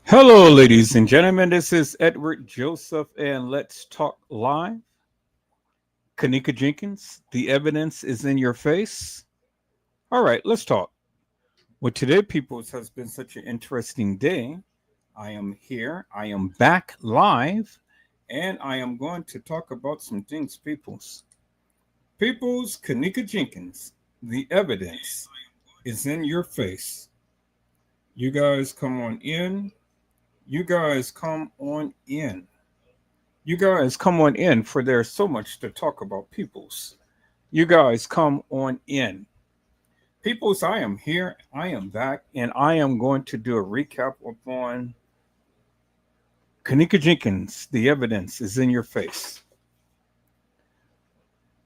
Hello, ladies and gentlemen. This is Edward Joseph, and let's talk live. Kenneka Jenkins, the evidence is in your face. All right, let's talk. Well, today, peoples, has been such an interesting day. I am here, I am back live, and I am going to talk about some things, peoples. Peoples, Kenneka Jenkins, the evidence is in your face. You guys come on in. You guys come on in. You guys come on in, for there's so much to talk about, peoples. You guys come on in. Peoples, I am here, I am back, and I am going to do a recap upon Kenneka Jenkins. The evidence is in your face.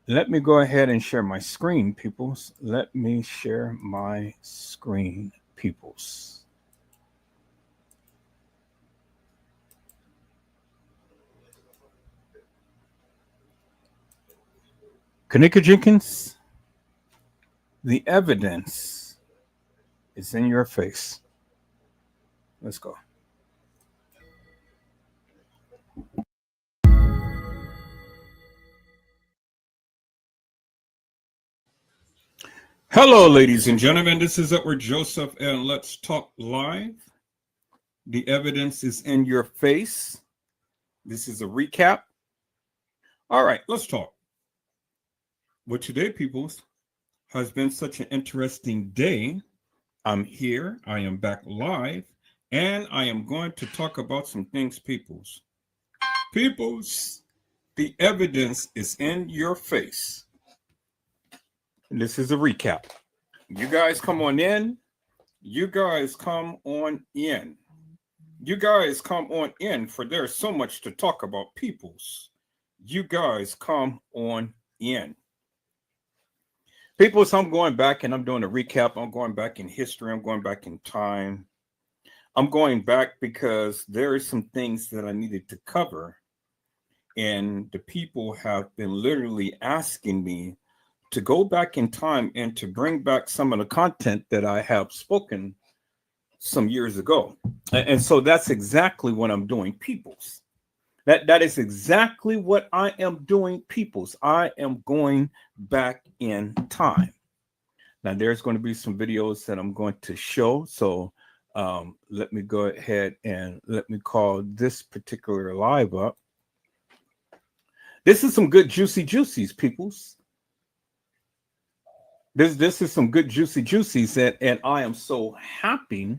Let me go ahead and share my screen, peoples. Let me share my screen, peoples. Kenneka Jenkins, the evidence is in your face. Let's go. Hello, ladies and gentlemen. This is Edward Joseph, and let's talk live. The evidence is in your face. This is a recap. All right, let's talk. Well, today, peoples, has been such an interesting day. I'm here, I am back live, and I am going to talk about some things, peoples. Peoples, the evidence is in your face. This is a recap. You guys come on in. You guys come on in. You guys come on in, for there's so much to talk about, peoples. You guys come on in. Peoples, I'm going back and I'm doing a recap. I'm going back in history. I'm going back in time. I'm going back because there are some things that I needed to cover. And the people have been literally asking me to go back in time and to bring back some of the content that I have spoken some years ago. And so that's exactly what I'm doing, peoples. That is exactly what I am doing, peoples. I am going back in time. Now, there's going to be some videos that I'm going to show. So let me go ahead and let me call this particular live up. This is some good juicy juicies, peoples. This is some good juicy juicies, and I am so happy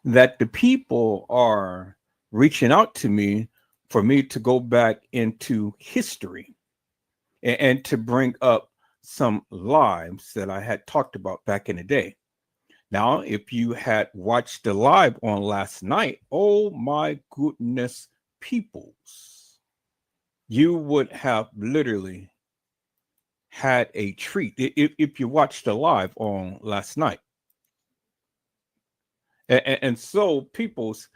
that the people are reaching out to me for me to go back into history and to bring up some lives that I had talked about back in the day. Now, if you had watched the live on last night, oh my goodness, peoples, you would have literally had a treat if you watched the live on last night. And so, peoples,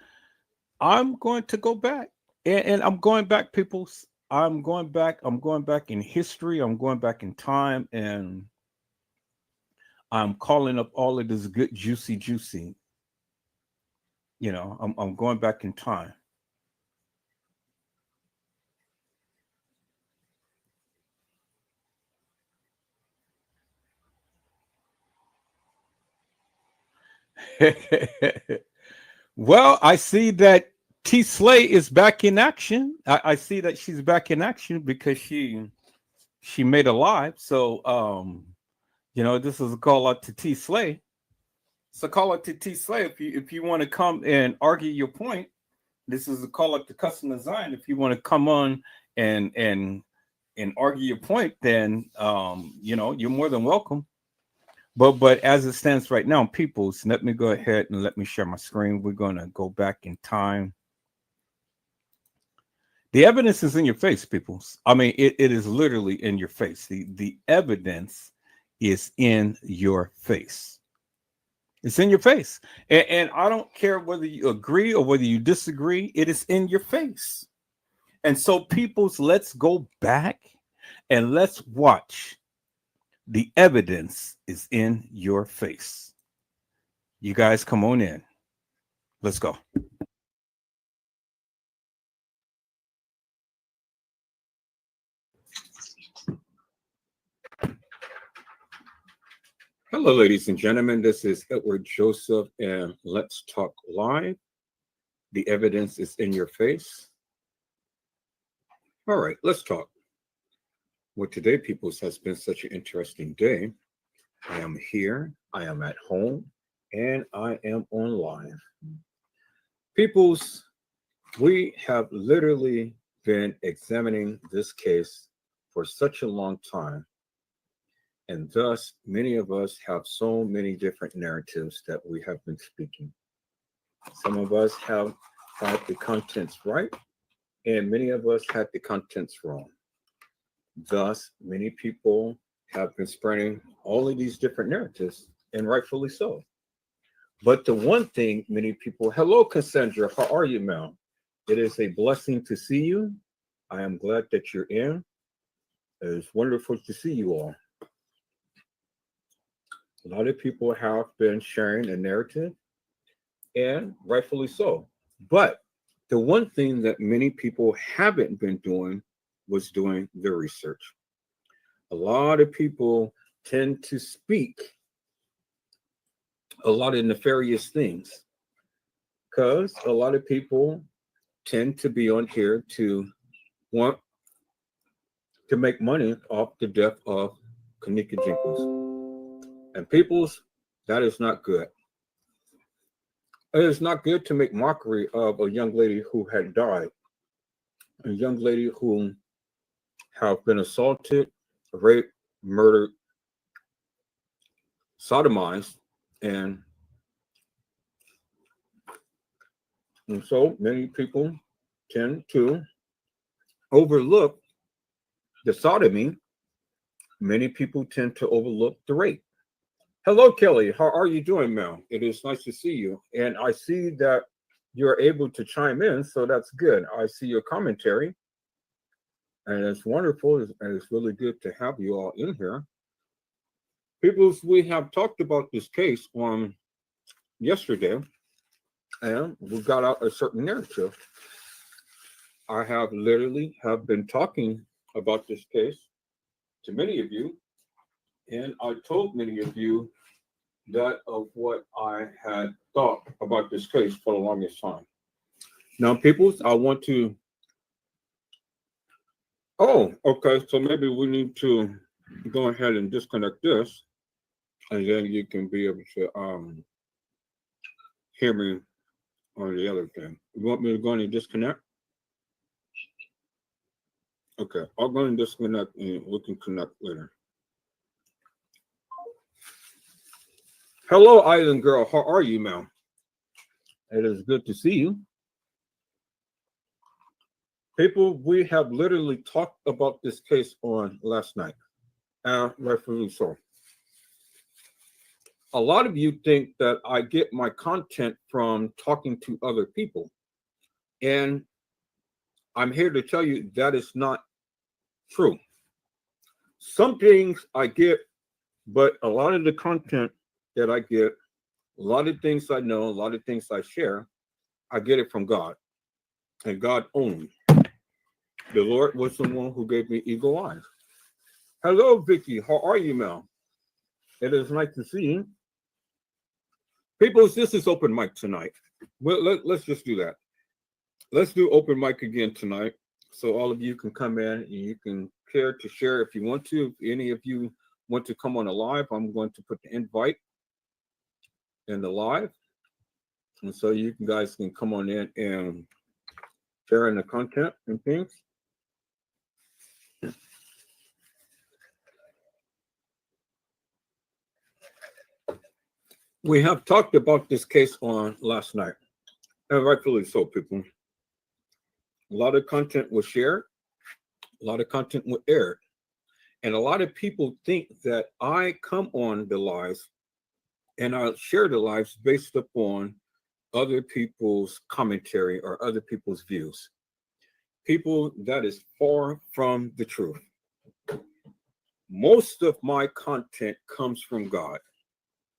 I'm going to go back, and I'm going back, peoples. I'm going back. I'm going back in history. I'm going back in time, and I'm calling up all of this good, juicy, juicy. I'm going back in time. Well, I see that T Slay is back in action. I see that she's back in action because she made a live. So this is a call out to T Slay. So call out to T Slay if you want to come and argue your point. This is a call out to Custom Design. If you want to come on and argue your point, then you're more than welcome. But as it stands right now, peoples, let me go ahead and let me share my screen. We're gonna go back in time. The evidence is in your face, peoples. I mean, it is literally in your face. The evidence is in your face. It's in your face. And I don't care whether you agree or whether you disagree, it is in your face. And so, peoples, let's go back and let's watch. The evidence is in your face. You guys come on in. Let's go. Hello, ladies and gentlemen. This is Edward Joseph, and let's talk live. The evidence is in your face. All right, let's talk. Well, today, peoples, has been such an interesting day. I am here, I am at home, and I am online. Peoples, we have literally been examining this case for such a long time. And thus, many of us have so many different narratives that we have been speaking. Some of us have had the contents right, and many of us had the contents wrong. Thus, many people have been spreading all of these different narratives, and rightfully so. But the one thing many people, hello, Cassandra, how are you, ma'am? It is a blessing to see you. I am glad that you're in. It is wonderful to see you all. A lot of people have been sharing a narrative, and rightfully so. But the one thing that many people haven't been doing was doing the research. A lot of people tend to speak a lot of nefarious things because a lot of people tend to be on here to want to make money off the death of Kenneka Jenkins. And peoples, that is not good. It is not good to make mockery of a young lady who had died, a young lady who have been assaulted, raped, murdered, sodomized, and so many people tend to overlook the sodomy. Many people tend to overlook the rape. Hello, Kelly. How are you doing, ma'am? It is nice to see you. And I see that you're able to chime in, so that's good. I see your commentary, and it's wonderful, and it's really good to have you all in here. People, we have talked about this case on yesterday, and we got out a certain narrative. I have literally have been talking about this case to many of you, and I told many of you that of what I had thought about this case for the longest time. Now, people, I want to. Oh, okay. So maybe we need to go ahead and disconnect this, and then you can be able to hear me on the other thing. You want me to go and disconnect? Okay, I'll go and disconnect, and we can connect later. Hello, Island Girl. How are you, ma'am? It is good to see you. People, we have literally talked about this case on last night, rightfully so. A lot of you think that I get my content from talking to other people, and I'm here to tell you that is not true. Some things I get, but a lot of the content that I get, a lot of things I know, a lot of things I share, I get it from God, and God only. The Lord was the one who gave me eagle eyes. Hello, Vicky. How are you, ma'am? It is nice to see you. People, this is open mic tonight. Well, let's just do that. Let's do open mic again tonight, so all of you can come in and you can care to share if you want to. If any of you want to come on a live, I'm going to put the invite in the live, and so you guys can come on in and share in the content and things. We have talked about this case on last night, and rightfully so, people. A lot of content was shared, a lot of content was aired, and a lot of people think that I come on the lives and I share the lives based upon other people's commentary or other people's views. People, that is far from the truth. Most of my content comes from God.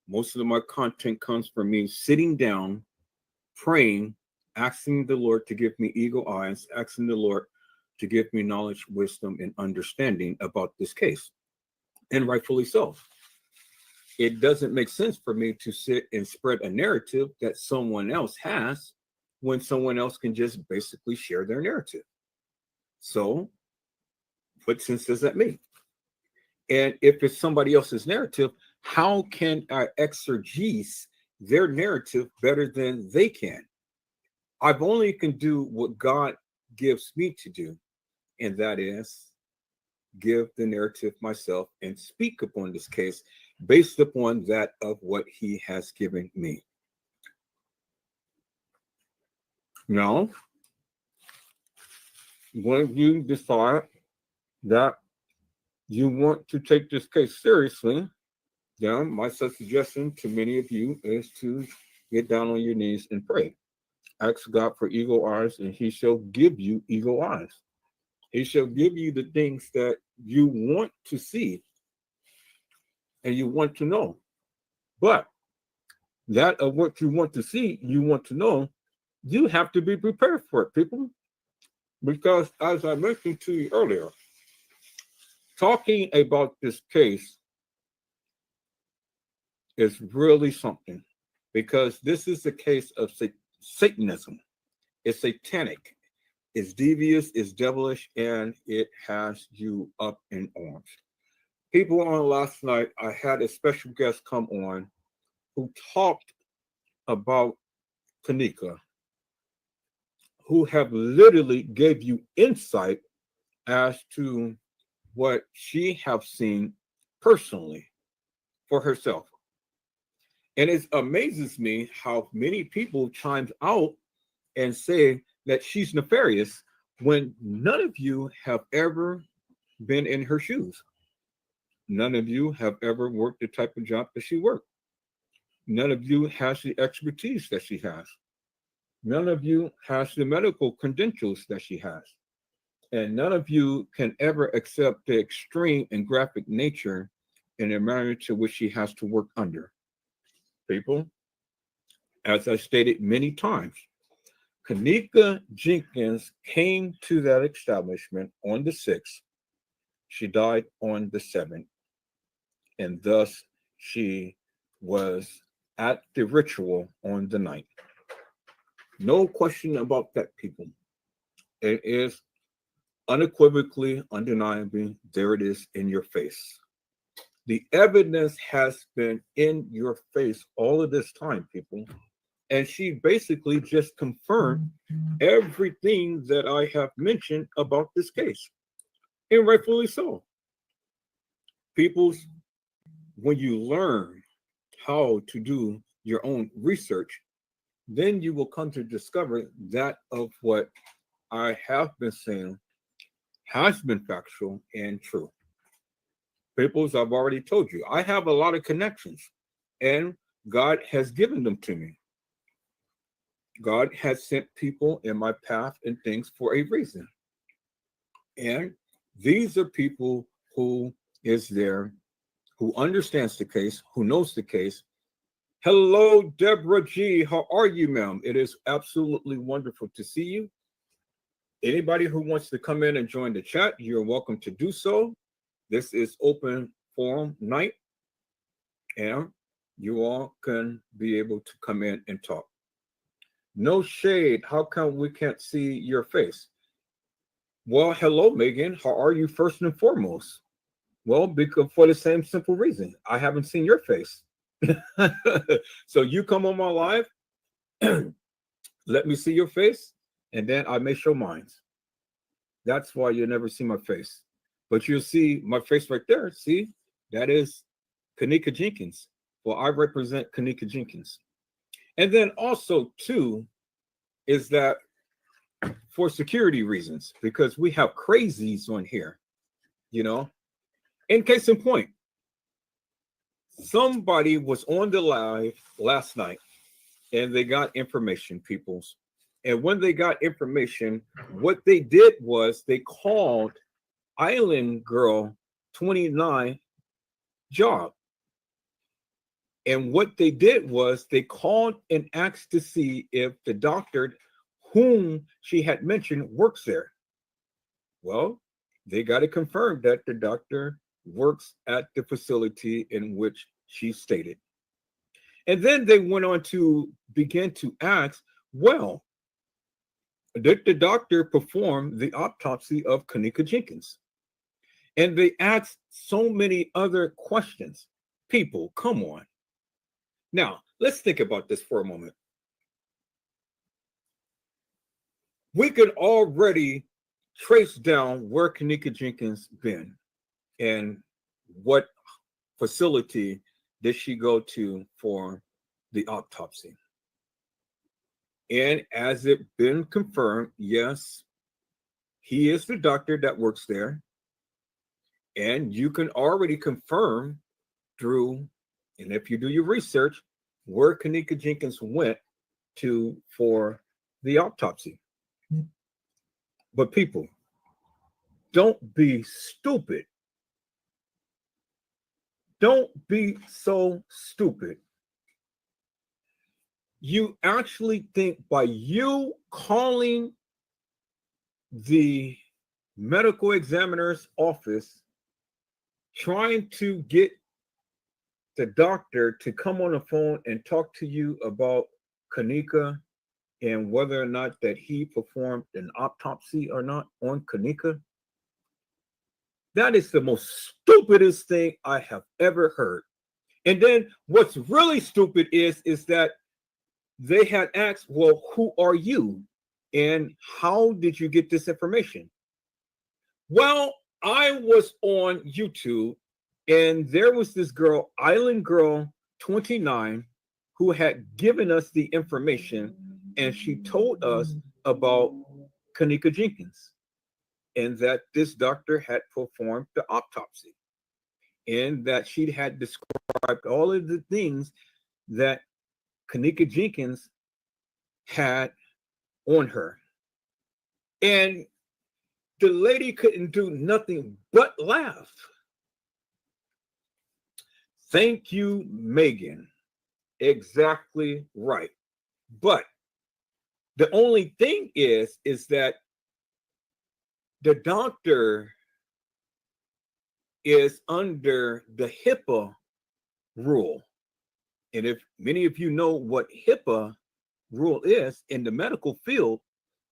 Most of my content comes from me sitting down, praying, asking the Lord to give me eagle eyes, asking the Lord to give me knowledge, wisdom, and understanding about this case. And rightfully so. it doesn't make sense for me to sit and spread a narrative that someone else has when someone else can just basically share their narrative. So, what sense does that make? And if it's somebody else's narrative, how can I exegese their narrative better than they can? I've only can do what God gives me to do, and that is give the narrative myself and speak upon this case based upon that of what he has given me. Now, when you decide that you want to take this case seriously, then my suggestion to many of you is to get down on your knees and pray. Ask God for eagle eyes, and he shall give you eagle eyes. He shall give you the things that you want to see and you want to know. But that of what you want to see, you want to know, you have to be prepared for it, people. Because as I mentioned to you earlier, talking about this case is really something, because this is a case of Satanism. It's satanic, it's devious, it's devilish, and it has you up in arms. People on last night, I had a special guest come on who talked about Kenneka, who have literally gave you insight as to what she have seen personally for herself. And it amazes me how many people chime out and say that she's nefarious when none of you have ever been in her shoes. None of you have ever worked the type of job that she worked. None of you has the expertise that she has. None of you has the medical credentials that she has. And none of you can ever accept the extreme and graphic nature in a manner to which she has to work under. People, as I stated many times, Kenneka Jenkins came to that establishment on the 6th. She died on the 7th. And thus she was at the ritual on the 9th. No question about that, people. It is unequivocally, undeniably, there it is in your face. The evidence has been in your face all of this time, people. And she basically just confirmed everything that I have mentioned about this case. And rightfully so. Peoples, when you learn how to do your own research, then you will come to discover that of what I have been saying has been factual and true. Peoples, I've already told you, I have a lot of connections, and God has given them to me. God has sent people in my path and things for a reason. And these are people who is there, who understands the case, who knows the case. Hello, Deborah G. How are you, ma'am? It is absolutely wonderful to see you. Anybody who wants to come in and join the chat, you're welcome to do so. This is open forum night, and you all can be able to come in and talk. No shade. How come we can't see your face? Well, hello, Megan. How are you first and foremost? Well, because for the same simple reason, I haven't seen your face. So you come on my live, let me see your face, and then I may show mine. That's why you'll never see my face. But you'll see my face right there. See, that is Kenneka Jenkins. Well, I represent Kenneka Jenkins. And then also, too, is that for security reasons, because we have crazies on here, you know. In case in point, somebody was on the live last night and they got information, peoples. And when they got information, what they did was they called Island Girl 29 job. And what they did was they called and asked to see if the doctor whom she had mentioned works there. Well, they got it confirmed that the doctor works at the facility in which she stated. And then they went on to begin to ask, well, did the doctor perform the autopsy of Kenneka Jenkins? And they asked so many other questions. People, come on. Now, let's think about this for a moment. We could already trace down where Kenneka Jenkins been and what facility did she go to for the autopsy. And as it been confirmed, yes, he is the doctor that works there. And you can already confirm through, and if you do your research, where Kenneka Jenkins went to for the autopsy. But people, don't be stupid. Don't be so stupid. You actually think by you calling the medical examiner's office, trying to get the doctor to come on the phone and talk to you about Kenneka and whether or not that he performed an autopsy or not on Kenneka, that is the most stupidest thing I have ever heard. And then what's really stupid is that they had asked, well, who are you? And how did you get this information? Well, I was on YouTube and there was this girl, Island Girl 29, who had given us the information, and she told us about Kenneka Jenkins and that this doctor had performed the autopsy and that she had described all of the things that Kenneka Jenkins had on her. And the lady couldn't do nothing but laugh. Thank you, Megan. Exactly right. But the only thing is that the doctor is under the HIPAA rule. And if many of you know what HIPAA rule is in the medical field,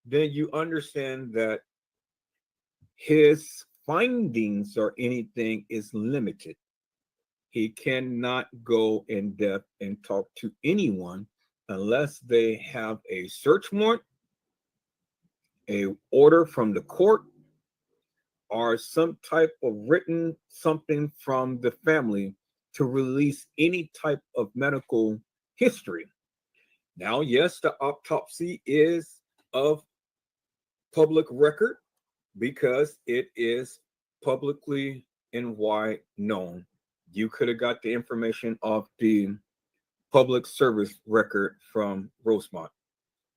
then you understand that his findings or anything is limited. He cannot go in depth and talk to anyone unless they have a search warrant, a order from the court, or some type of written something from the family to release any type of medical history. Now, yes, the autopsy is of public record because it is publicly and wide known. You could have got the information off the public service record from Rosemont.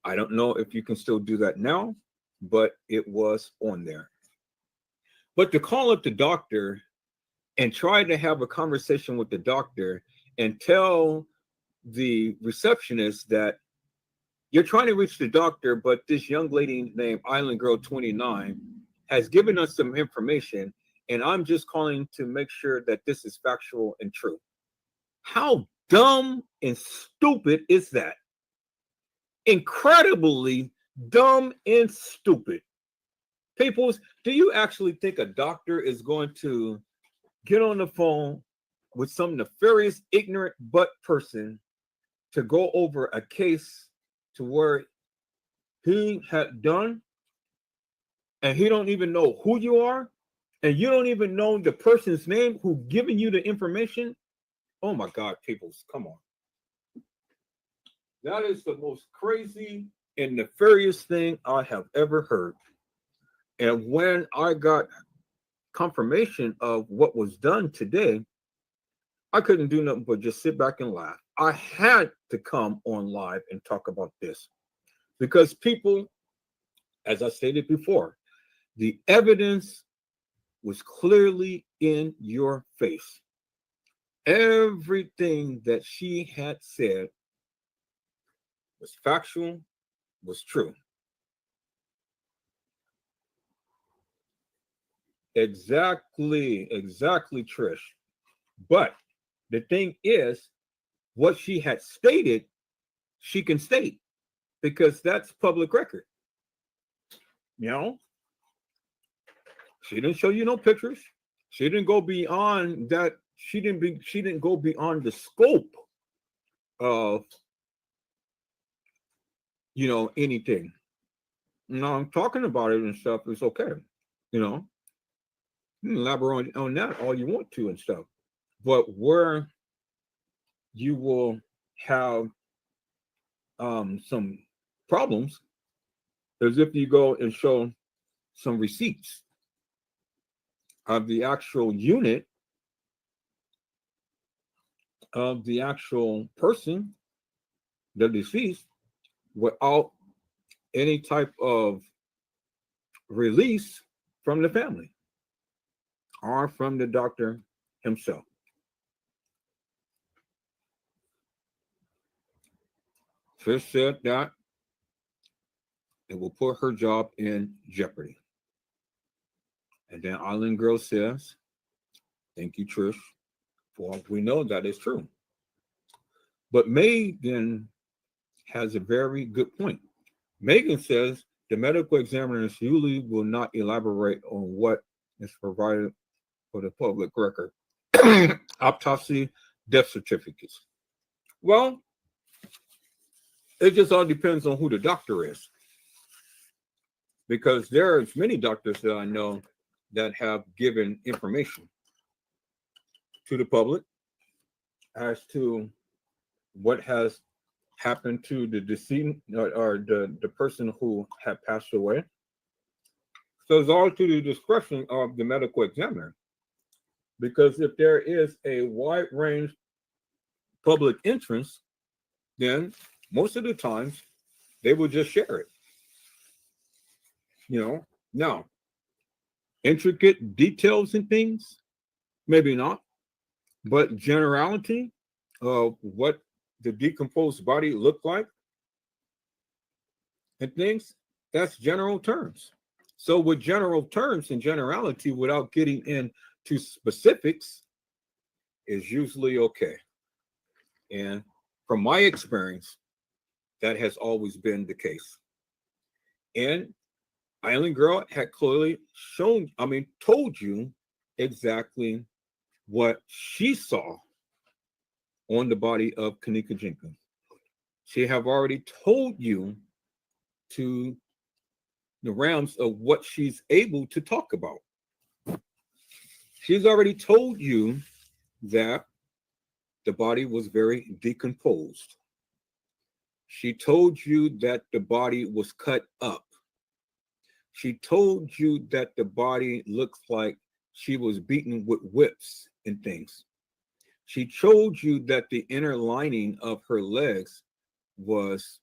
I don't know if you can still do that now, but it was on there. But to call up the doctor and try to have a conversation with the doctor and tell the receptionist that you're trying to reach the doctor, but this young lady named Island Girl 29 has given us some information, and I'm just calling to make sure that this is factual and true. How dumb and stupid is that? Incredibly dumb and stupid. Peoples, do you actually think a doctor is going to get on the phone with some nefarious, ignorant butt person to go over a case to where he had done, and he don't even know who you are, and you don't even know the person's name who giving you the information? Oh my God, peoples, come on. That is the most crazy and nefarious thing I have ever heard. And when I got confirmation of what was done today, I couldn't do nothing but just sit back and laugh. I had to come on live and talk about this because people, as I stated before, the evidence was clearly in your face. Everything that she had said was factual, was true. Exactly, Trish. But The thing is, what she had stated, she can state because that's public record. You know, she didn't show you no pictures. She didn't go beyond that. She didn't go beyond the scope of anything. Now I'm talking about it and stuff. It's okay. You know, you can elaborate on that all you want to and stuff. But where you will have some problems is if you go and show some receipts of the actual unit of the actual person, the deceased, without any type of release from the family or from the doctor himself. Trish said that it will put her job in jeopardy. And then Island Girl says, thank you, Trish. For we know that is true. But Megan has a very good point. Megan says the medical examiners usually will not elaborate on what is provided for the public record. Autopsy, death certificates. Well, it just all depends on who the doctor is. Because there's many doctors that I know that have given information to the public as to what has happened to the deceased or the person who had passed away. So it's all to the discretion of the medical examiner. Because if there is a wide range public interest, then most of the times they will just share it. Now, intricate details and things, maybe not, but generality of what the decomposed body looked like and things, that's general terms. So with general terms and generality without getting into specifics is usually okay. And from my experience, that has always been the case. And Island Girl had clearly told you exactly what she saw on the body of Kenneka Jenkins. She have already told you to the realms of what she's able to talk about. She's already told you that the body was very decomposed. She told you that the body was cut up. She told you that the body looks like she was beaten with whips and things. She told you that the inner lining of her legs was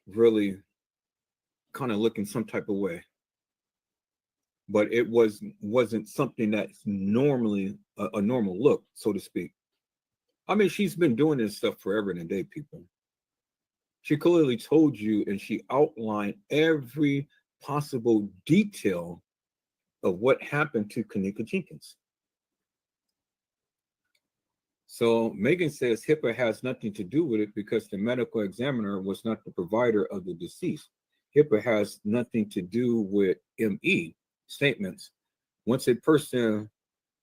really kind of looking some type of way. But it wasn't something that's normally a normal look, so to speak. I mean, she's been doing this stuff forever and a day, people. She clearly told you and she outlined every possible detail of what happened to Kenneka Jenkins. So Megan says HIPAA has nothing to do with it because the medical examiner was not the provider of the deceased. HIPAA has nothing to do with ME statements. Once a person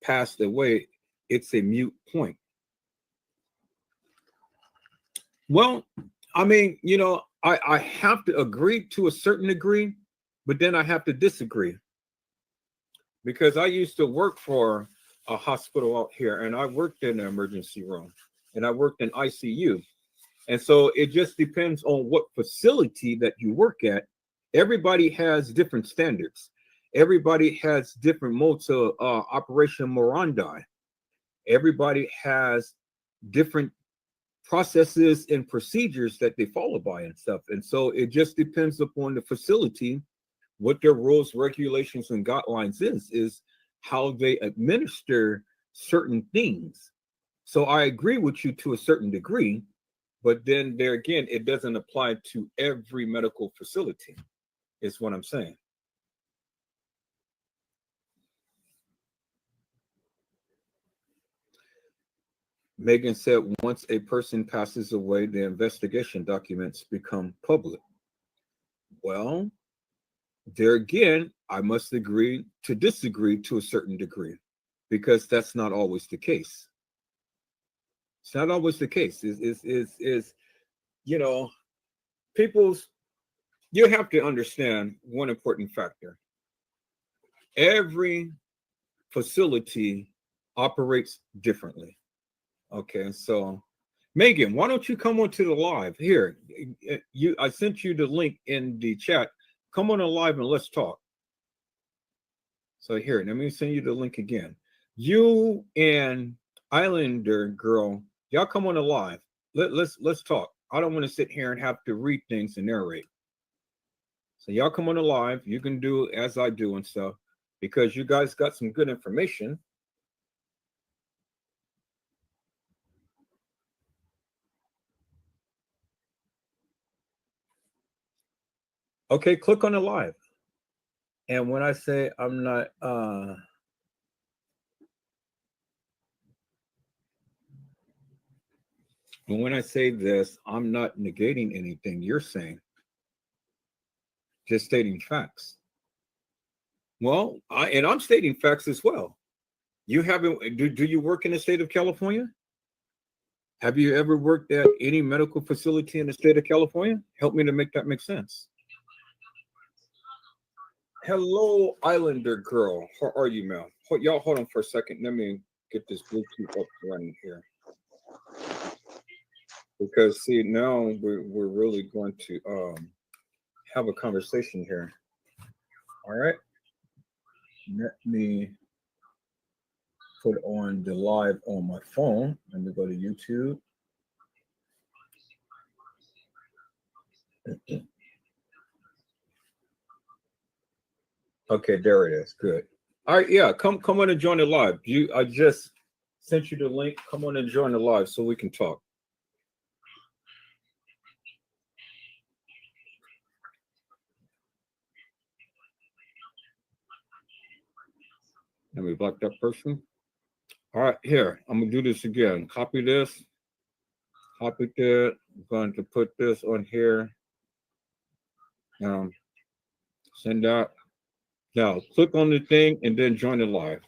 passed away, it's a moot point. Well, I mean, I have to agree to a certain degree, but then I have to disagree. Because I used to work for a hospital out here, and I worked in the emergency room, and I worked in ICU. And so it just depends on what facility that you work at. Everybody has different standards. Everybody has different modes of operation morandi. Everybody has different processes and procedures that they follow by and stuff. And so it just depends upon the facility, what their rules, regulations, and guidelines is how they administer certain things. So I agree with you to a certain degree, but then there again, it doesn't apply to every medical facility, is what I'm saying. Megan said once a person passes away, the investigation documents become public. Well, there again, I must agree to disagree to a certain degree because that's not always the case. It's not always the case. Is you know, people's you have to understand one important factor. Every facility operates differently. Okay, so Megan, why don't you come onto the live here? I sent you the link in the chat. Come on the live and let's talk. So here, let me send you the link again. You and Islander girl, y'all come on the live. Let's talk. I don't want to sit here and have to read things and narrate. So y'all come on the live. You can do as I do and stuff because you guys got some good information. Okay, click on the live. And when I say I'm not when I say this, I'm not negating anything you're saying, just stating facts. Well, I'm stating facts as well. You haven't do you work in the state of California? Have you ever worked at any medical facility in the state of California? Help me to make that make sense. Hello, Islander girl. How are you, ma'am? Y'all hold on for a second. Let me get this Bluetooth up running here. Because see, now we're really going to have a conversation here. All right. Let me put on the live on my phone. Let me go to YouTube. Okay, there it is. Good. All right, yeah, come on and join the live. I just sent you the link. Come on and join the live so we can talk. Let me block that person. All right, here, I'm gonna do this again. Copy this, copy that. I'm going to put this on here. Send out. Now, click on the thing and then join the live.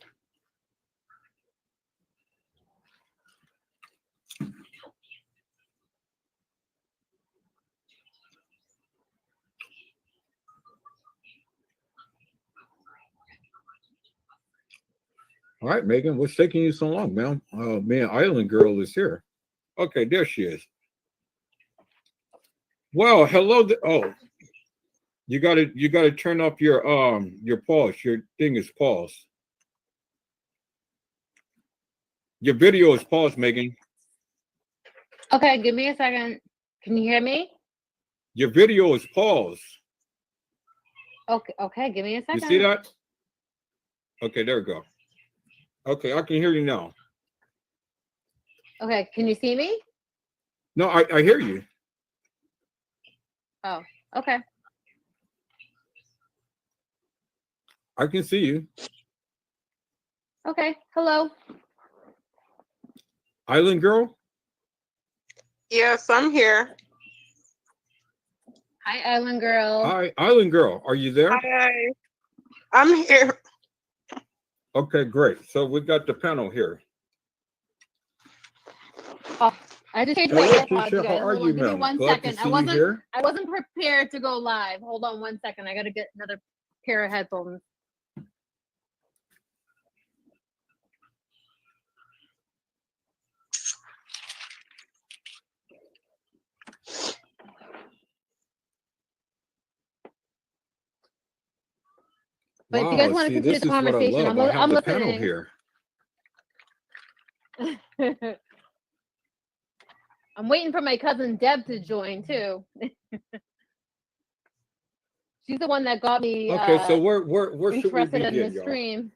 All right, Megan, what's taking you so long, ma'am? Man, Island Girl is here. Okay, there she is. Well, hello. Oh, you gotta turn off your pause. Your thing is paused. Your video is paused, Megan. Okay, give me a second. Can you hear me? Your video is paused. Okay, give me a second. You see that? Okay, there we go. Okay, I can hear you now. Okay, can you see me? No, I hear you. Oh, okay. I can see you. Okay, hello. Island Girl? Yes, I'm here. Hi, Island Girl. Hi, Island Girl. Are you there? Hi. I'm here. Okay, great. So we've got the panel here. Oh, I just changed my Hello, AirPods, Keisha. you guys. How are Hold you, on, give me ma'am? one Glad second. to see you here. I wasn't prepared to go live. Hold on one second. I gotta get another pair of headphones. But if you guys want to continue this the is what I conversation, love. I have I'm the panel listening. here. I'm waiting for my cousin Deb to join too. She's the one that got me Okay, so where should we interested in begin, the y'all? stream.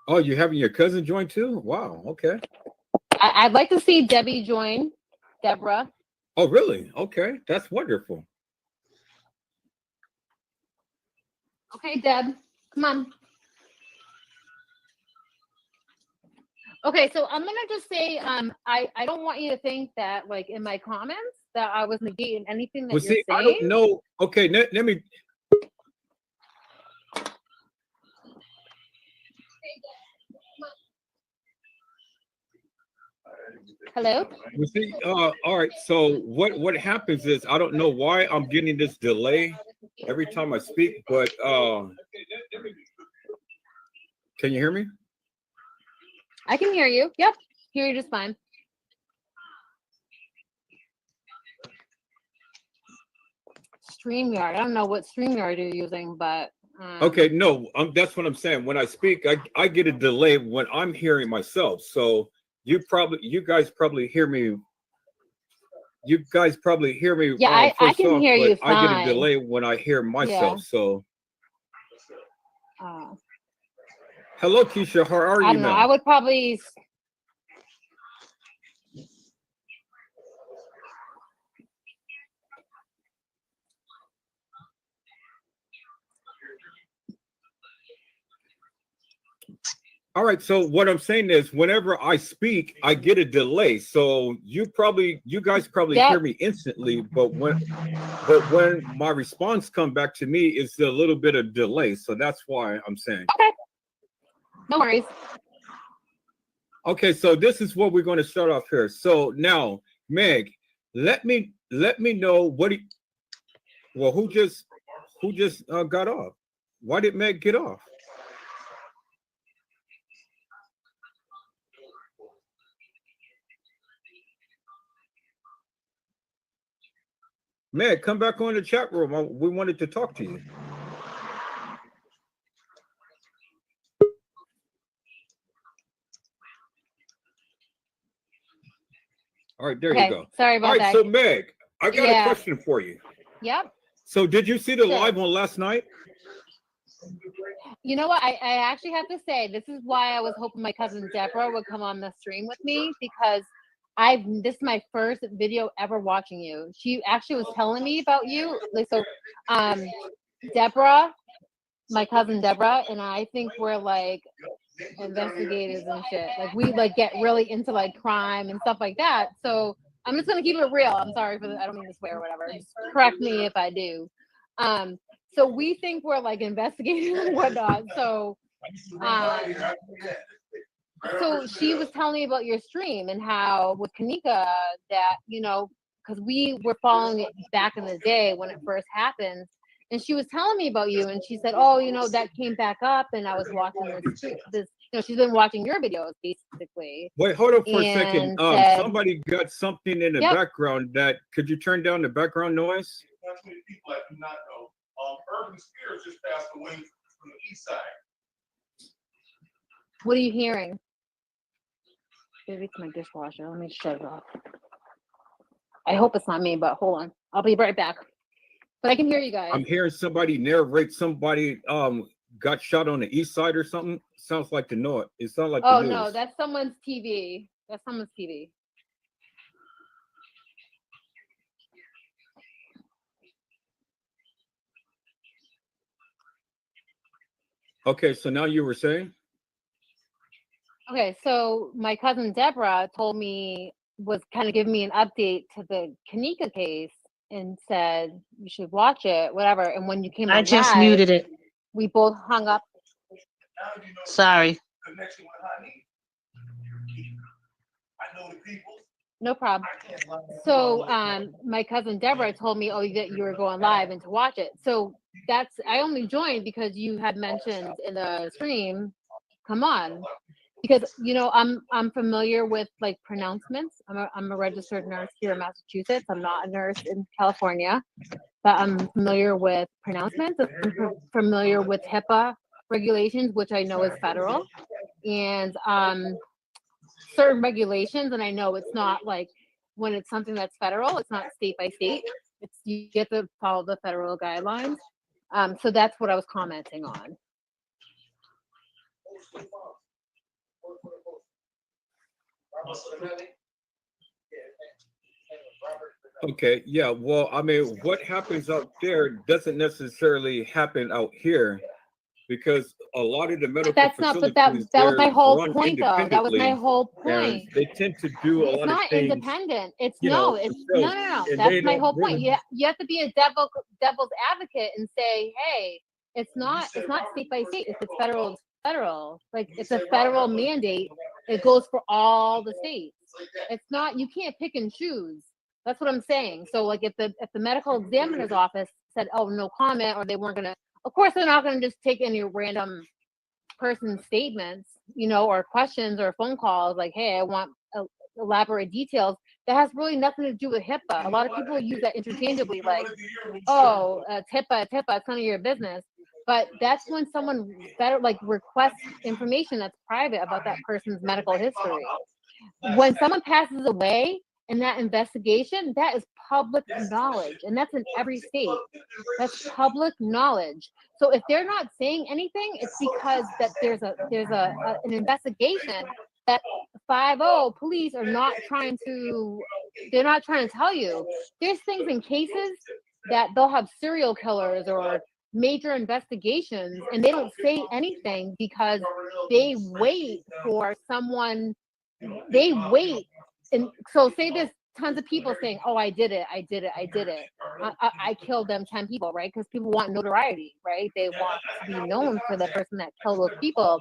Oh, you having your cousin join too? Wow. Okay. I'd like to see Debbie join. Deborah. Oh, really? Okay, that's wonderful. Okay, Deb, come on. Okay, so I'm gonna just say, I don't want you to think that like in my comments that I was negating anything that Well, you're see, I saying. don't know. Okay, let me. Hello. Well, see, all right. So what happens is I don't know why I'm getting this delay every time I speak, but can you hear me? I can hear you. Yep, hear you just fine. StreamYard. I don't know what StreamYard you're using, but Okay, no, that's what I'm saying. When I speak, I get a delay when I'm hearing myself. So you guys probably hear me. You guys probably hear me yeah, I first can off, hear but you I get a fine. delay when I hear Yeah. myself. So Uh, hello, Keisha. How are I you don't know. now? I would probably. All right. So what I'm saying is, whenever I speak, I get a delay. So you guys probably Yep. hear me instantly, but when my response come back to me, it's a little bit of delay. So that's why I'm saying. Okay. No worries. Okay. So this is what we're going to start off here. So now, Meg, let me know what. Well, who just got off? Why did Meg get off? Meg, come back on the chat room. We wanted to talk to you. All right, there you Okay. go. Sorry All about right, that. so Meg, I got a Yeah. question for you. Yep. So did you see the Sure. live one last night? You know what? I actually have to say this is why I was hoping my cousin Deborah would come on the stream with me, because this is my first video ever watching you. She actually was telling me about you. Like, so Deborah, my cousin Deborah, and I think we're like investigators and shit. Like we like get really into like crime and stuff like that. So I'm just gonna keep it real. I'm sorry for I don't mean to swear or whatever. Just correct me if I do. So we think we're like investigating and whatnot. So so she was telling me about your stream and how with Kenneka that, you know, because we were following it back in the day when it first happened. And she was telling me about you, and she said, "Oh, you know, that came back up, and I was watching this. You know, she's been watching your videos basically." Wait, hold on for a second. And said, Somebody got something in the Yep. background. That could you turn down the background noise? Not many people that do not know. Urban Spears just passed away from the east side. "What are you hearing?" Maybe it's my dishwasher. Let me shut it off. I hope it's not me, but hold on. I'll be right back. But I can hear you guys. I'm hearing somebody narrate somebody got shot on the east side or something. Sounds like the noise. It sounds like Oh the news. no, that's someone's TV. That's someone's TV. Okay, so now you were saying? Okay, so my cousin Deborah told me, was kind of giving me an update to the Kenneka case and said you should watch it, whatever. And when you came I on just live, muted it. we both hung up. Now you know Sorry. the connection with Honey. I know the people. No problem. So my cousin Deborah told me, oh, that you were going live and to watch it. So that's, I only joined because you had mentioned in the stream, come on. Because, you know, I'm familiar with like pronouncements. I'm a registered nurse here in Massachusetts. I'm not a nurse in California, but I'm familiar with pronouncements. I'm familiar with HIPAA regulations, which I know is federal, and certain regulations. And I know it's not like when it's something that's federal, it's not state by state. It's you get to follow the federal guidelines. So that's what I was commenting on. Okay, yeah. Well, I mean, what happens out there doesn't necessarily happen out here, because a lot of the medical That's not, but facilities, that was my they're whole run point, though. That was my independently, whole and point. they tend to do a It's lot of not things, independent. It's you no, know, it's no, themselves, no, no. and That's they my don't whole point. really. You have to be a devil's advocate and say, hey, it's not state by state. If it's federal, it's federal. Like it's a federal mandate. It goes for all the states. It's not. You can't pick and choose. That's what I'm saying. So like if the medical examiner's office said, oh, no comment, or they weren't gonna. Of course, they're not gonna just take any random person's statements, you know, or questions or phone calls like, hey, I want elaborate details. That has really nothing to do with HIPAA. A lot of people use that interchangeably, like, oh, it's HIPAA, it's none of your business. But that's when someone better like requests information that's private about that person's medical history. When someone passes away in that investigation, that is public knowledge, and that's in every state. That's public knowledge. So if they're not saying anything, it's because that there's an investigation that 50 police are not trying to. They're not trying to tell you. There's things in cases that they'll have serial killers or major investigations, and they don't say anything because they wait for someone. They wait, and so say there's tons of people saying, oh, I did it, I killed them 10 people, right? Because people want notoriety, right? They want to be known for the person that killed those people.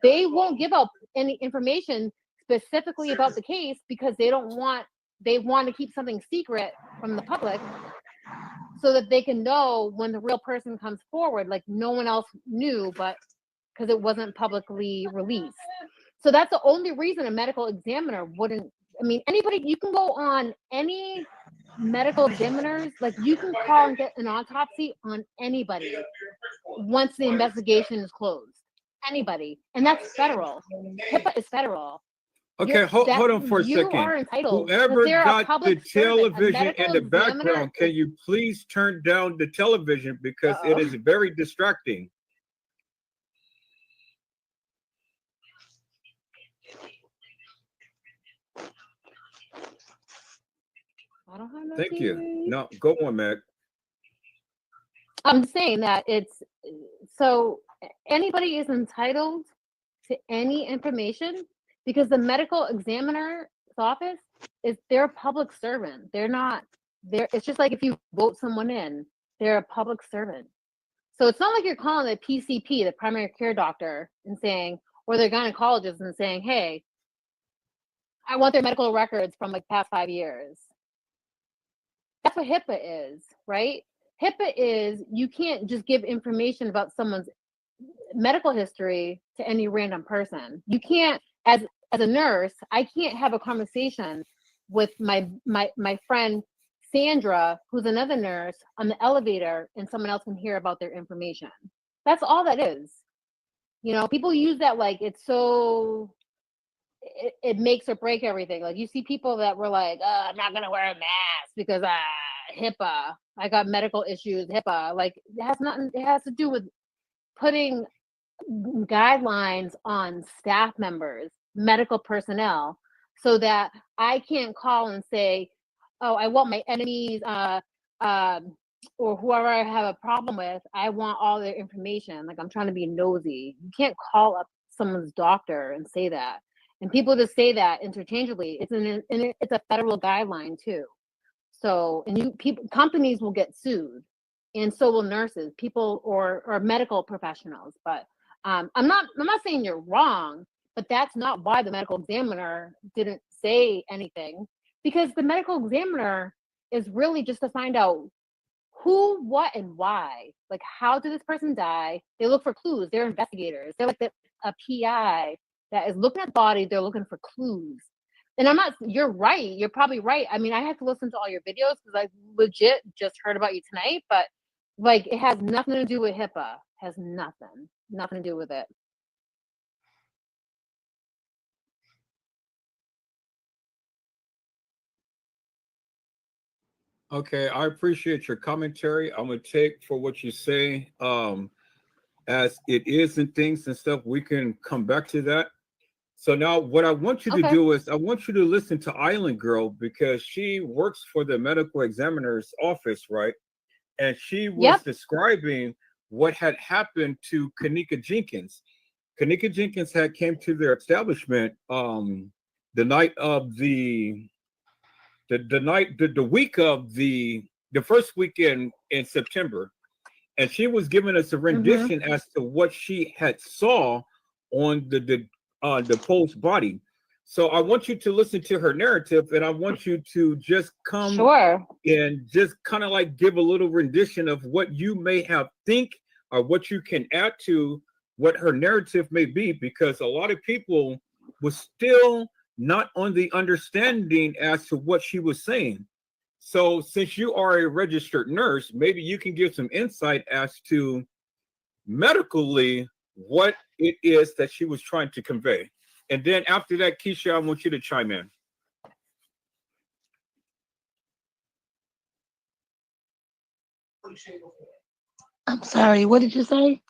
They won't give up any information specifically about the case because they want to keep something secret from the public so that they can know when the real person comes forward, like no one else knew, but because it wasn't publicly released. So that's the only reason a medical examiner wouldn't. I mean, anybody, you can go on any medical examiners, like you can call and get an autopsy on anybody once the investigation is closed. Anybody. And that's federal. HIPAA is federal. Okay, hold on for a You second. are entitled. Whoever They're a got the public servant. A television in medical the examiner background, can you please turn down the television because it is very distracting. I don't have no Thank TV. you. No, go on, Meg. I'm saying that it's so anybody is entitled to any information because the medical examiner's office is they're a public servant. They're not there. It's just like if you vote someone in, they're a public servant. So it's not like you're calling the PCP, the primary care doctor, and saying, or their gynecologist and saying, hey, I want their medical records from like past 5 years. That's what HIPAA is, right? HIPAA is you can't just give information about someone's medical history to any random person. You can't, as a nurse, I can't have a conversation with my friend Sandra, who's another nurse, on the elevator, and someone else can hear about their information. That's all that is. You know, people use that like it's so. It makes or break everything. Like you see people that were like, I'm not gonna wear a mask because HIPAA. I got medical issues, HIPAA. Like it has nothing. It has to do with putting guidelines on staff members, medical personnel, so that I can't call and say, oh, I want my enemies or whoever I have a problem with, I want all their information. Like I'm trying to be nosy. You can't call up someone's doctor and say that. And people just say that interchangeably. It's a federal guideline too. So, and companies will get sued, and so will nurses, people or medical professionals. But I'm not saying you're wrong, but that's not why the medical examiner didn't say anything, because the medical examiner is really just to find out who, what, and why. Like, how did this person die? They look for clues. They're investigators. They're like a PI that is looking at the body. They're looking for clues. And you're right. You're probably right. I mean, I have to listen to all your videos because I legit just heard about you tonight, but like it has nothing to do with HIPAA. Has nothing to do with it. Okay, I appreciate your commentary. I'm gonna take for what you say. As it is and things and stuff, we can come back to that. So now what I want you to do is I want you to listen to Island Girl because she works for the medical examiner's office, right? And she was describing what had happened to Kenneka Jenkins. Kenneka Jenkins had came to their establishment the night of the week of the first weekend in September, and she was giving us a rendition as to what she had saw on the Pole's body. So I want you to listen to her narrative, and I want you to just come Sure. and just kind of like give a little rendition of what you may have think or what you can add to what her narrative may be, because a lot of people were still not on the understanding as to what she was saying. So since you are a registered nurse, maybe you can give some insight as to medically what it is that she was trying to convey. And then after that, Keisha, I want you to chime in. I'm sorry, what did you say?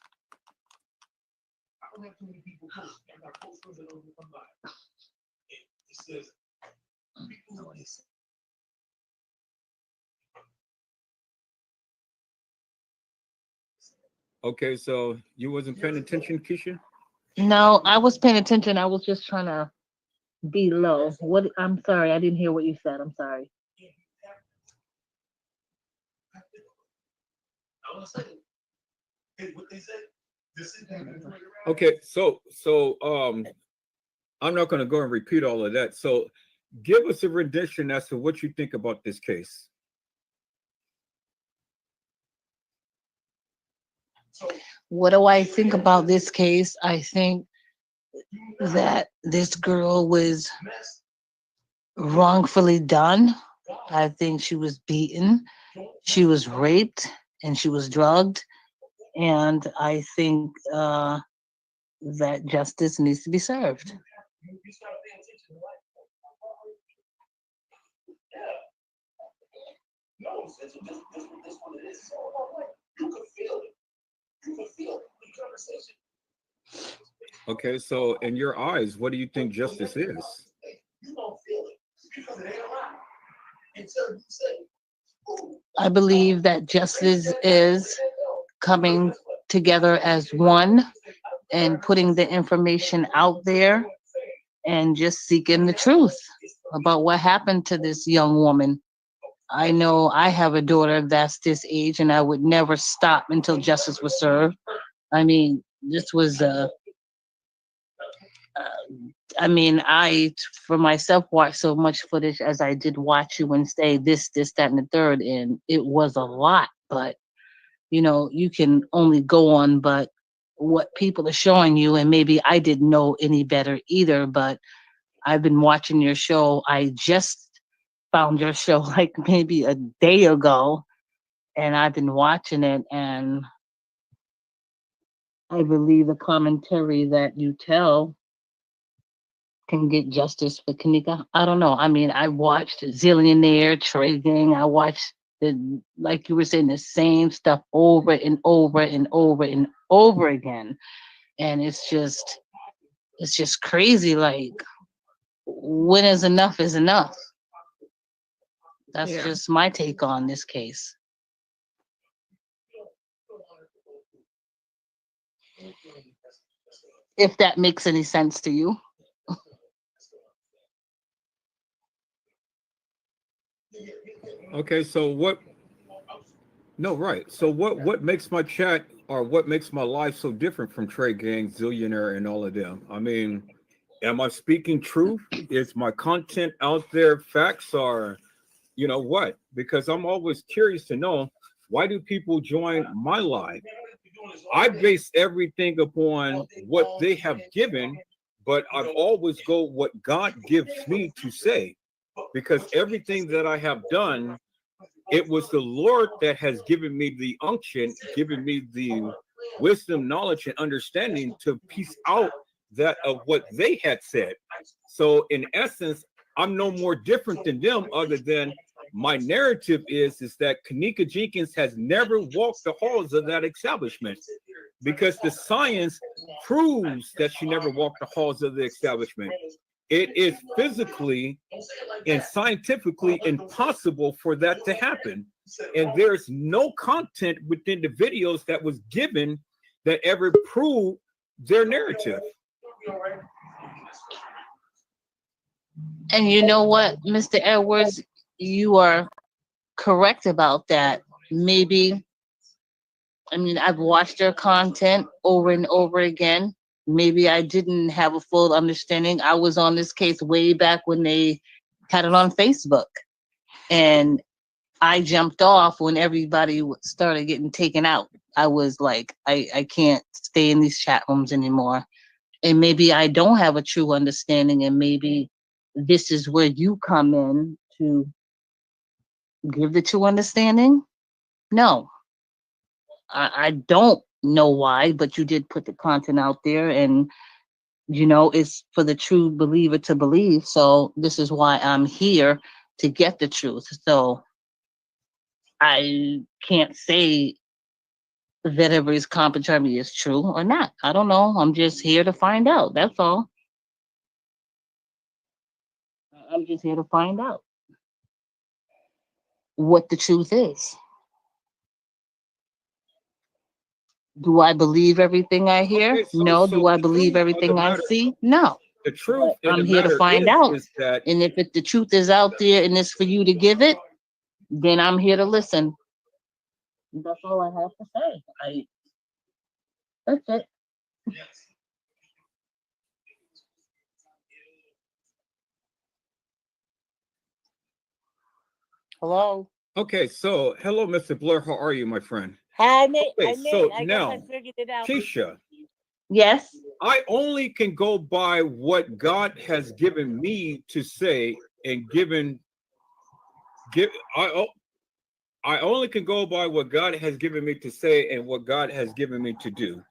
Okay, so you wasn't paying attention, Keisha? No, I was paying attention. I was just trying to be low. What? I'm sorry, I didn't hear what you said. I'm sorry. Okay, so I'm not going to go and repeat all of that. So give us a rendition as to what you think about this case. What do I think about this case? I think that this girl was wrongfully done. I think she was beaten, she was raped, and she was drugged. And I think that justice needs to be served. Okay, so in your eyes, what do you think justice is? I believe that justice is coming together as one and putting the information out there and just seeking the truth about what happened to this young woman. I know I have a daughter that's this age, and I would never stop until justice was served. I mean, this was I, for myself, watched so much footage as I did watch you and say this, that, and the third, and it was a lot. But you can only go on but what people are showing you, and maybe I didn't know any better either. But I've been watching your show. I just found your show like maybe a day ago, and I've been watching it, and I believe the commentary that you tell can get justice for Kenneka. I don't know. I mean, I watched Zillionaire Trading. I watched like you were saying, the same stuff over and over and over and over again. And it's just crazy. Like, when is enough is enough. That's just my take on this case. If that makes any sense to you. Okay, so right. So what makes my chat or what makes my life so different from Trey Gang, Zillionaire, and all of them? I mean, am I speaking truth? Is my content out there? Facts are, what? Because I'm always curious to know, why do people join my live? I base everything upon what they have given, but I always go what God gives me to say, because everything that I have done, it was the Lord that has given me the unction, given me the wisdom, knowledge, and understanding to piece out that of what they had said. So in essence, I'm no more different than them, other than my narrative is that Kenneka Jenkins has never walked the halls of that establishment, because the science proves that she never walked the halls of the establishment. It is physically and scientifically impossible for that to happen. and there's no content within the videos that was given that ever proved their narrative. And you know what, Mr. Edwards, you are correct about that. Maybe, I mean, I've watched their content over and over again. Maybe I didn't have a full understanding. I was on this case way back when they had it on Facebook. And I jumped off when everybody started getting taken out. I was like, I can't stay in these chat rooms anymore. And maybe I don't have a true understanding, and maybe this is where you come in to give the true understanding. No, I don't know why, but you did put the content out there, and you know, it's for the true believer to believe. So this is why I'm here, to get the truth. So I can't say that everybody's commentary is true or not. I don't know. I'm just here to find out. That's all. I'm just here to find out what the truth is. Do I believe everything I hear? Okay, No. so Do I the believe truth of the everything I matter, see? No. the truth of I'm the here to matter find out. is that And if the truth is out there and it's for you to give it, then I'm here to listen. That's all I have to say. That's it. Hello. okay. So, hello, Mr. Blair. How are you, my friend? Hi, Nate. Okay, I so I guess now, I figured it out. Keisha, Yes. I only can go by what God has given me to say and I only can go by what God has given me to say and what God has given me to do.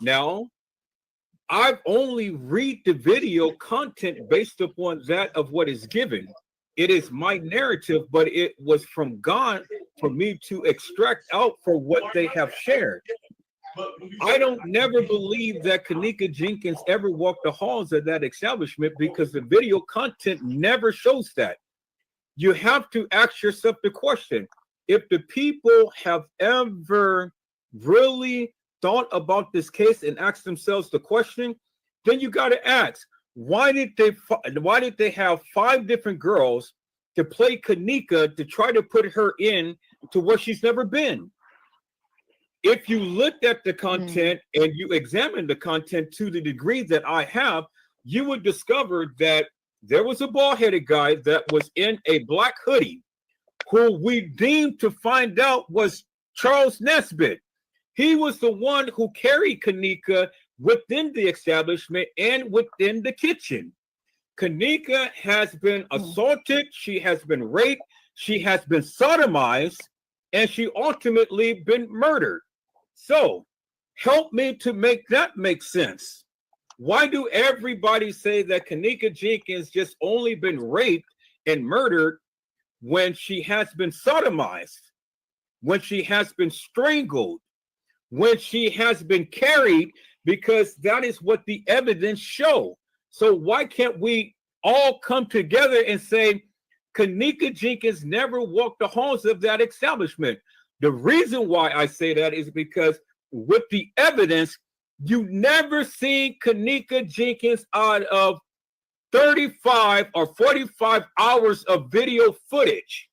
Now, I've only read the video content based upon that of what is given. It is my narrative, but it was from God for me to extract out for what they have shared. I don't never believe that Kenneka Jenkins ever walked the halls of that establishment because the video content never shows that. You have to ask yourself the question, if the people have ever really thought about this case and asked themselves the question, then you got to ask, why did they have 5 different girls to play Kenneka to try to put her in to where she's never been? If you looked at the content and you examined the content to the degree that I have, you would discover that there was a bald-headed guy that was in a black hoodie who we deemed to find out was Charles Nesbitt. He was the one who carried Kenneka within the establishment and within the kitchen. Kenneka has been assaulted, she has been raped, she has been sodomized, and she ultimately been murdered. So help me to make that make sense. Why do everybody say that Kenneka Jenkins just only been raped and murdered when she has been sodomized, when she has been strangled, when she has been carried, because that is what the evidence show. So why can't we all come together and say Kenneka Jenkins never walked the halls of that establishment? The reason why I say that is because with the evidence, you never seen Kenneka Jenkins out of 35 or 45 hours of video footage.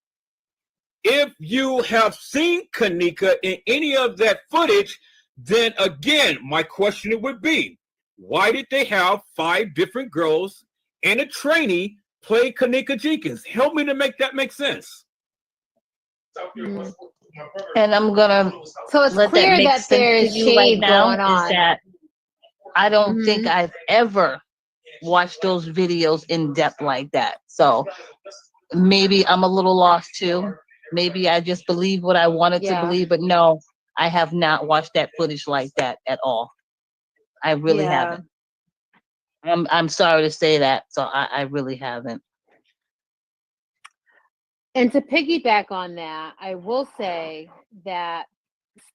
If you have seen Kenneka in any of that footage, then again, my question would be, why did they have 5 different girls and a trainee play Kenneka Jenkins? Help me to make that make sense. And I'm gonna So it's let that clear make that sense there's to you right shade now. going on. Is that I don't think Mhm. I've ever watched those videos in depth like that. So maybe I'm a little lost too. Maybe I just believe what I wanted to Yeah. believe, but no, I have not watched that footage like that at all. I really Yeah. haven't. I'm sorry to say that. So I really haven't. And to piggyback on that, I will say that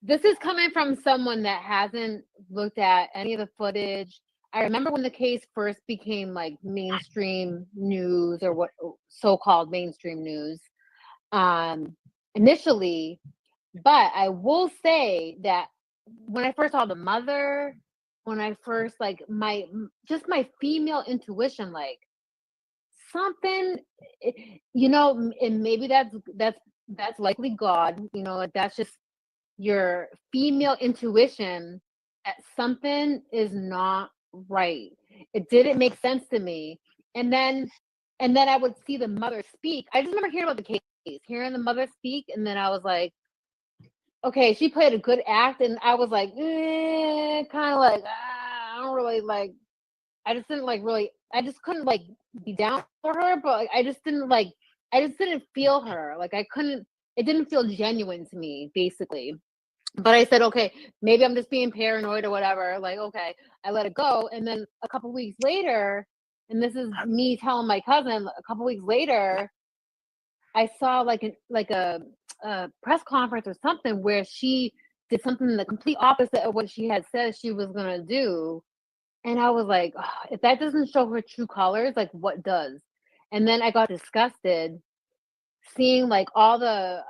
this is coming from someone that hasn't looked at any of the footage. I remember when the case first became like mainstream news, or what so-called mainstream news. initially. But I will say that when I first saw the mother, when I first like my female intuition, like something, and maybe that's likely God, like that's just your female intuition that something is not right. It didn't make sense to me. And then I would see the mother speak. I just remember hearing about the case, hearing the mother speak, and then I was like, okay, she played a good act, and I was like, kind of like, I don't really like. I just didn't like really. I just couldn't like be down for her, but like, I just didn't like. I just didn't feel her. Like I couldn't. It didn't feel genuine to me, basically. But I said, okay, maybe I'm just being paranoid or whatever. Like, okay, I let it go, and then a couple weeks later, and this is me telling my cousin. A couple weeks later, I saw like a press conference or something where she did something the complete opposite of what she had said she was gonna do, and I was like, "Ugh, if that doesn't show her true colors, like what does?" And then I got disgusted seeing like all the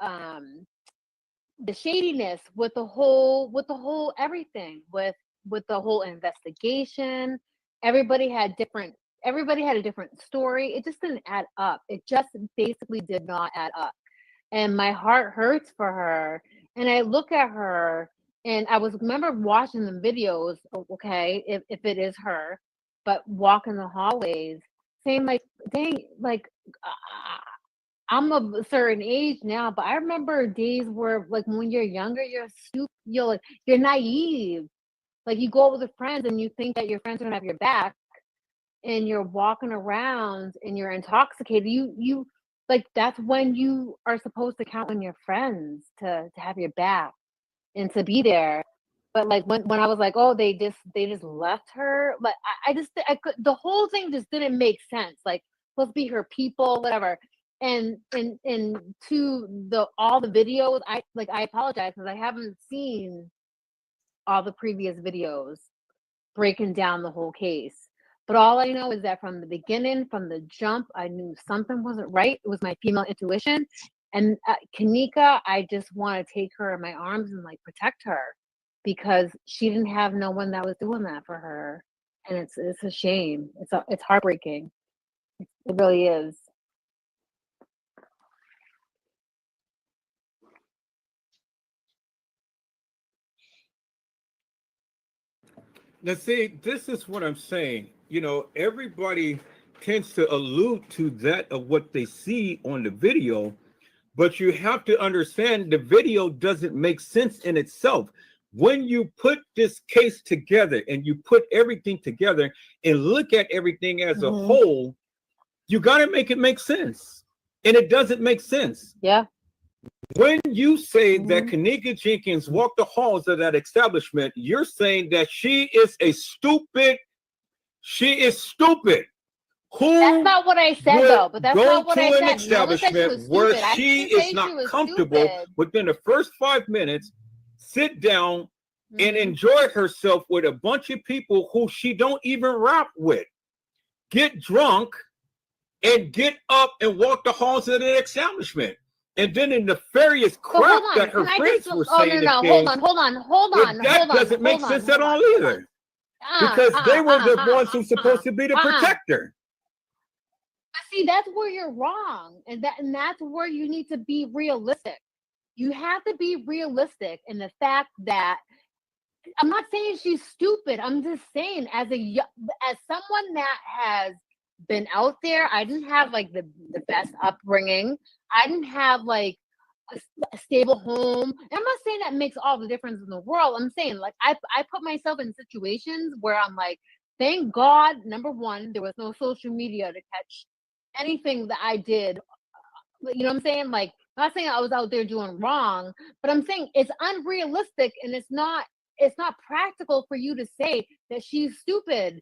shadiness with the whole everything with the whole investigation. Everybody had a different story. It just didn't add up. It just basically did not add up. And my heart hurts for her. And I look at her, and I was remember watching the videos, okay, if it is her, but walking the hallways, saying like, dang, like I'm of a certain age now, but I remember days where like when you're younger, you're stupid, you're naive. Like you go out with friends and you think that your friends are gonna have your back, and you're walking around and you're intoxicated. You like that's when you are supposed to count on your friends to have your back and to be there. But like when I was like, oh, they just left her. Like I could the whole thing just didn't make sense. Like supposed to be her people, whatever. And to the all the videos, I apologize because I haven't seen all the previous videos breaking down the whole case. But all I know is that from the beginning, from the jump, I knew something wasn't right. It was my female intuition. And Kenneka, I just want to take her in my arms and like protect her because she didn't have no one that was doing that for her. And it's a shame. It's heartbreaking. It really is. Now, see, this is what I'm saying. Everybody tends to allude to that of what they see on the video, but you have to understand the video doesn't make sense in itself. When you put this case together and you put everything together and look at everything as a whole, you got to make it make sense. And it doesn't make sense. Yeah. When you say that Kenneka Jenkins walked the halls of that establishment, you're saying that she is stupid. That's not what I said though, but that's not what I said. An establishment where she is not comfortable within the first 5 minutes, sit down and enjoy herself with a bunch of people who she don't even rap with, get drunk and get up and walk the halls of the establishment. And then in nefarious crap that her friends were saying. No, hold on. That doesn't make sense at all either. Because they were the ones who's supposed to be the protector. See, that's where you're wrong. And that's where you need to be realistic. You have to be realistic in the fact that I'm not saying she's stupid. I'm just saying as someone that has been out there, I didn't have like the best upbringing. I didn't have like a stable home. And I'm not saying that makes all the difference in the world. I'm saying like I put myself in situations where I'm like, thank God, number one, there was no social media to catch anything that I did. You know what I'm saying? Like, I'm not saying I was out there doing wrong, but I'm saying it's unrealistic and it's not practical for you to say that she's stupid.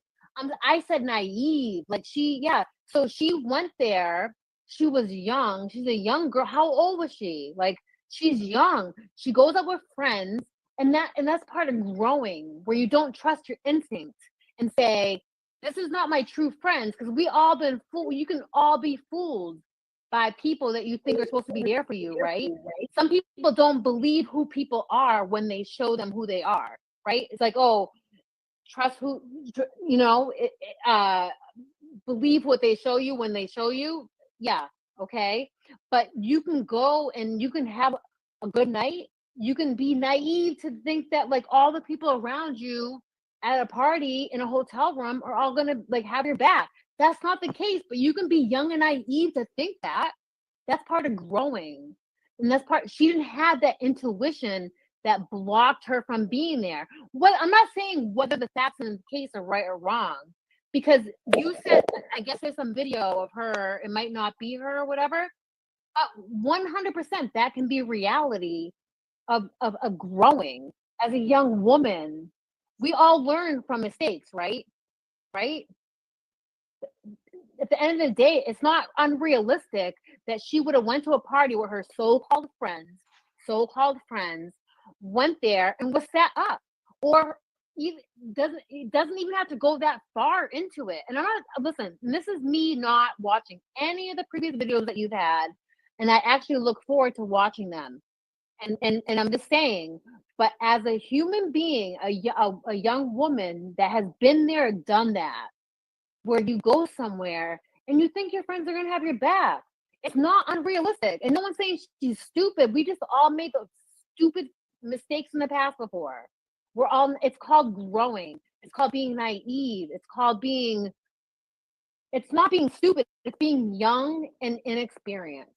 I said naive. Like so she went there. She was young. She's a young girl. How old was she? Like she's young. She goes out with friends, and that's part of growing, where you don't trust your instinct and say, this is not my true friends, because we all been fooled. You can all be fooled. by people that you think are supposed to be there for you, right? Some people don't believe who people are when they show them who they are, right? It's like, oh, trust who, you know, believe what they show you when they show you. Yeah, okay. But you can go and you can have a good night. You can be naive to think that like all the people around you at a party in a hotel room are all gonna like have your back. That's not the case, but you can be young and naive to think that. That's part of growing. And that's part, she didn't have that intuition that blocked her from being there. What I'm not saying whether the facts in the case are right or wrong, because you said, I guess there's some video of her, it might not be her or whatever. 100% that can be reality of growing as a young woman. We all learn from mistakes, right? Right? At the end of the day, it's not unrealistic that she would have went to a party with her so-called friends, went there and was set up, or even it doesn't even have to go that far into it. And I'm not, listen, this is me not watching any of the previous videos that you've had, and I actually look forward to watching them. And I'm just saying, but as a human being, a young woman that has been there, done that, where you go somewhere and you think your friends are going to have your back. It's not unrealistic. And no one's saying she's stupid. We just all made those stupid mistakes in the past before. It's called growing. It's called being naive. It's not being stupid. It's being young and inexperienced.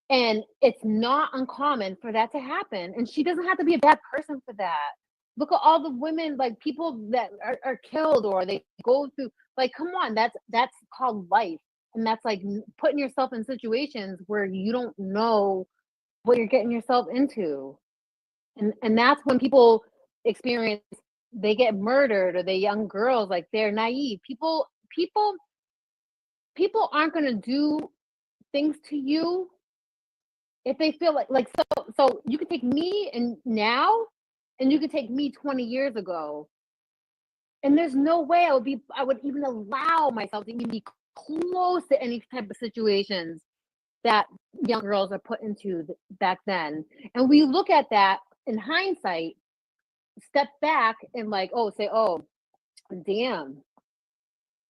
And it's not uncommon for that to happen. And she doesn't have to be a bad person for that. Look at all the women, like people that are killed or they go through, like, come on, that's called life. And that's like putting yourself in situations where you don't know what you're getting yourself into. And that's when people experience, they get murdered, or they young girls, like they're naive. People aren't going to do things to you if they feel like so you can take me and now, and you can take me 20 years ago, and there's no way I would even allow myself to even be close to any type of situations that young girls are put into back then. And we look at that in hindsight, step back and like, say, oh, damn,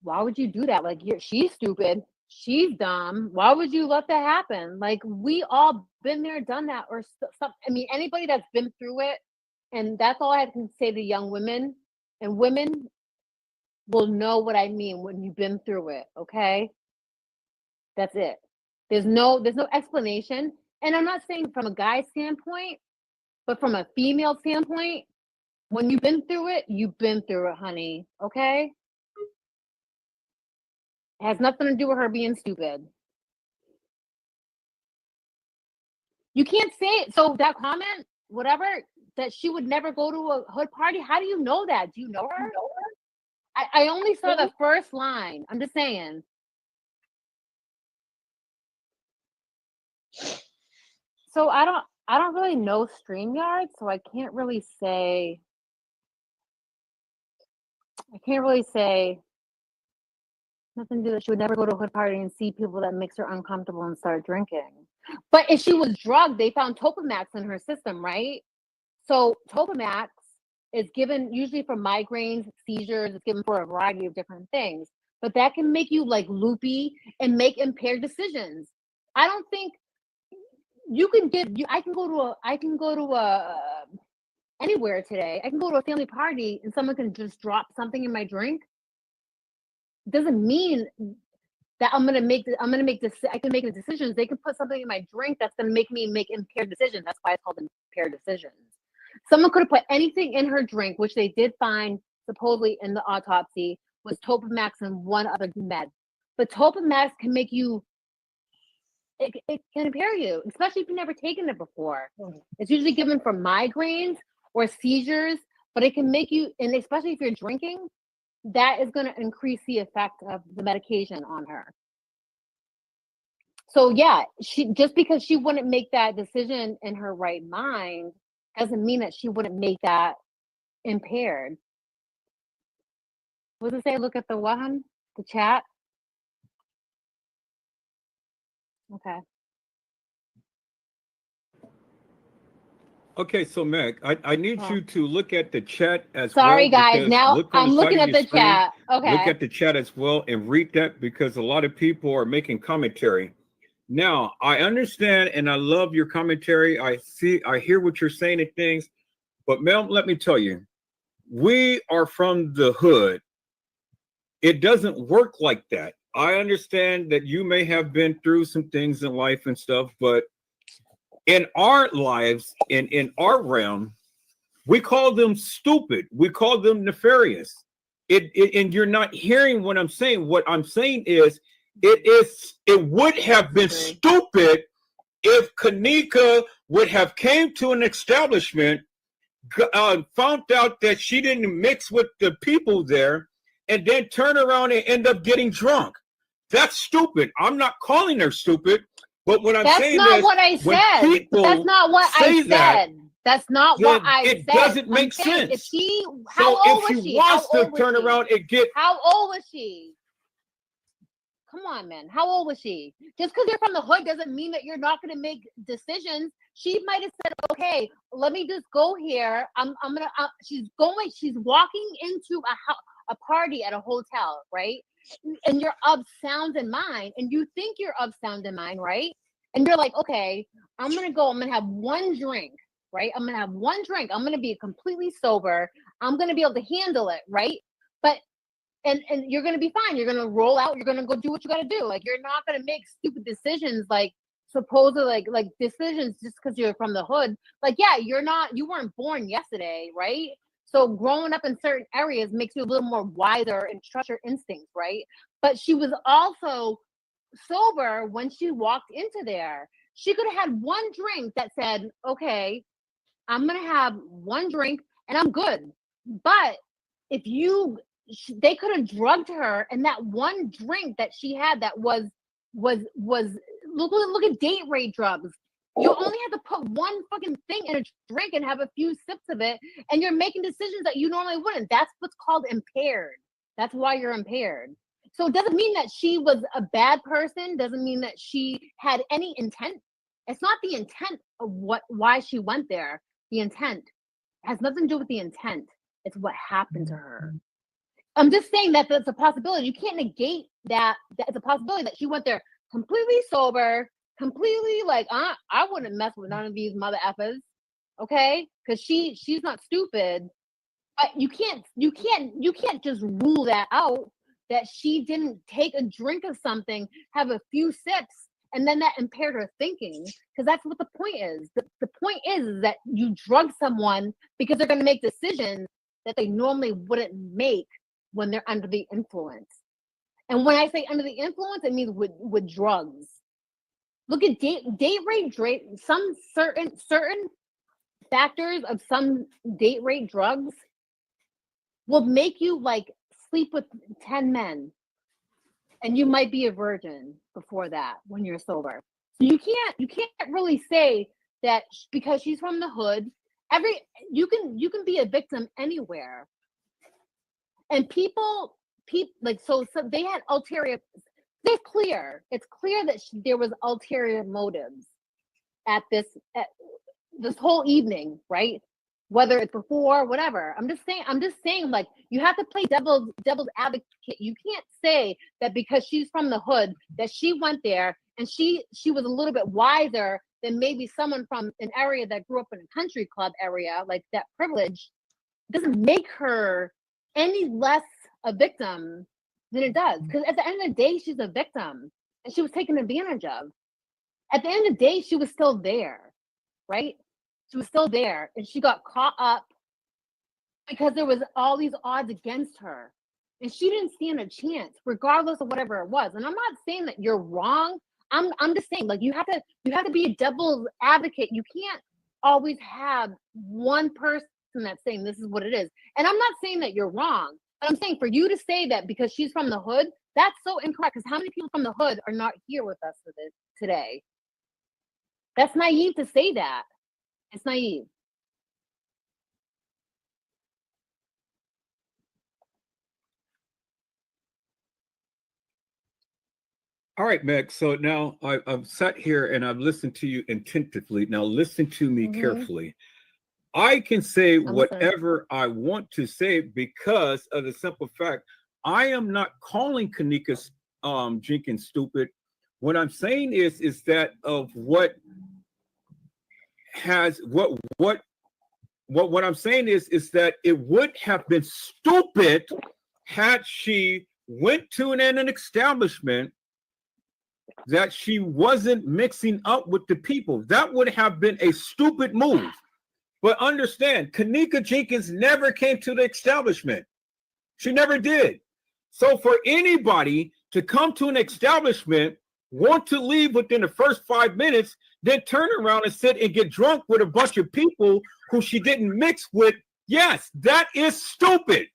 why would you do that? Like, she's stupid. She's dumb. Why would you let that happen? Like, we all been there, done that, or some. I mean, anybody that's been through it, and that's all I can say to young women, and women will know what I mean when you've been through it. Okay, that's it. There's no explanation, and I'm not saying from a guy standpoint, but from a female standpoint, when you've been through it, you've been through it, honey. Okay. It has nothing to do with her being stupid. You can't say it. So that comment, whatever, that she would never go to a hood party. How do you know that? Do you know her? I only saw the first line. I'm just saying. So I don't really know StreamYard, so I can't really say. Nothing to do that she would never go to a hood party and see people that makes her uncomfortable and start drinking. But if she was drugged, they found Topamax in her system, right? So Topamax is given usually for migraines, seizures. It's given for a variety of different things. But that can make you like loopy and make impaired decisions. I don't think you can give. I can go to a anywhere today. I can go to a family party and someone can just drop something in my drink. Doesn't mean that I can make the decisions. They can put something in my drink that's going to make me make impaired decisions. That's why it's called impaired decisions. Someone could have put anything in her drink, which they did find supposedly in the autopsy, was Topamax and one other med. But Topamax can make you, it can impair you, especially if you've never taken it before. It's usually given for migraines or seizures, but it can make you, and especially if you're drinking, that is going to increase the effect of the medication on her. So yeah, just because she wouldn't make that decision in her right mind doesn't mean that she wouldn't make that impaired. What does it say? Look at the chat. Okay. Okay, so Meg, I need Oh. you to look at the chat as Sorry, well, guys. because Now look on I'm the side looking of at your the screen. chat. Look Okay. at the chat as well and read that, because a lot of people are making commentary. Now, I understand and I love your commentary. I hear what you're saying and things, but Mel, let me tell you, we are from the hood. It doesn't work like that. I understand that you may have been through some things in life and stuff, but in our lives, in our realm, we call them stupid. We call them nefarious. And you're not hearing what I'm saying. What I'm saying is, it would have been stupid if Kenneka would have came to an establishment, found out that she didn't mix with the people there, and then turn around and end up getting drunk. That's stupid. I'm not calling her stupid, but what I'm That's saying not is, what I when said. That's people not what say I that, said. That's not what then I it said. doesn't I'm make saying if sense. she, So how old if she was she? How wants to old was turn she? around and get, How old was she? Come on, man. How old was she? Just because you're from the hood doesn't mean that you're not going to make decisions. She might have said, "Okay, let me just go here. I'm gonna." She's going. She's walking into a party at a hotel, right? And you're of sound and mind, and you think you're of sound and mind, right? And you're like, "Okay, I'm gonna go. I'm gonna have one drink, right? I'm gonna have one drink. I'm gonna be completely sober. I'm gonna be able to handle it, right?" But and you're gonna be fine. You're gonna roll out. You're gonna go do what you gotta do. Like, you're not gonna make stupid decisions, like supposedly like decisions just because you're from the hood. Like, yeah, you weren't born yesterday, right? So growing up in certain areas makes you a little more wiser and trust your instincts, right? But she was also sober when she walked into there. She could have had one drink that said, "Okay, I'm gonna have one drink and I'm good." But if they could have drugged her, and that one drink that she had that was look at date rape drugs. You only have to put one fucking thing in a drink and have a few sips of it, and you're making decisions that you normally wouldn't. That's what's called impaired. That's why you're impaired. So it doesn't mean that she was a bad person, doesn't mean that she had any intent. It's not the intent of why she went there. The intent has nothing to do with the intent. It's what happened to her. I'm just saying that that's a possibility. You can't negate that. That's a possibility that she went there completely sober, completely like, I wouldn't mess with none of these mother effers, okay? Because she's not stupid. But you can't just rule that out, that she didn't take a drink of something, have a few sips, and then that impaired her thinking. Because that's what the point is. The point is that you drug someone because they're going to make decisions that they normally wouldn't make when they're under the influence. And when I say under the influence, it means with drugs. Look at date rape. Some certain factors of some date rape drugs will make you like sleep with 10 men, and you might be a virgin before that when you're sober. So you can't really say that because she's from the hood. You can be a victim anywhere. And people like, so they had ulterior. It's clear that there was ulterior motives at this whole evening, right? Whether it's before, whatever. I'm just saying, like, you have to play devil's advocate. You can't say that because she's from the hood that she went there and she was a little bit wiser than maybe someone from an area that grew up in a country club area. Like, that privilege doesn't make her any less a victim than it does. Because at the end of the day, she's a victim and she was taken advantage of. At the end of the day, she was still there, right? She was still there, and she got caught up because there was all these odds against her, and she didn't stand a chance, regardless of whatever it was. And I'm not saying that you're wrong. I'm just saying, like, you have to be a devil's advocate. You can't always have one person that's saying this is what it is. And I'm not saying that you're wrong, but I'm saying for you to say that because she's from the hood, that's so incorrect. Because how many people from the hood are not here with us for this today? That's naive to say that. It's naive. All right, Meg. So now I've sat here and I've listened to you attentively. Now listen to me carefully. I can say I'm listening. whatever I want to say because of the simple fact I am not calling Kenneka Jenkins stupid. What I'm saying is that of what has what I'm saying is that it would have been stupid had she went to an establishment that she wasn't mixing up with the people. That would have been a stupid move. But understand, Kenneka Jenkins never came to the establishment. She never did. So for anybody to come to an establishment, want to leave within the first 5 minutes, then turn around and sit and get drunk with a bunch of people who she didn't mix with, yes, that is stupid.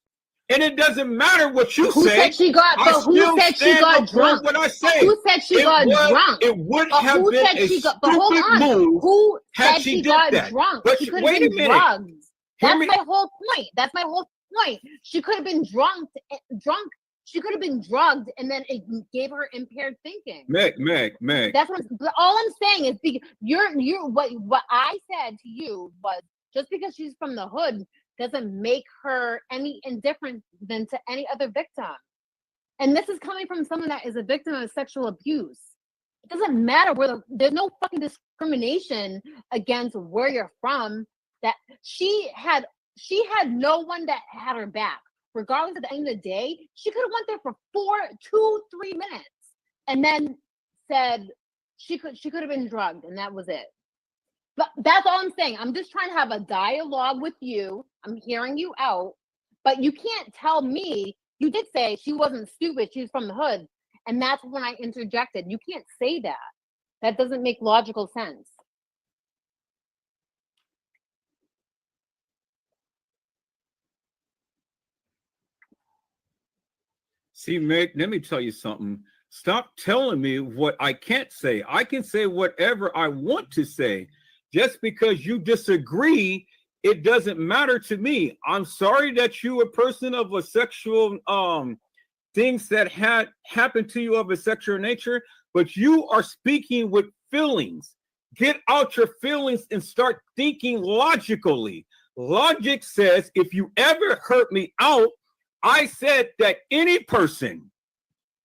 And it doesn't matter what you Who say. said she got? But who said she got drunk? What I say. Who said she got drunk? It would But have who been said a she got? stupid But hold on. move Who had said she she did got that. drunk? But She could have wait a been minute. drugged. Hear That's me. my whole point. That's my whole point. She could have been drunk. She could have been drugged, and then it gave her impaired thinking. Meg. That's what. But all I'm saying is, what I said to you was just because she's from the hood doesn't make her any indifferent than to any other victim. And this is coming from someone that is a victim of sexual abuse. It doesn't matter there's no fucking discrimination against where you're from. That she had no one that had her back. Regardless, at the end of the day, she could have went there for 3 minutes, and then said she could have been drugged, and that was it. But that's all I'm saying. I'm just trying to have a dialogue with you. I'm hearing you out, but you can't tell me. You did say she wasn't stupid. She's from the hood, and that's when I interjected. You can't say that. That doesn't make logical sense. See, Meg, let me tell you something. Stop telling me what I can't say. I can say whatever I want to say. Just because you disagree, it doesn't matter to me. I'm sorry that you a person of a sexual things that had happened to you of a sexual nature, but you are speaking with feelings. Get out your feelings and start thinking logically. Logic says if you ever hurt me out, I said that any person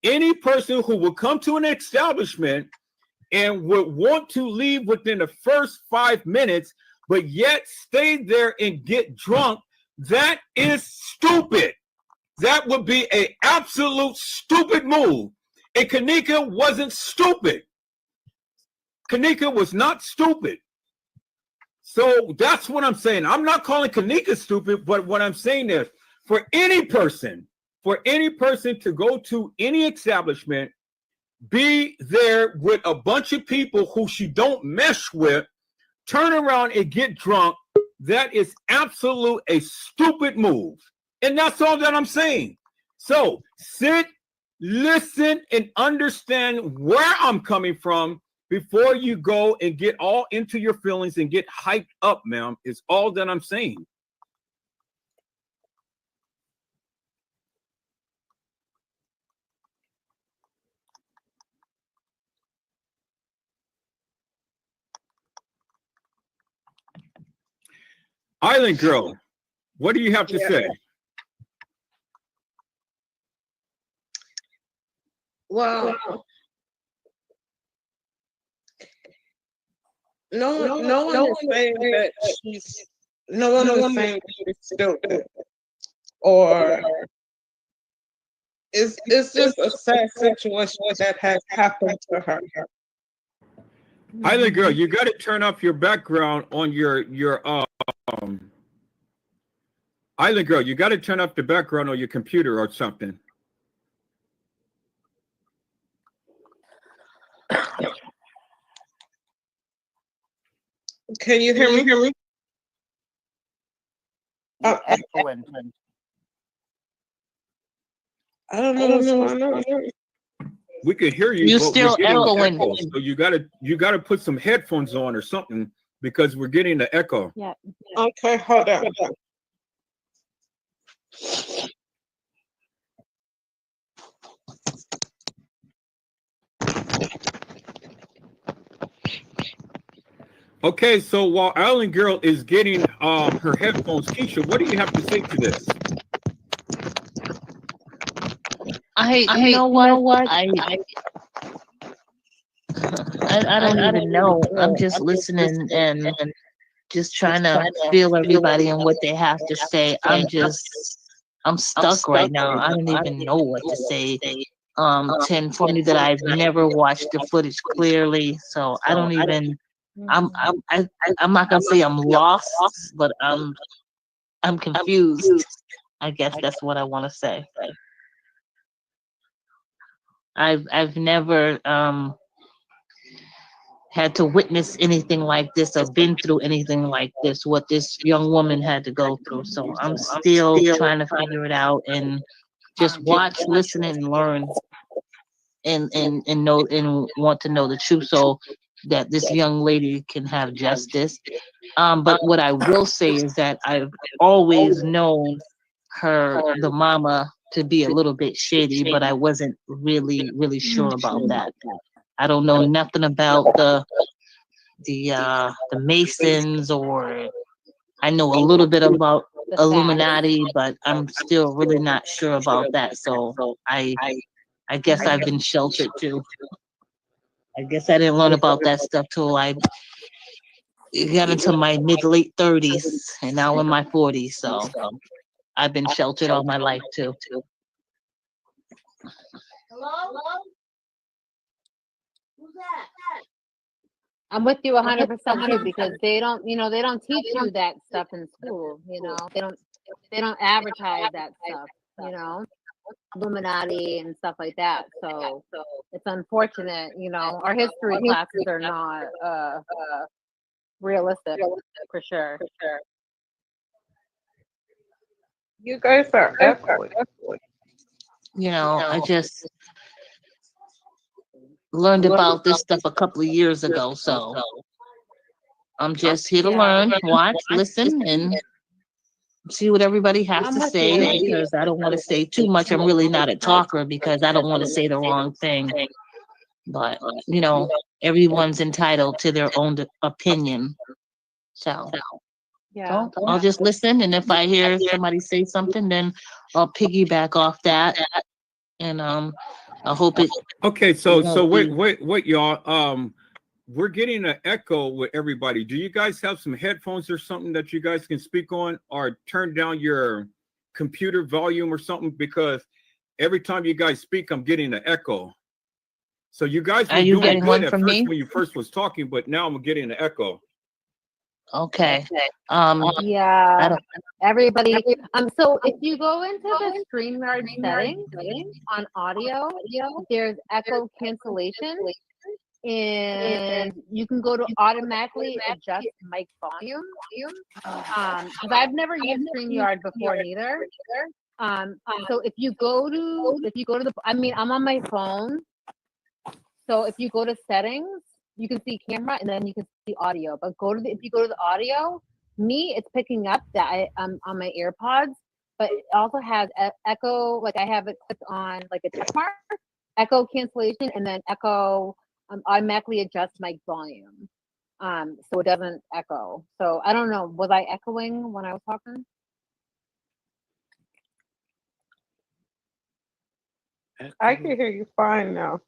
who will come to an establishment and would want to leave within the first 5 minutes, but yet stay there and get drunk, that is stupid. That would be an absolute stupid move. And Kenneka wasn't stupid. Kenneka was not stupid. So that's what I'm saying. I'm not calling Kenneka stupid, but what I'm saying is for any person to go to any establishment, be there with a bunch of people who she don't mesh with, turn around and get drunk, that is absolute a stupid move. And that's all that I'm saying. So sit, listen, and understand where I'm coming from before you go and get all into your feelings and get hyped up, ma'am, is all that I'm saying. Island Girl, what do you have to say? Well, no one is saying that she's. No one is saying she's stupid, or it's just a sad situation that has happened to her. Island Girl, you got to turn off your background on your Island Girl, you got to turn off the background on your computer or something. Can you hear me? Echoing. I don't know what's going on. We can hear you, You but still we're getting the echoing. echo. So you gotta put some headphones on or something because we're getting the echo. Yeah. Okay, hold on. Okay, so while Island Girl is getting her headphones, Keisha, what do you have to say to this? You know what? I don't even know. I'm just listening and just trying to feel everybody and what they have to say. I'm stuck right now. I don't even know what to say. 10 for me that I've never watched the footage clearly, so I don't even. I'm not gonna say I'm lost, but I'm confused. I guess that's what I want to say. I've never had to witness anything like this or been through anything like this, what this young woman had to go through. So I'm still trying to figure it out and just watch, listen, and learn and know and want to know the truth so that this young lady can have justice. But what I will say is that I've always known the mama, to be a little bit shady, but I wasn't really sure about that. I don't know nothing about the Masons, or I know a little bit about The facts. Illuminati, but I'm still really not sure about that. So I guess I've been sheltered too. I guess I didn't learn about that stuff till I got into my mid late 30s and now in my 40s. So I've been sheltered all my life too. I'm with you 100% too, because they don't, they don't teach you that stuff in school. They don't advertise that stuff. Illuminati and stuff like that. So it's unfortunate. Our history classes are not realistic for sure. You guys are echoing. I just learned about this stuff a couple of years ago. So I'm just here to learn, watch, listen, and see what everybody has I'm to with say, you. because I don't want to say too much. I'm really not a talker because I don't want to say the wrong thing. But, everyone's entitled to their own opinion. So Yeah. I'll just listen. And if I hear somebody say something, then I'll piggyback off that. And I hope it. Okay, so won't be- wait, y'all. We're getting an echo with everybody. Do you guys have some headphones or something that you guys can speak on, or turn down your computer volume or something? Because every time you guys speak, I'm getting an echo. So you guys were Are you doing getting good one at from first me? when you first was talking, but now I'm getting an echo. Okay. Yeah. Everybody. So if you go into the StreamYard settings on audio, there's echo cancellation, and you can go to automatically adjust mic volume. Because I've never used StreamYard before neither. So if you go to I'm on my phone. So if you go to settings, you can see camera and then you can see audio. But if you go to the audio, it's picking up that I'm on my AirPods, but it also has echo. Like I have it clicked on like a check mark, echo cancellation, and then echo automatically adjust mic volume, so it doesn't echo. So I don't know. Was I echoing when I was talking? I can hear you fine now.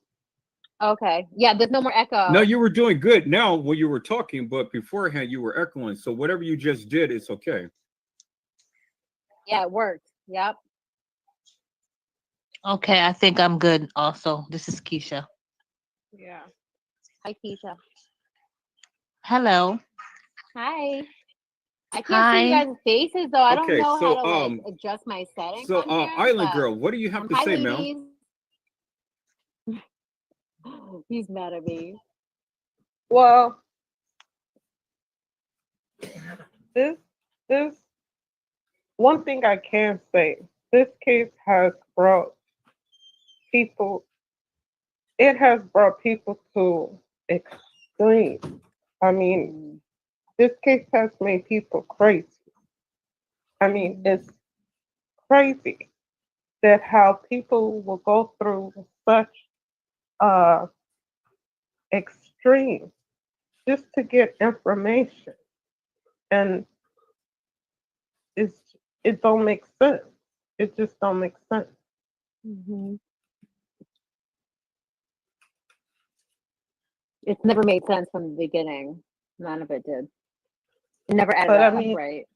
Okay. Yeah, there's no more echo. No, you were doing good now when you were talking, but beforehand you were echoing. So whatever you just did, it's okay. Yeah, it worked. Yep. Okay, I think I'm good also. This is Keisha. Yeah. Hi, Keisha. Hello. Hi. I can't see Hi. you guys' faces though. I don't Okay, know so, how to adjust my settings. So, on here, Island but- Girl, what do you have to Hi, say, ma'am? ladies. He's mad at me. Well, this one thing I can say, this case has brought people. It has brought people to extreme. I mean, this case has made people crazy. I mean, it's crazy that how people will go through such extreme just to get information, and it's it don't make sense. It just don't make sense. Mhm. It's never made sense from the beginning. None of it did. It never added But I up, mean, right?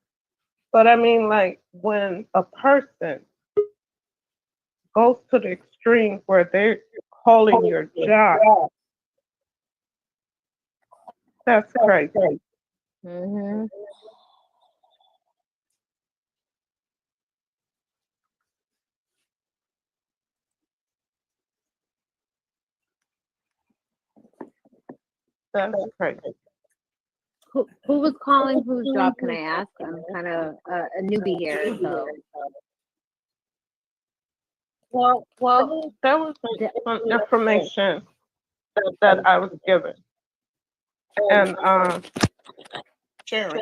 like when a person goes to the extreme where they're calling your job, that's crazy. Hmm. That's crazy. Who was calling whose job? Can I ask? I'm kind of a newbie here, so Well, that was d- some information that I was given, and sharing.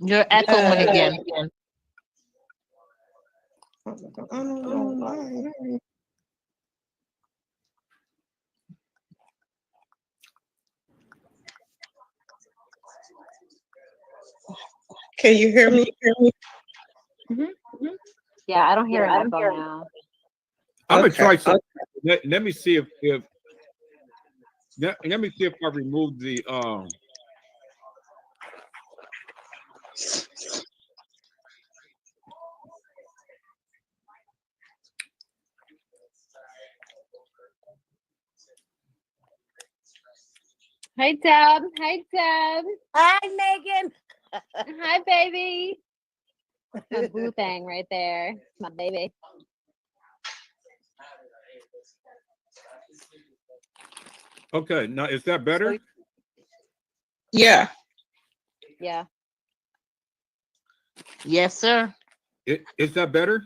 You're echoing again. I don't know why. Can you hear me? yeah, I don't hear an echo now. I'm gonna Okay. try something. Let me see if let me see if I remove the Hi, Deb. Hi, Deb. Hi, Megan. Hi, baby. My boo thing right there. My baby. okay, now is that better? Yeah. Yeah. Yes, sir. Is that better?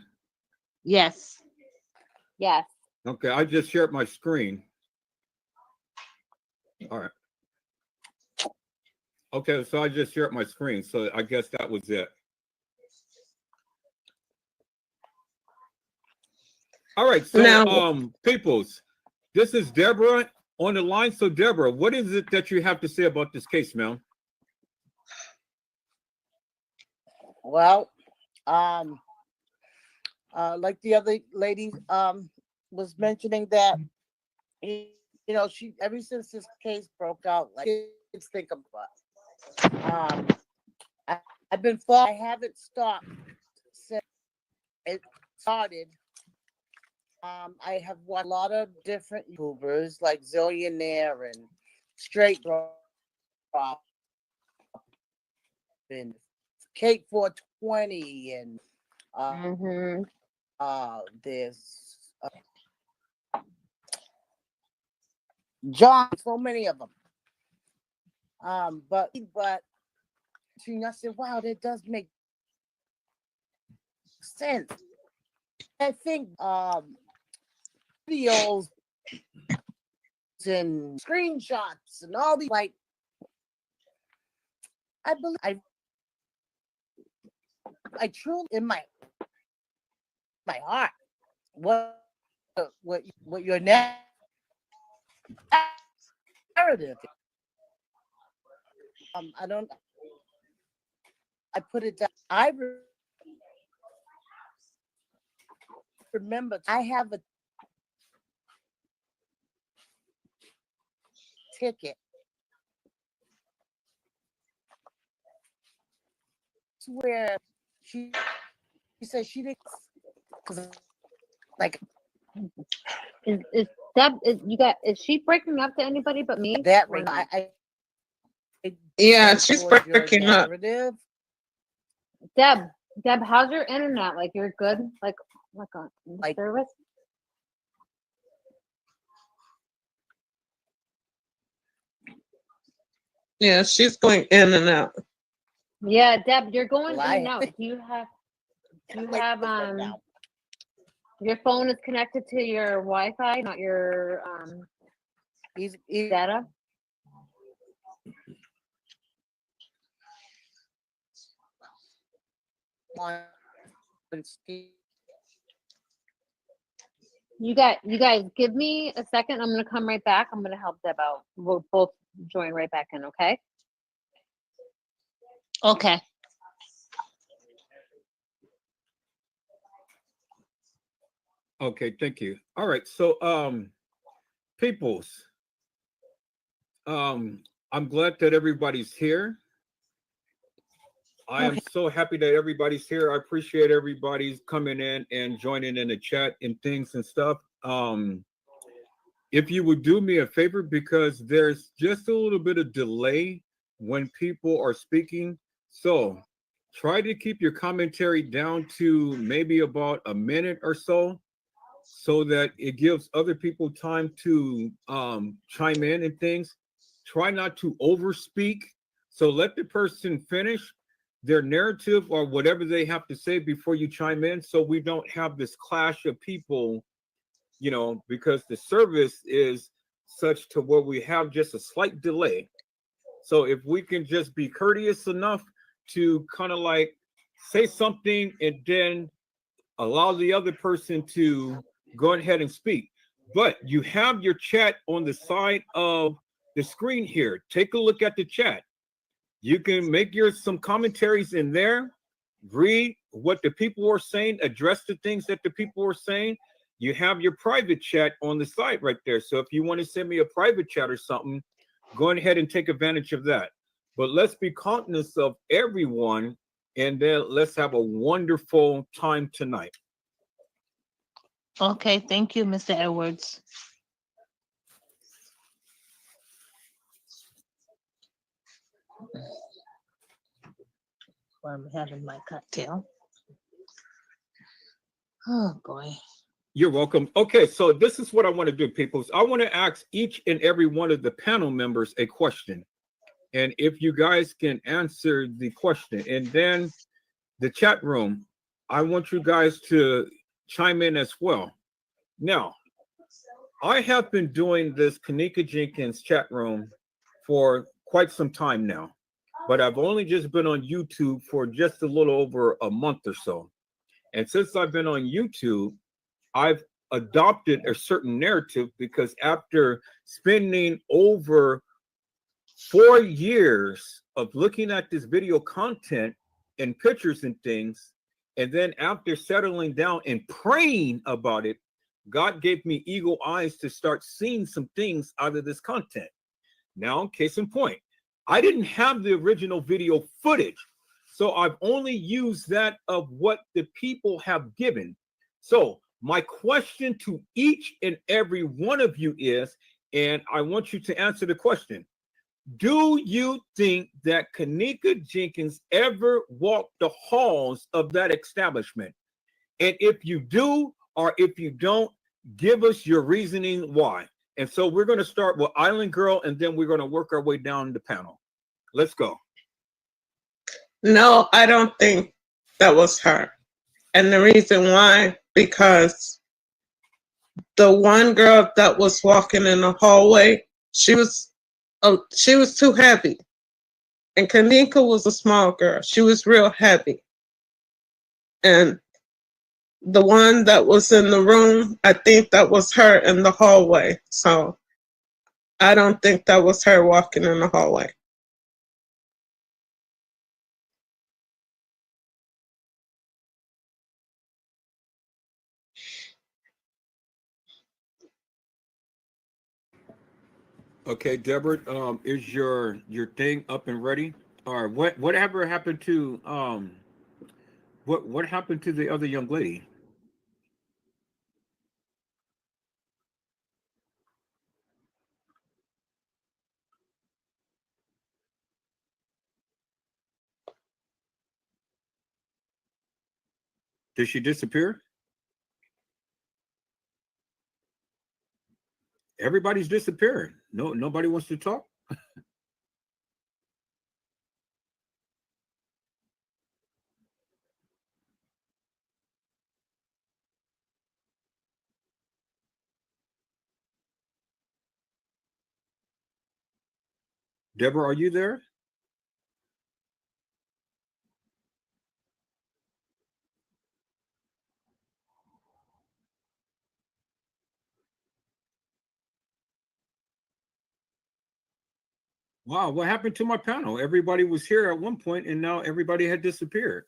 Yes. Yes. Okay, I just shared my screen. All right. Okay, so I just shared my screen, so I guess that was it. All right, so Now- peoples, this is Deborah on the line. So Deborah, what is it that you have to say about this case, ma'am? Well, like the other lady was mentioning that you know she ever since this case broke out, like kids think about. I've been following. I haven't stopped since it started. I have watched a lot of different YouTubers like Zillionaire and Straight Drop and Kate 420 and Mm-hmm. there's John, so many of them. But I said, wow, that does make sense. I think videos and screenshots and all these like I believe I truly in my heart what your narrative is. I don't I put it down. I remember I have a ticket where she said she didn't because like Is Deb? Is she breaking up to anybody but me? that Or right. not? Yeah, she's towards your breaking up. narrative. Deb, how's your internet? Like you're good? Like a Like- service? Yeah, she's going in and out. Yeah, Deb, you're going Well, in and I- out. Do you have like right now. your phone is connected to your Wi-Fi, not your He's data? on You guys give me a second. I'm gonna come right back. I'm gonna help Deb out. We'll both join right back in, okay? Okay. Okay, thank you. All right, so peoples, I'm glad that everybody's here. I am Okay. so happy that everybody's here. I appreciate everybody's coming in and joining in the chat and things and stuff. If you would do me a favor, because there's just a little bit of delay when people are speaking. So try to keep your commentary down to maybe about a minute or so that it gives other people time to chime in and things. Try not to overspeak. So let the person finish their narrative or whatever they have to say before you chime in, so we don't have this clash of people, because the service is such to where we have just a slight delay. So if we can just be courteous enough to kind of like say something and then allow the other person to go ahead and speak. But you have your chat on the side of the screen here. Take a look at the chat. You can make some commentaries in there, read what the people are saying, address the things that the people are saying. You have your private chat on the side right there. So if you want to send me a private chat or something, go ahead and take advantage of that. But let's be conscious of everyone, and then let's have a wonderful time tonight. Okay. Thank you, Mr. Edwards. While I'm having my cocktail. Oh boy. You're welcome. Okay, so this is what I want to do, people. I want to ask each and every one of the panel members a question. And if you guys can answer the question, and then the chat room, I want you guys to chime in as well. Now, I have been doing this Kenneka Jenkins chat room for quite some time now, but I've only just been on YouTube for just a little over a month or so. And since I've been on YouTube, I've adopted a certain narrative, because after spending over 4 years of looking at this video content and pictures and things, and then after settling down and praying about it, God gave me eagle eyes to start seeing some things out of this content. Now, case in point, I didn't have the original video footage, so I've only used that of what the people have given. So my question to each and every one of you is, and I want you to answer the question: do you think that Kenneka Jenkins ever walked the halls of that establishment? And if you do, or if you don't, give us your reasoning why. And so we're going to start with Island Girl, and then we're going to work our way down the panel. Let's go. No, I don't think that was her. And the reason why, because the one girl that was walking in the hallway, she was too heavy. And Kenneka was a small girl. She was real heavy. And the one that was in the room, I think that was her in the hallway. So I don't think that was her walking in the hallway. Okay, Deborah, is your thing up and ready? Or whatever happened to what happened to the other young lady? Did she disappear? Everybody's disappearing. No, nobody wants to talk. Deborah, are you there? Wow, what happened to my panel? Everybody was here at one point, and now everybody had disappeared.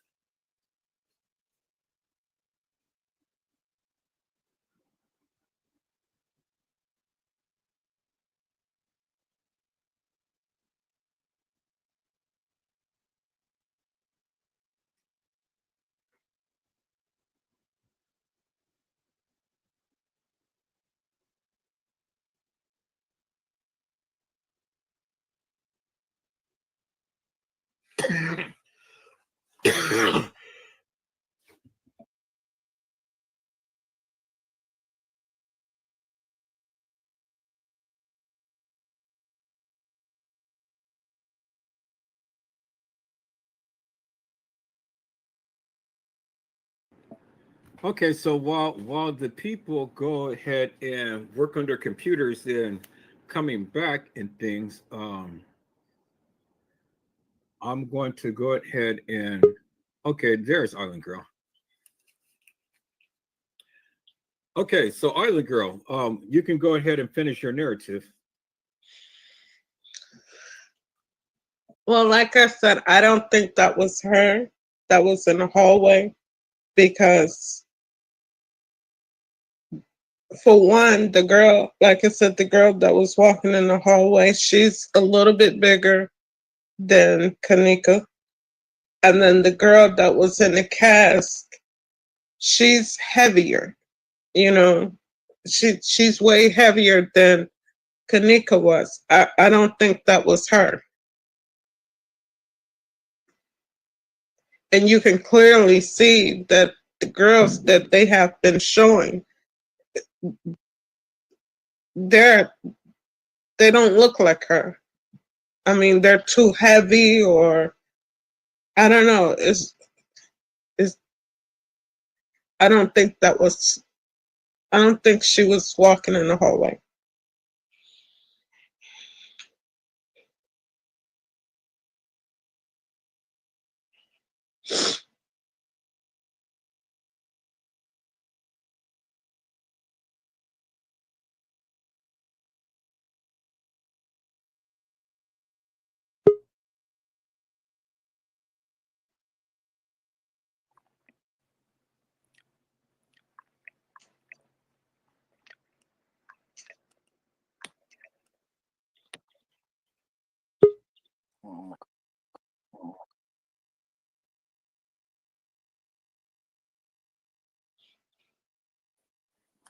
Okay, so while the people go ahead and work on their computers and coming back and things, I'm going to go ahead and okay, there's Island Girl. Okay, so Island Girl, you can go ahead and finish your narrative. Well, like I said, I don't think that was her that was in the hallway because, for one, the girl, like I said, the girl that was walking in the hallway, she's a little bit bigger than Kenneka. And then the girl that was in the cask, she's heavier, you know. She's way heavier than Kenneka was. I don't think that was her. And you can clearly see that the girls that they have been showing, they're they don't look like her. I mean, they're too heavy, or I don't know. It's I don't think that was. I don't think she was walking in the hallway.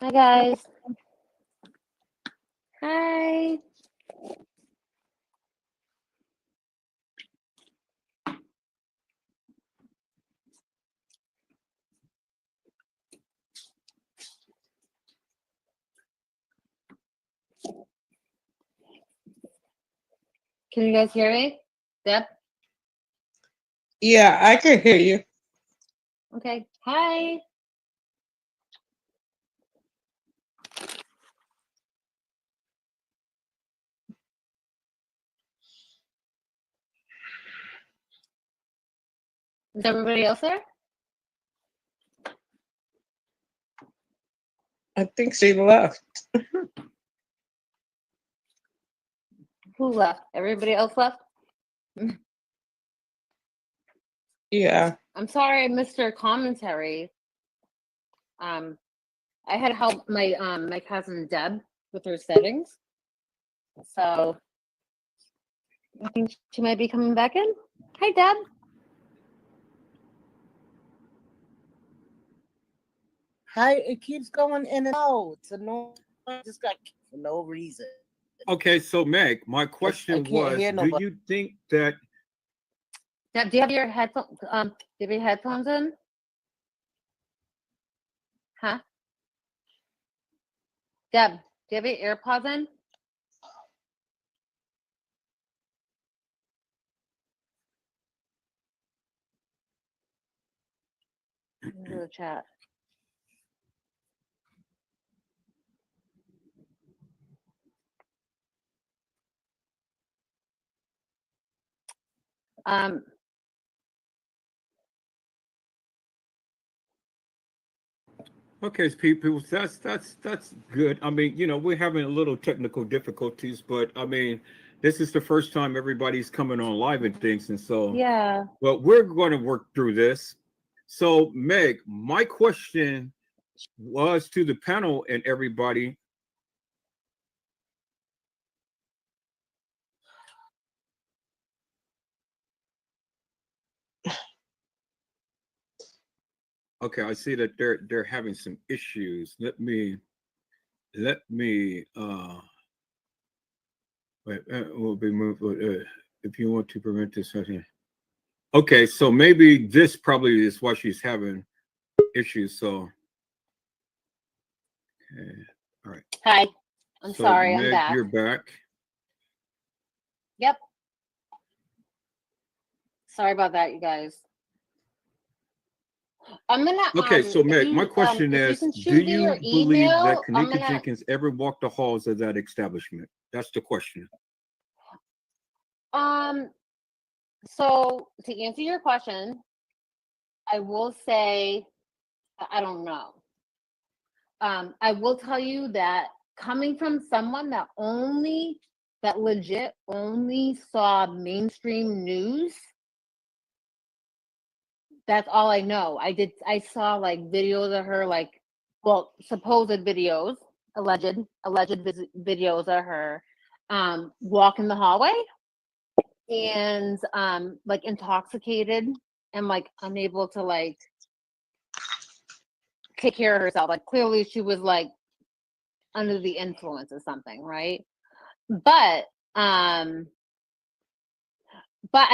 Hi guys. Hi. Can you guys hear me? Deb? Yeah, I can hear you. Okay. Hi. Is everybody else there? I think she left. Who left? Everybody else left? Yeah. I'm sorry I missed your commentary. I had helped my cousin Deb with her settings. So I think she might be coming back in. Hi Deb. Hi, it keeps going in and out. It's annoying. I just got kicked for no reason. Okay, so Meg, my I question can't was, hear do nobody. you think that Deb, do you have your headphones? Do you have your headphones in? Huh? Deb, do you have your AirPods in? Into the chat. Um, okay, people, that's good. I mean, we're having a little technical difficulties, but I mean, this is the first time everybody's coming on live and things, and so Yeah. well, we're going to work through this. So, Meg, my question was to the panel and everybody. Okay, I see that they're having some issues. Let me wait, will be moved if you want to prevent this. Okay, so maybe this probably is why she's having issues. So, okay, all right. Hi. I'm So, sorry. I'm Meg, back. you're back. Yep. Sorry about that, you guys. I'm gonna. Okay, so if Meg, my you, question if you is, can do shoot me you your believe that email, I'm Kenneka gonna. Jenkins ever walked the halls of that establishment? That's the question. So to answer your question, I will say I don't know. I will tell you that coming from someone that legit only saw mainstream news, that's all I know. I saw like videos of her, like, well, supposed videos, alleged videos of her walking the hallway and like intoxicated and like unable to like take care of herself. Like clearly she was like under the influence of something, right? But I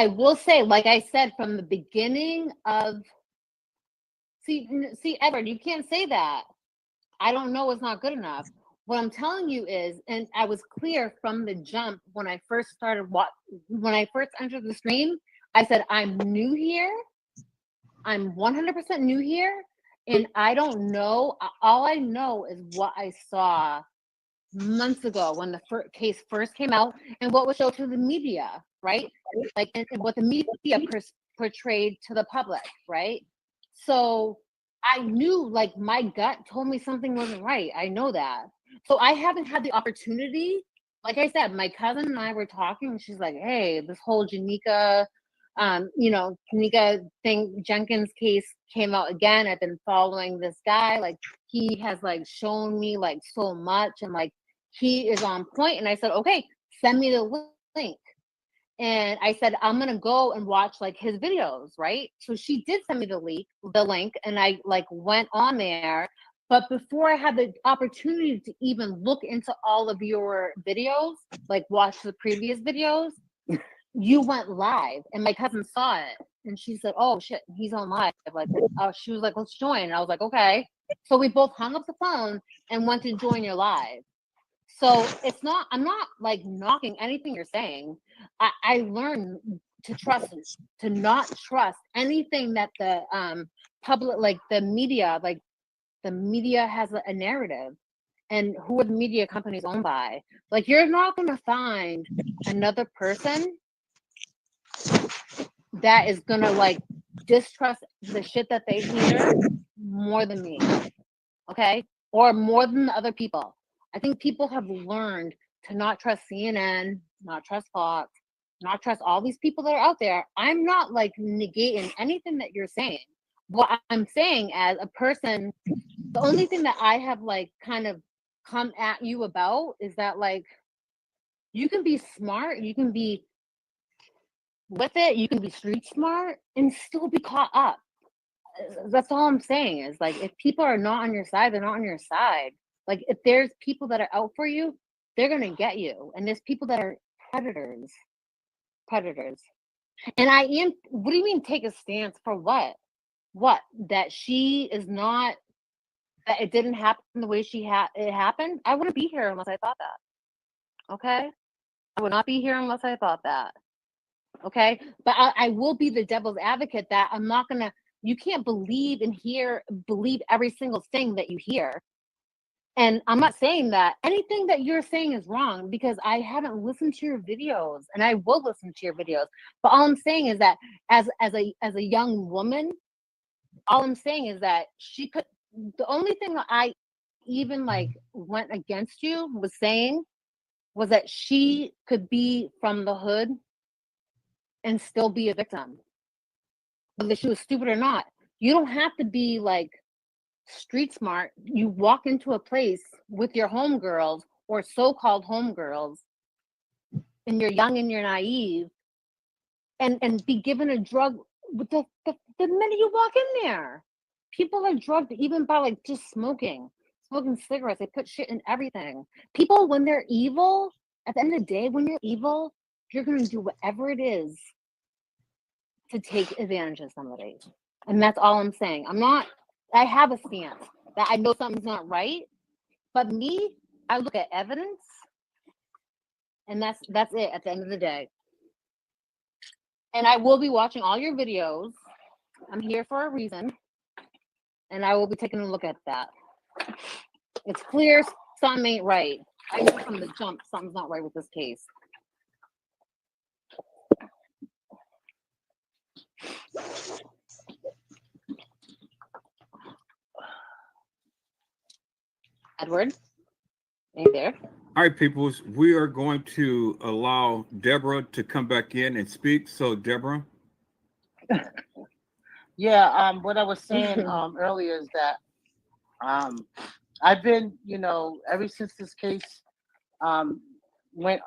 will say, like I said from the beginning of see Edward, you can't say that. I don't know is not good enough. What I'm telling you is, and I was clear from the jump when I first started when I first entered the stream, I said I'm new here. I'm 100% new here, and I don't know. All I know is what I saw months ago when the case first came out and what was showed to the media, right? Like, and what the media portrayed to the public, right? So I knew, like, my gut told me something wasn't right. I know that. So I haven't had the opportunity. Like I said, my cousin and I were talking, and she's like, hey, this whole Kenneka Jenkins case came out again. I've been following this guy. Like, he has like shown me like so much, and like he is on point. And I said, okay, send me the link. And I said, I'm gonna go and watch like his videos, right? So she did send me the link, and I like went on there. But before I had the opportunity to even look into all of your videos, like watch the previous videos, you went live, and my cousin saw it, and she said, "Oh shit, he's on live!" Like, she was like, "Let's join." And I was like, "Okay." So we both hung up the phone and went to join your live. So it's not. I'm not like knocking anything you're saying. I learned to not trust anything that the public, like the media, has a narrative, and who are the media companies owned by? Like, you're not going to find another person that is gonna like distrust the shit that they hear more than me, okay? Or more than the other people. I think people have learned to not trust CNN, not trust Fox, not trust all these people that are out there. I'm not like negating anything that you're saying. What I'm saying as a person, the only thing that I have like kind of come at you about is that like you can be smart, you can be with it, you can be street smart and still be caught up. That's all I'm saying is like if people are not on your side, they're not on your side. Like if there's people that are out for you, they're gonna get you. And there's people that are predators. Predators. And I am what do you mean take a stance for what? What? That she is not that it didn't happen the way it happened? I wouldn't be here unless I thought that. Okay? I would not be here unless I thought that. Okay, but I will be the devil's advocate that I'm not gonna you can't believe every single thing that you hear. And I'm not saying that anything that you're saying is wrong because I haven't listened to your videos, and I will listen to your videos. But all I'm saying is that as a young woman, all I'm saying is that the only thing that I even like went against you was saying was that she could be from the hood and still be a victim, whether she was stupid or not. You don't have to be like street smart. You walk into a place with your homegirls or so-called homegirls, and you're young and you're naive, and be given a drug with the minute you walk in there. People are drugged even by like just smoking cigarettes. They put shit in everything. People, when they're evil, at the end of the day, when you're evil, you're gonna do whatever it is to take advantage of somebody. And that's all I'm saying. I have a stance that I know something's not right, but me, I look at evidence, and that's it at the end of the day. And I will be watching all your videos. I'm here for a reason, and I will be taking a look at that. It's clear something ain't right. I knew from the jump something's not right with this case. Edward, are you there? All right, peoples, we are going to allow Deborah to come back in and speak. So, Deborah. Yeah, what I was saying earlier is that I've been, ever since this case went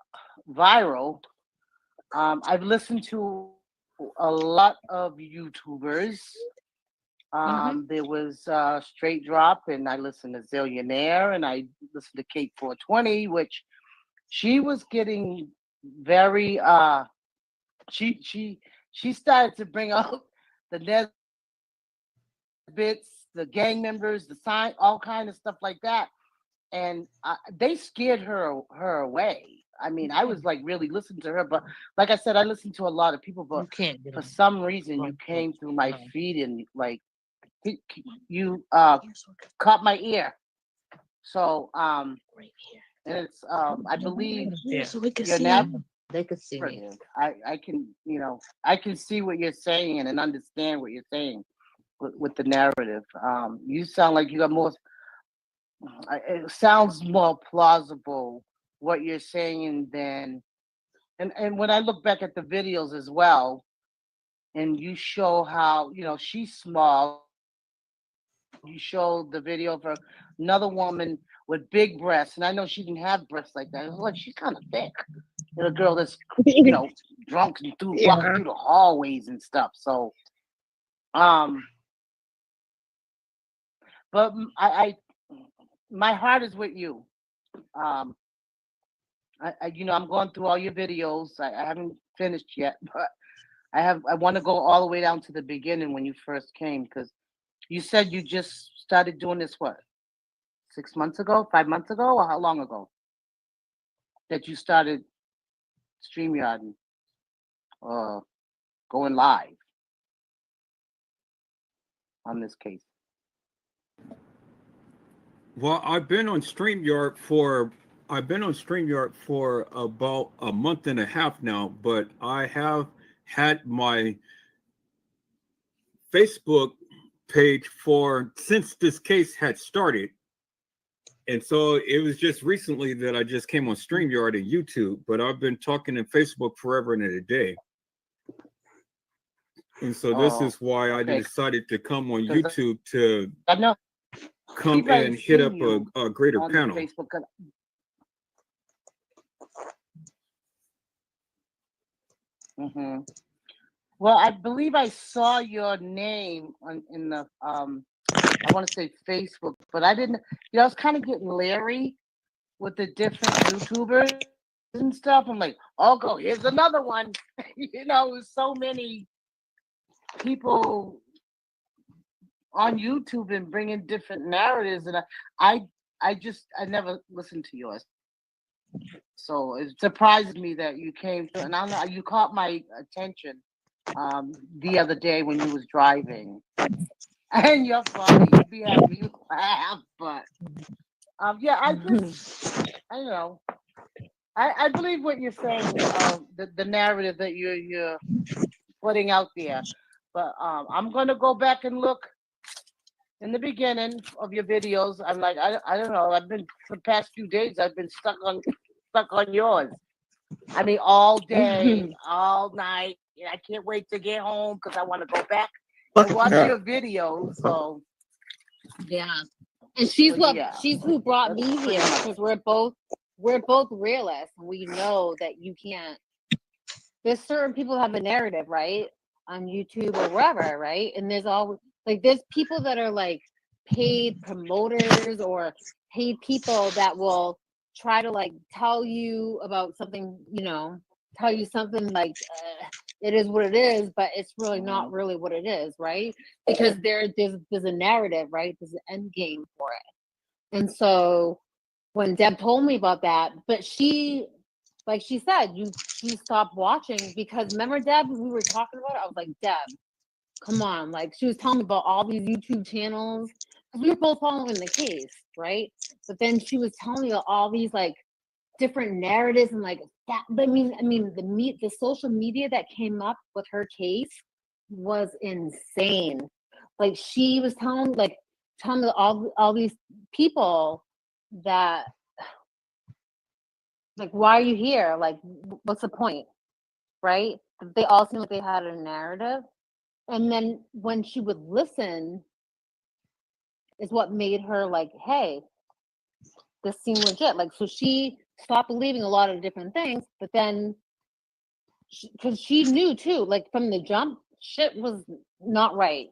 viral, I've listened to a lot of YouTubers. There was Straight Drop, and I listened to Zillionaire, and I listened to Kate 420, which she was getting very she started to bring out the Nesbits, the gang members, the sign, all kind of stuff like that, and they scared her away. I mean, I was like really listening to her, but like I said, I listened to a lot of people, but for some reason you came through my feed and like you caught my ear. So and it's I believe So we can you're see now they could see me. I can I can see what you're saying and understand what you're saying with the narrative. You sound like you got more. It sounds more plausible what you're saying than and when I look back at the videos as well, and you show how she's small. You showed the video of another woman with big breasts, and I know she didn't have breasts like that. It was like she's kind of thick. And a girl that's drunk and walking through the hallways and stuff. So, but my heart is with you. I'm going through all your videos. I haven't finished yet, but I want to go all the way down to the beginning when you first came, because you said you just started doing this, what, 6 months ago, 5 months ago, or how long ago that you started StreamYard and going live on this case? Well, I've been on StreamYard for about a month and a half now, but I have had my Facebook page since this case had started. And so it was just recently that I just came on StreamYard and YouTube, but I've been talking in Facebook forever and a day. And so this is why I decided to come on YouTube to come and hit up a greater panel. Mm-hmm. Well, I believe I saw your name in the I want to say Facebook, but I didn't. I was kind of getting leery with the different YouTubers and stuff. I'm like, oh, go here's another one. There's so many people on YouTube and bringing different narratives, and I never listened to yours. So it surprised me that you came through, and I know you caught my attention the other day when you was driving, and you're funny. You be having me laugh, but yeah, I believe what you're saying, the narrative that you're putting out there, but I'm gonna go back and look in the beginning of your videos. I'm like, I don't know. I've been for the past few days. I've been stuck on stuck on yours. I mean, all day, all night. Yeah, I can't wait to get home because I want to go back and watch Yeah. your videos. So Yeah. And she's But what yeah, she's who brought that's me pretty here much- because we're both realists. We know that you can't. There's certain people that have a narrative, right, on YouTube or wherever, right? And there's always like there's people that are like paid promoters or paid people that will try to like tell you about something, tell you something like it is what it is, but it's really not really what it is, right? Because there's a narrative, right? There's an end game for it. And so when Deb told me about that, but she, like she said, she stopped watching because remember, Deb, we were talking about it. I was like, Deb, come on. Like she was telling me about all these YouTube channels. We were both following the case, right? But then she was telling me about all these like different narratives and like that. I mean, the social media that came up with her case was insane. Like she was telling me all these people that like, why are you here? Like, what's the point? Right? They all seemed like they had a narrative. And then when she would listen is what made her like, hey, this seemed legit. Like, so she stopped believing a lot of different things, but then because she knew too, like from the jump, shit was not right.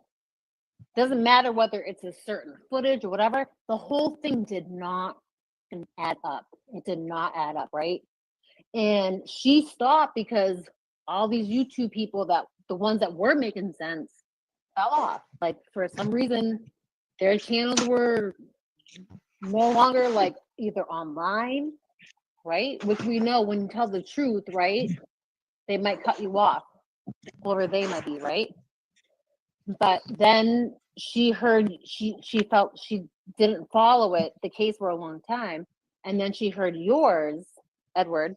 Doesn't matter whether it's a certain footage or whatever, the whole thing did not add up. It did not add up, right? And she stopped because all these YouTube people the ones that were making sense fell off. Like for some reason, their channels were no longer like either online, right? Which we know when you tell the truth, right? They might cut you off, or they might be, right? But then she felt she didn't follow the case for a long time. And then she heard yours, Edward,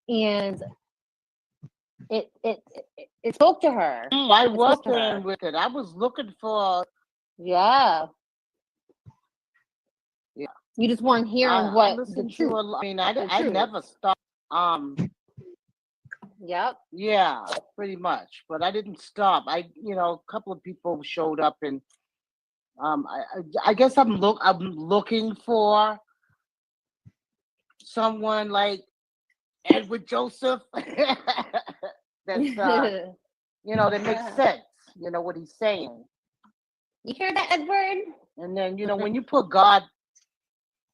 and it spoke to her. I It was spoke to her. in with it. I was looking for. Yeah. Yeah. You just weren't hearing I what the listened to truth. I mean, the I truth. never stopped. Yep. Yeah, pretty much. But I didn't stop. A couple of people showed up, and I guess I'm looking for someone like Edward Joseph. That's that makes sense. You know what he's saying. You hear that, Edward? And then when you put God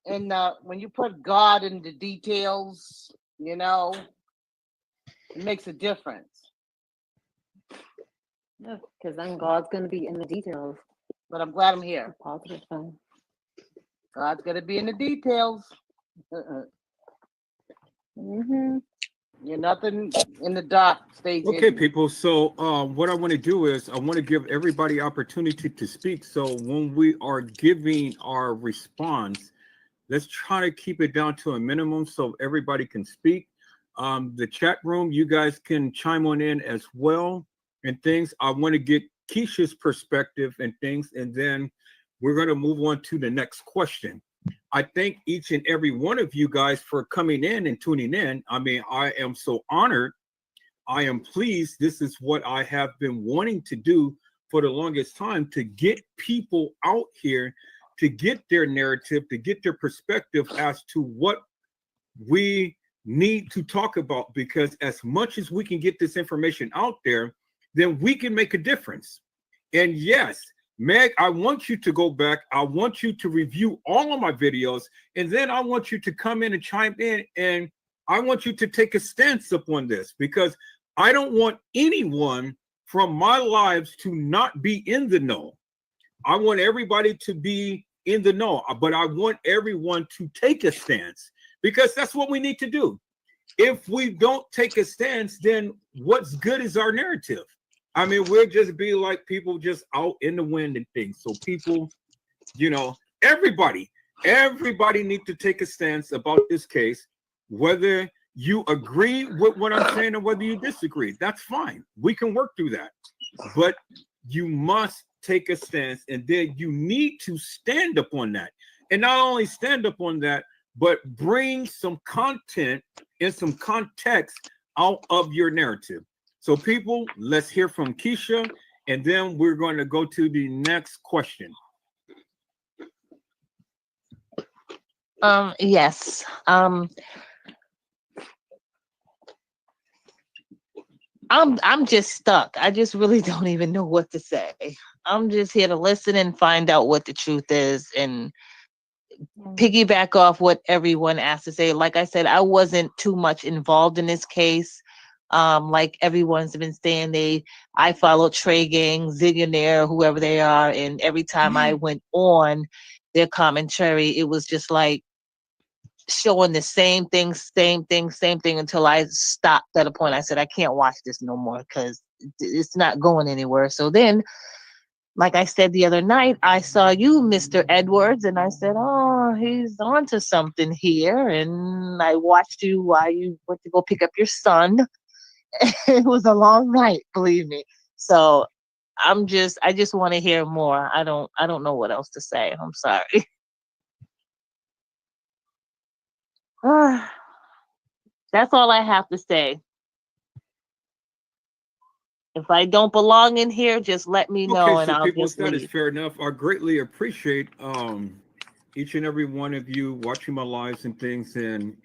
in the details, it makes a difference. Because then God's going to be in the details. But I'm glad I'm here. Positive thing. God's going to be in the details. You're nothing in the dark stays Okay, hidden. people. So what I want to do is I want to give everybody opportunity to speak. So when we are giving our response, let's try to keep it down to a minimum so everybody can speak. The chat room, you guys can chime on in as well and things. I want to get Keisha's perspective and things, and then we're going to move on to the next question. I thank each and every one of you guys for coming in and tuning in. I mean, I am so honored. I am pleased. This is what I have been wanting to do for the longest time, to get people out here, to get their narrative, to get their perspective as to what we need to talk about. Because as much as we can get this information out there, then we can make a difference. And yes, Meg, I want you to go back. I want you to review all of my videos, and then I want you to come in and chime in, and I want you to take a stance upon this, because I don't want anyone from my lives to not be in the know. I want everybody to be in the know, but I want everyone to take a stance, because that's what we need to do. If we don't take a stance, then what's good is our narrative. I mean, we'll just be like people just out in the wind and things. So people, everybody need to take a stance about this case, whether you agree with what I'm saying or whether you disagree. That's fine. We can work through that. But you must take a stance, and then you need to stand up on that. And not only stand up on that, but bring some content and some context out of your narrative. So, people, let's hear from Keisha, and then we're going to go to the next question. Yes. I'm just stuck. I just really don't even know what to say. I'm just here to listen and find out what the truth is and piggyback off what everyone has to say. Like I said, I wasn't too much involved in this case. Like everyone's been saying, I followed Trey Gang, Zillionaire, whoever they are, and every time I went on their commentary, it was just like showing the same thing, same thing until I stopped at a point. I said, I can't watch this no more because it's not going anywhere. So then, like I said the other night, I saw you, Mr. Edwards, and I said, oh, he's onto something here. And I watched you while you went to go pick up your son. It was a long night, believe me. So I just want to hear more. I don't know what else to say. I'm sorry. That's all I have to say. If I don't belong in here, just let me know Okay, and so I'll people, just that is leave. fair enough. I greatly appreciate each and every one of you watching my lives and things, and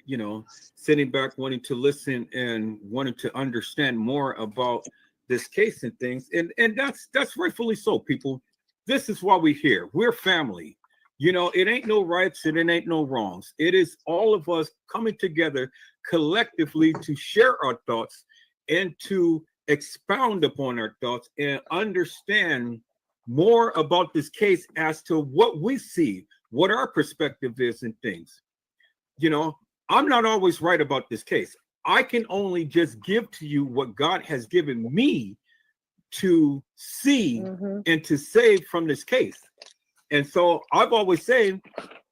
sitting back wanting to listen and wanting to understand more about this case and things. And that's rightfully so, people. This is why we're here. We're family. It ain't no rights and it ain't no wrongs. It is all of us coming together collectively to share our thoughts and to expound upon our thoughts and understand more about this case as to what we see, what our perspective is and things. I'm not always right about this case. I can only just give to you what God has given me to see and to save from this case. And so I've always said,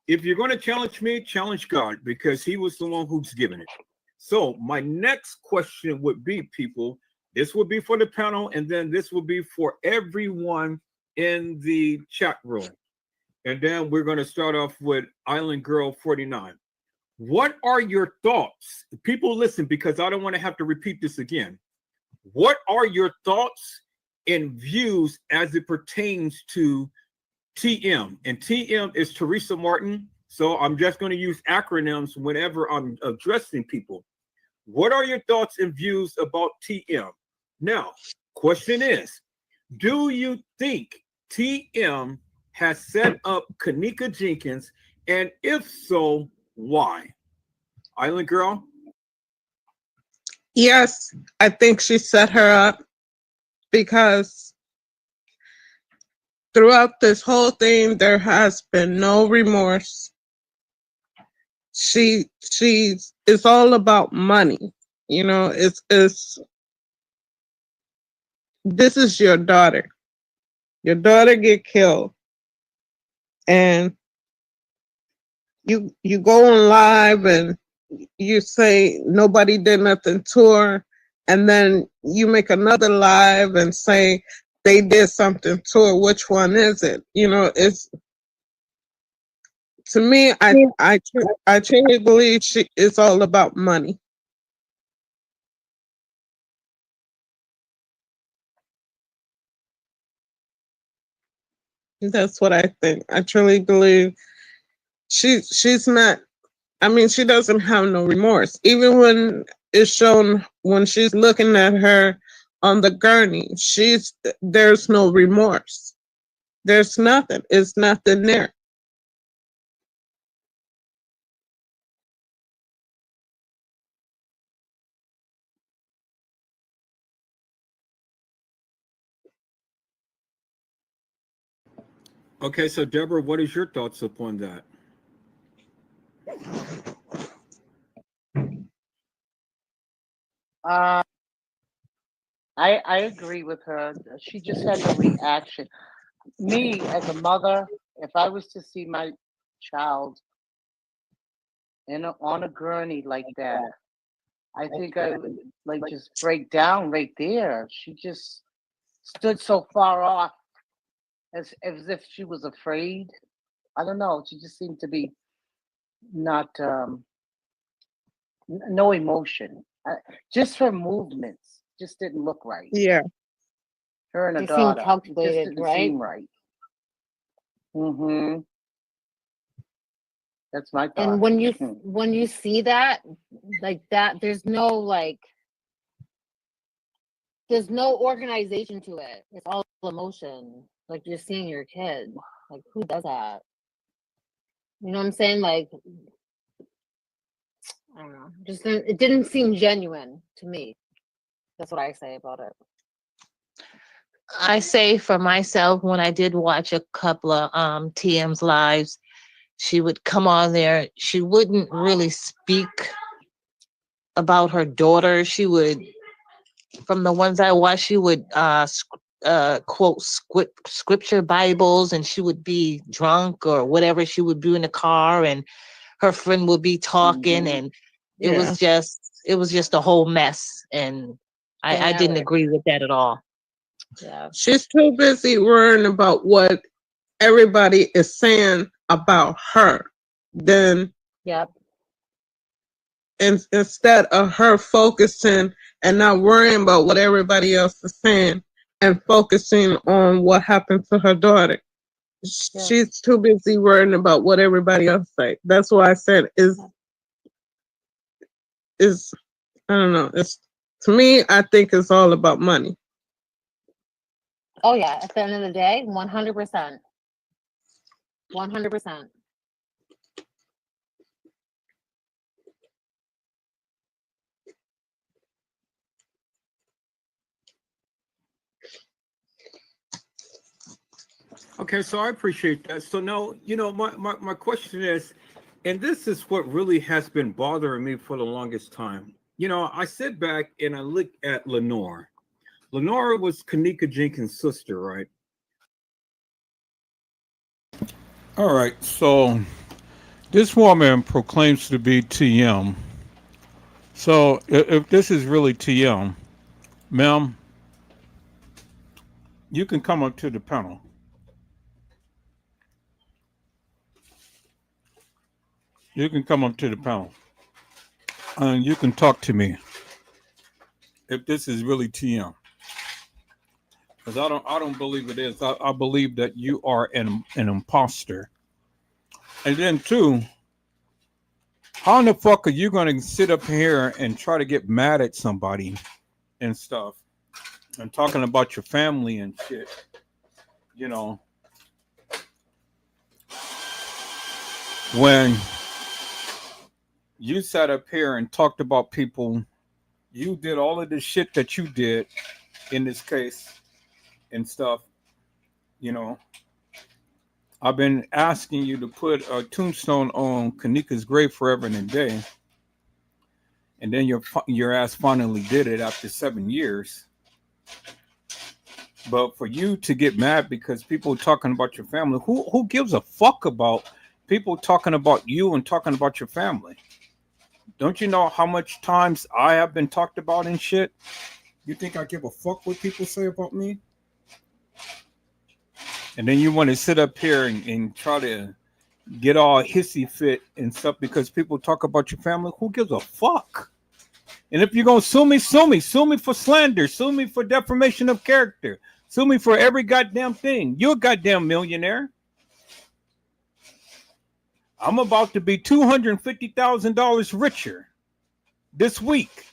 if you're going to challenge me, challenge God, because he was the one who's given it. So my next question would be, people, this would be for the panel, and then this will be for everyone in the chat room. And then we're going to start off with Island Girl 49. What are your thoughts? People, listen, because I don't want to have to repeat this again. What are your thoughts and views as it pertains to TM? And TM is Teresa Martin. So I'm just going to use acronyms whenever I'm addressing people. What are your thoughts and views about TM? Now, question is, do you think TM has set up Kenneka Jenkins? And if so, why? Island Girl? Yes, I think she set her up because throughout this whole thing, there has been no remorse. It's all about money. It's this is your daughter. Your daughter get killed, and you go on live and you say nobody did nothing to her, and then you make another live and say they did something to her. Which one is it? It's, to me, I truly believe it's all about money. That's what I think. I truly believe she's not. I mean, she doesn't have no remorse. Even when it's shown when she's looking at her on the gurney, there's no remorse. There's nothing. It's nothing there. Okay, so Deborah, what is your thoughts upon that? Uh, I agree with her. She just had no reaction. Me, as a mother, if I was to see my child on a gurney like that, I think I would like just break down right there. She just stood so far off, as if she was afraid. I don't know. She just seemed to be not no emotion. Just her movements just didn't look right. Yeah. Her and her They seem daughter. It just calculated, didn't right? seem right. Mm-hmm. That's my thought. And when you see that, like that, there's no organization to it. It's all emotion. Like you're seeing your kid. Like who does that? You know what I'm saying? Like I don't know. Just it didn't seem genuine to me. That's what I say about it. I say for myself, when I did watch a couple of TM's lives, she would come on there. She wouldn't really speak about her daughter. She would, from the ones I watched, she would quote scripture Bibles, and she would be drunk or whatever. She would be in the car, and her friend would be talking, Mhm. and it Yeah. was just a whole mess. And I didn't Generic. agree with that at all. Yeah. She's too busy worrying about what everybody is saying about her. Then Yep. instead of her focusing and not worrying about what everybody else is saying and focusing on what happened to her daughter. Yeah. She's too busy worrying about what everybody else say. That's why I said is I don't know. It's to me, I think it's all about money. Oh yeah. At the end of the day, 100%. 100%. Okay, so I appreciate that. So now, my question is, and this is what really has been bothering me for the longest time. I sit back and I look at Lenore. Lenore was Kenneka Jenkins' sister, right? All right. So this woman proclaims to be TM. So if this is really TM, ma'am, you can come up to the panel. You can come up to the panel, and you can talk to me if this is really TM. Because I don't believe it is. I believe that you are an imposter. And then two, how in the fuck are you going to sit up here and try to get mad at somebody and stuff and talking about your family and shit? You know, when you sat up here and talked about people, you did all of the shit that you did in this case and stuff. I've been asking you to put a tombstone on Kenneka's grave forever and a day, and then your ass finally did it after 7 years. But for you to get mad because people talking about your family, who gives a fuck about people talking about you and talking about your family? Don't you know how much times I have been talked about and shit? You think I give a fuck what people say about me? And then you want to sit up here and try to get all hissy fit and stuff because people talk about your family. Who gives a fuck? And if you're gonna sue me, sue me. Sue me for slander. Sue me for defamation of character. Sue me for every goddamn thing. You're a goddamn millionaire. I'm about to be $250,000 richer this week.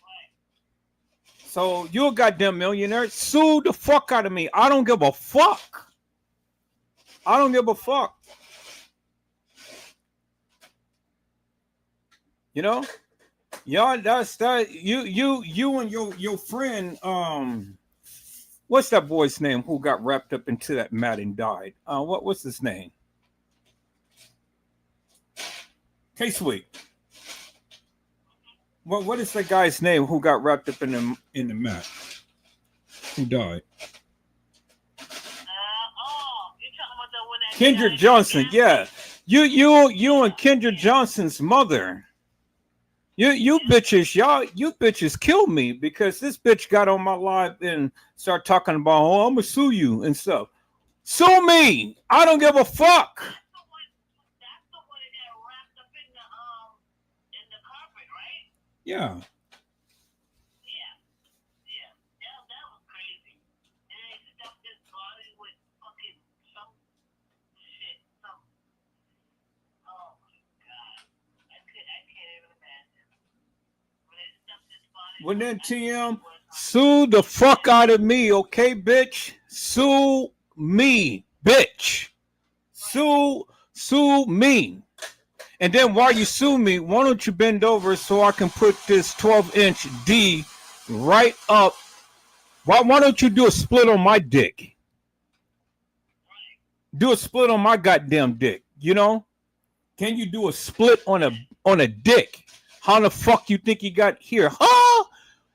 So you're a goddamn millionaire. Sue the fuck out of me. I don't give a fuck. I don't give a fuck. Y'all, that's that. You and your friend. What's that boy's name who got wrapped up into that mat and died? What's his name? K-Sweet. What is the guy's name who got wrapped up in the mat? Who died? Kendra Johnson. Yeah, you and Kendra Johnson's mother. You bitches, you bitches killed me because this bitch got on my live and started talking about, oh, I'm gonna sue you and stuff. Sue me. I don't give a fuck. Yeah. Well then, TM, sue the fuck out of me, okay, bitch? Sue me, bitch. Sue me. And then while you sue me, why don't you bend over so I can put this 12-inch D right up? Why don't you do a split on my dick? Do a split on my goddamn dick, you know? Can you do a split on a dick? How the fuck you think you got here? Huh?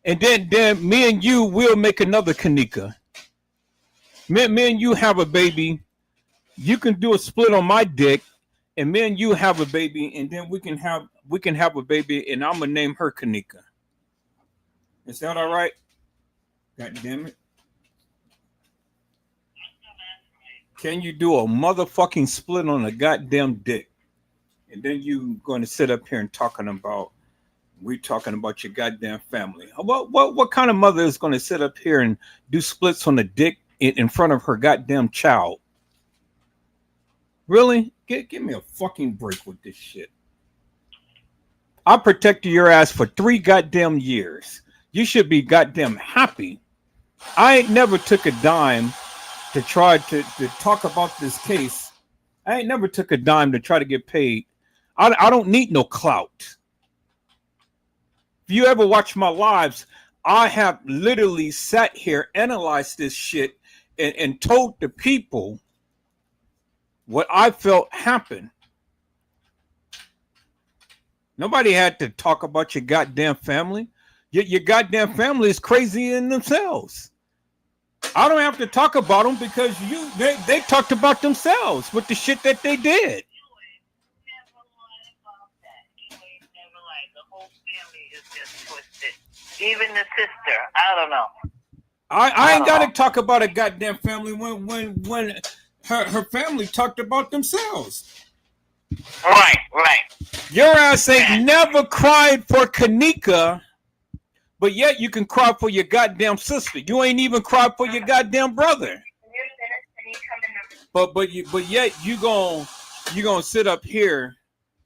And then me and you will make another Kenneka. Me and you have a baby. You can do a split on my dick, and me and you have a baby, and then we can have a baby, and I'm gonna name her Kenneka. Is that all right? God damn it! Can you do a motherfucking split on a goddamn dick? And then you going to sit up here and talking about your goddamn family. What kind of mother is going to sit up here and do splits on the dick in front of her goddamn child? Really? Give me a fucking break with this shit. I protected your ass for 3 goddamn years. You should be goddamn happy. I ain't never took a dime to try to talk about this case. I ain't never took a dime to try to get paid. I don't need no clout. If you ever watch my lives, I have literally sat here, analyzed this shit, and told the people what I felt happened. Nobody had to talk about your goddamn family. Your goddamn family is crazy in themselves. I don't have to talk about them because they talked about themselves with the shit that they did. Even the sister, I don't know. I ain't got to talk about a goddamn family when her family talked about themselves. Right. Your ass ain't never cried for Kenneka, but yet you can cry for your goddamn sister. You ain't even cried for your goddamn brother. But yet you gonna sit up here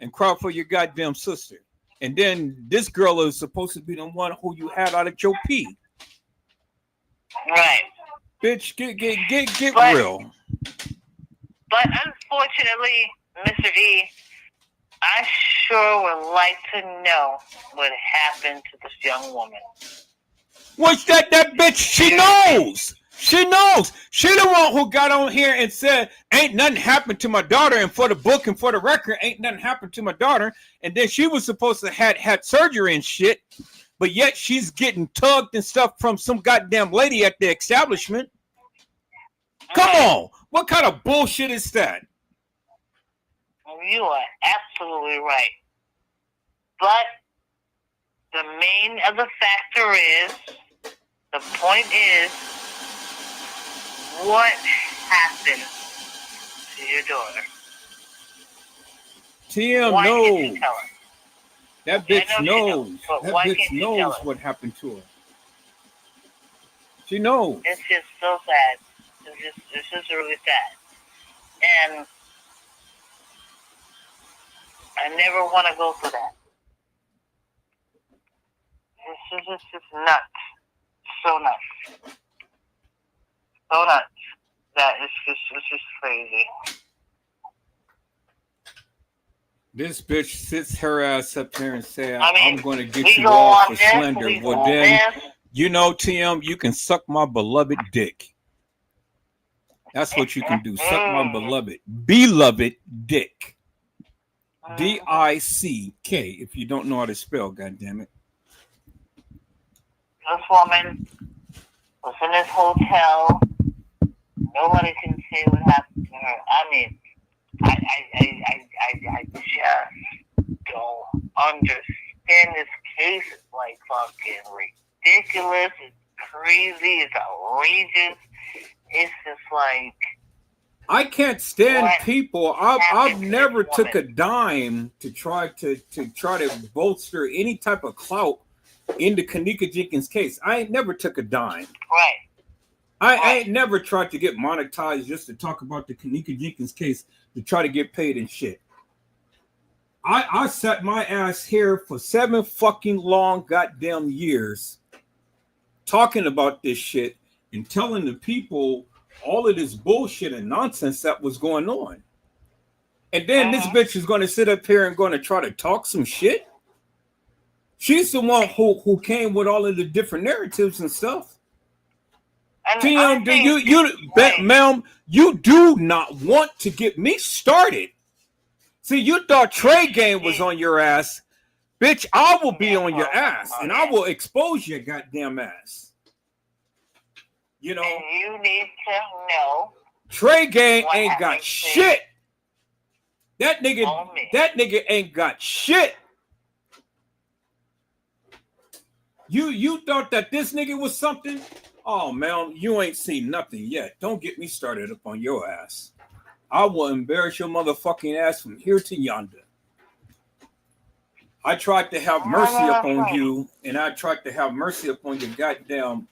and cry for your goddamn sister. And then this girl is supposed to be the one who you had out of your pee. Right. Bitch, get But, real. But unfortunately, Mr. E, I sure would like to know what happened to this young woman. What's that bitch? She knows. She knows. She the one who got on here and said, ain't nothing happened to my daughter. And for the book and for the record, ain't nothing happened to my daughter. And then she was supposed to had surgery and shit. But yet she's getting tugged and stuff from some goddamn lady at the establishment. Come on. What kind of bullshit is that? You are absolutely right. But the main of the factor is, the point is, what happened to your daughter? TM Why knows. can't you tell us? That bitch knows. That bitch knows what happened to her. She knows. It's just so sad. It's just really sad. And I never want to go through that. This is just nuts. So nuts. So nuts. That it's just crazy. This bitch sits her ass up there and says, I mean, I'm going to get you off for slander. Well, then, this. you know, TM, you can suck my beloved dick. That's what you can do. Suck my beloved dick. D-I-C-K, if you don't know how to spell, goddammit. This woman was in this hotel. Nobody can say what happened to her. I mean, I just don't understand this case. It's like fucking ridiculous. It's crazy. It's outrageous. It's just like, I can't stand What people. I've happened to never this took a woman? dime to try to bolster any type of clout in the Kenneka Jenkins case. I ain't never took a dime. Right. I Right. ain't never tried to get monetized just to talk about the Kenneka Jenkins case to try to get paid and shit. I sat my ass here for 7 fucking long goddamn years talking about this shit and telling the people all of this bullshit and nonsense that was going on. And then this bitch is going to sit up here and going to try to talk some shit. She's the one who came with all of the different narratives and stuff. And TM, do you Right. ma'am, you do not want to get me started. See, you thought Trey Game was on your ass. Bitch, I will be on your ass and I will expose your goddamn ass. You know, And you need to know Trey Gang what ain't got happened to shit. That nigga ain't got shit. You thought that this nigga was something? Oh man, you ain't seen nothing yet. Don't get me started up on your ass. I will embarrass your motherfucking ass from here to yonder. I tried to have mercy upon you, and I tried to have mercy upon your goddamn.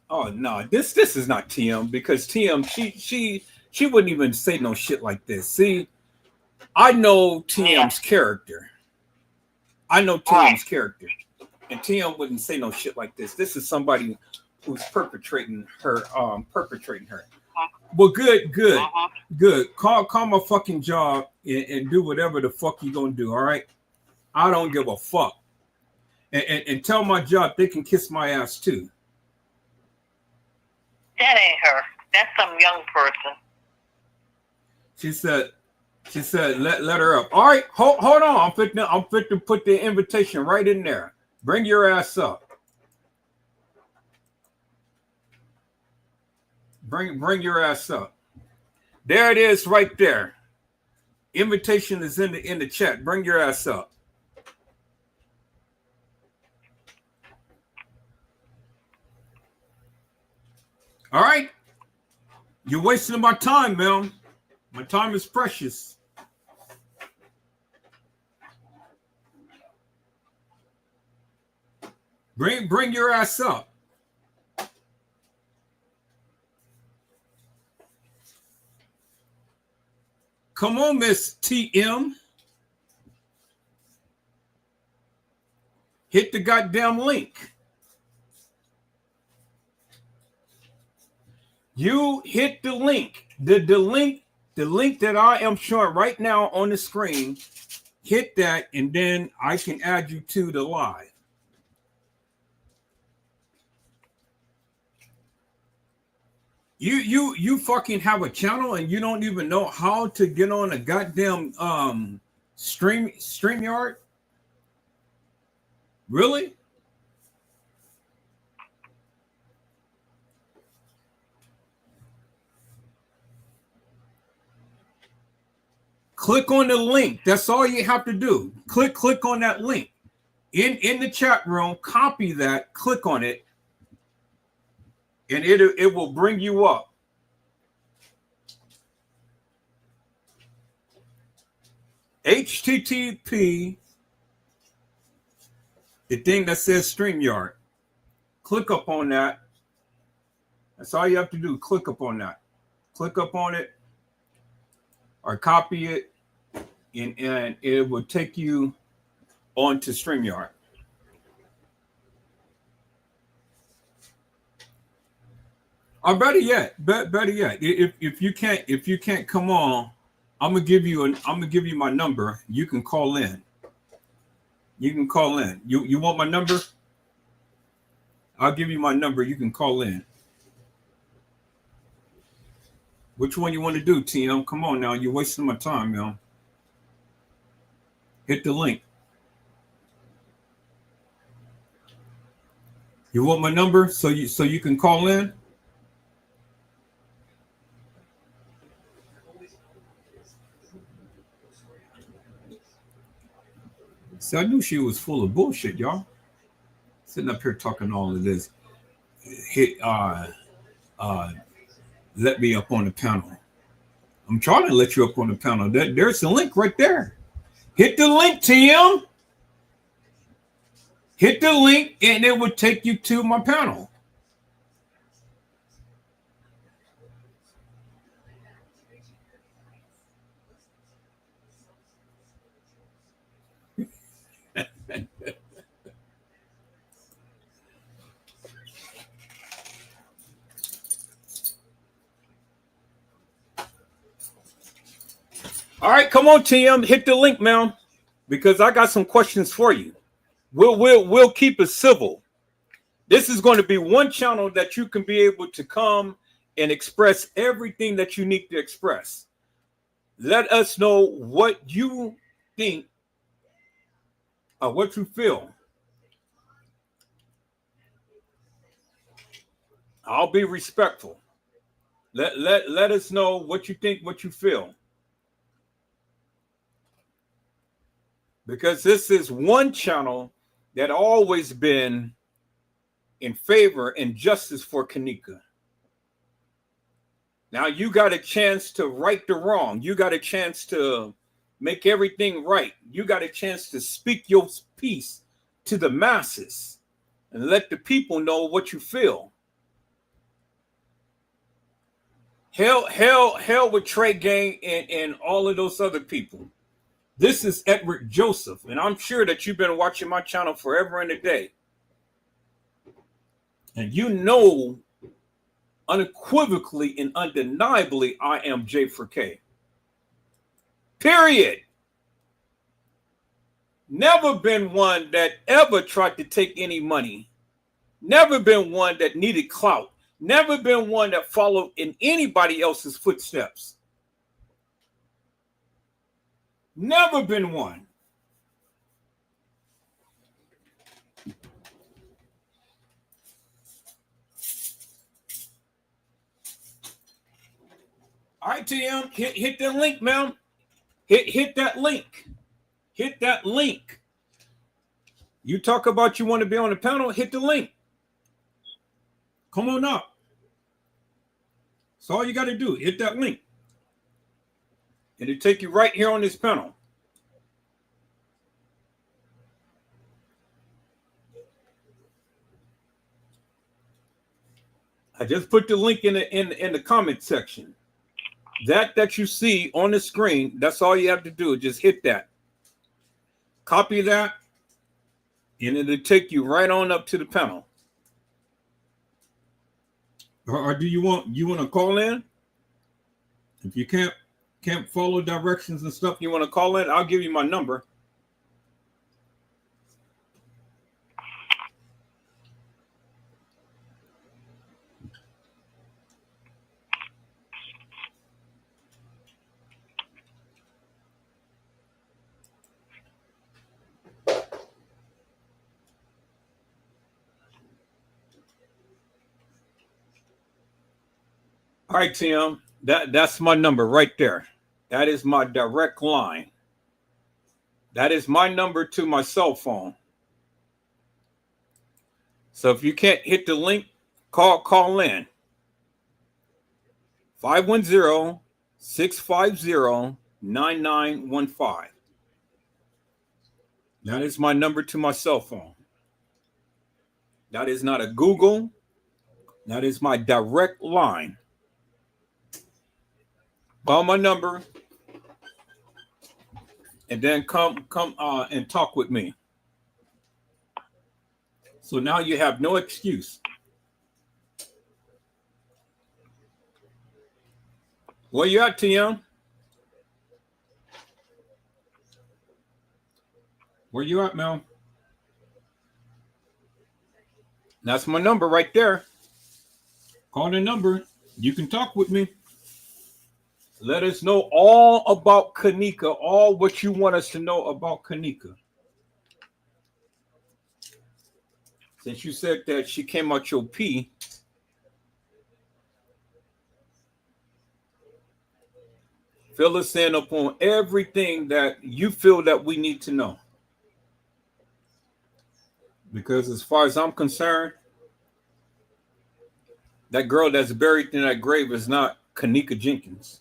Oh no, this is not TM, because TM she wouldn't even say no shit like this. See, I know TM's character. I know TM's character, and TM wouldn't say no shit like this. This is somebody who's perpetrating her. Well, good. Call my fucking job and do whatever the fuck you gonna do. All right, I don't give a fuck. And tell my job they can kiss my ass too. that ain't her. That's some young person. She said, let her up. All right, hold on. I'm fit to put the invitation right in there. Bring your ass up. Bring your ass up. There it is, right there. Invitation is in the chat. Bring your ass up. All right. You're wasting my time, man. My time is precious. Bring your ass up. Come on, Miss TM. Hit the goddamn link. You hit the link. The link that I am showing right now on the screen. Hit that, and then I can add you to the live. You fucking have a channel and you don't even know how to get on a goddamn StreamYard? Really? Click on the link. That's all you have to do. Click on that link. In the chat room, copy that, click on it, and it will bring you up. HTTP, the thing that says StreamYard. Click up on that. That's all you have to do. Click up on that. Click up on it or copy it, and it will take you onto StreamYard. Or better yet, if you can't come on, I'm gonna give you my number. You can call in. You want my number? I'll give you my number. You can call in. Which one you want to do, TM? Come on now, you're wasting my time, yo. Hit the link. You want my number so you can call in? See, I knew she was full of bullshit, y'all. Sitting up here talking all of this. let me up on the panel. I'm trying to let you up on the panel. There's the link right there. Hit the link, Tim. Hit the link, and it will take you to my panel. All right, come on, Tim. Hit the link, man, because I got some questions for you. We'll keep it civil. This is going to be one channel that you can be able to come and express everything that you need to express. Let us know what you think or what you feel. I'll be respectful. Let us know what you think, what you feel. Because this is one channel that always been in favor and justice for Kenneka. Now you got a chance to right the wrong. You got a chance to make everything right. You got a chance to speak your piece to the masses and let the people know what you feel. Hell with Trey Gang and all of those other people. This is Edward Joseph, and I'm sure that you've been watching my channel forever and a day. And you know unequivocally and undeniably I am J4K. Period. Never been one that ever tried to take any money. Never been one that needed clout. Never been one that followed in anybody else's footsteps. Never been one. All right, TM, hit that link, man. Hit that link. Hit that link. You talk about you want to be on the panel, hit the link. Come on up. That's all you got to do. Hit that link. And it'll take you right here on this panel. I just put the link in the comment section. That you see on the screen, that's all you have to do. Just hit that. Copy that, and it'll take you right on up to the panel. Or do you want to call in? If you can't follow directions and stuff, you want to call in, I'll give you my number. All right, Tim, that's my number right there. That is my direct line. That is my number to my cell phone. So if you can't hit the link, call in. 510-650-9915. That is my number to my cell phone. That is not a Google. That is my direct line. Call my number and then come and talk with me. So now you have no excuse. Where you at, TM? Where you at, Mel? That's my number right there. Call the number. You can talk with me. Let us know all about Kenneka, all what you want us to know about Kenneka. Since you said that she came out your pee, fill us in upon everything that you feel that we need to know. Because as far as I'm concerned, That girl that's buried in that grave is not Kenneka Jenkins.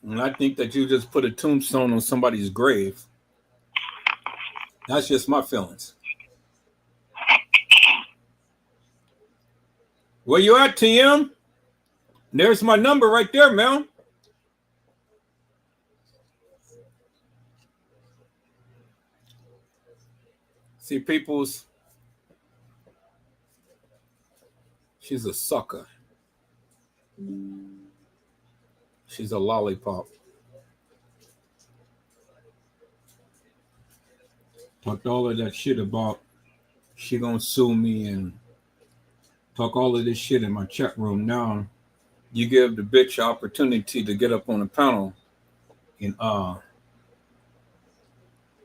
And I think that you just put a tombstone on somebody's grave. That's just my feelings. Where you at, TM? There's my number right there, man. See, people's, she's a sucker. She's a lollipop. Talked all of that shit about she gonna sue me and talk all of this shit in my chat room. Now you give the bitch opportunity to get up on the panel and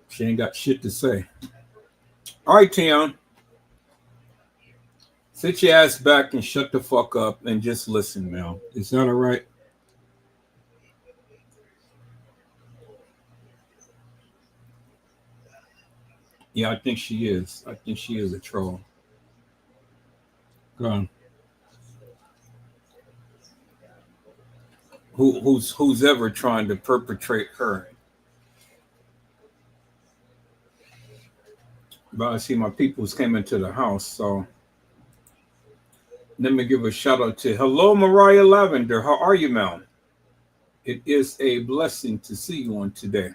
she ain't got shit to say. All right, Tion. Sit your ass back and shut the fuck up and just listen, Mel. Is that all right? Yeah, I think she is. I think she is a troll. Go on. Who's ever trying to perpetrate her? But I see my peoples came into the house, so let me give a shout out to hello, Mariah Lavender. How are you, Mel? It is a blessing to see you on today.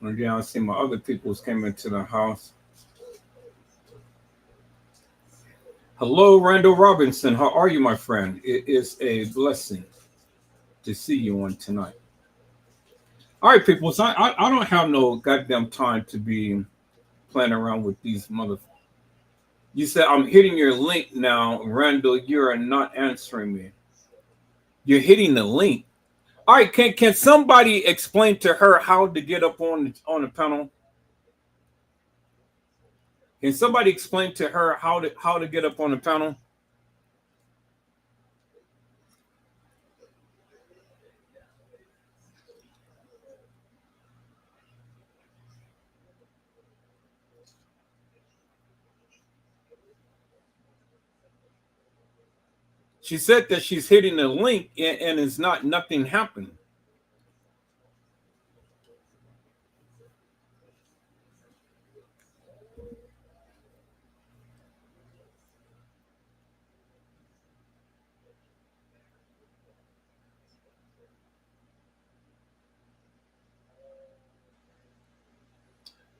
And again, I see my other peoples came into the house. Hello, Randall Robinson. How are you, my friend? It is a blessing to see you on tonight. All right, people. So I don't have no goddamn time to be playing around with these motherfuckers. You said I'm hitting your link now, Randall. You are not answering me. You're hitting the link. All right, can somebody explain to her how to get up on the panel? Can somebody explain to her how to get up on the panel? She said that she's hitting the link and it's nothing happening.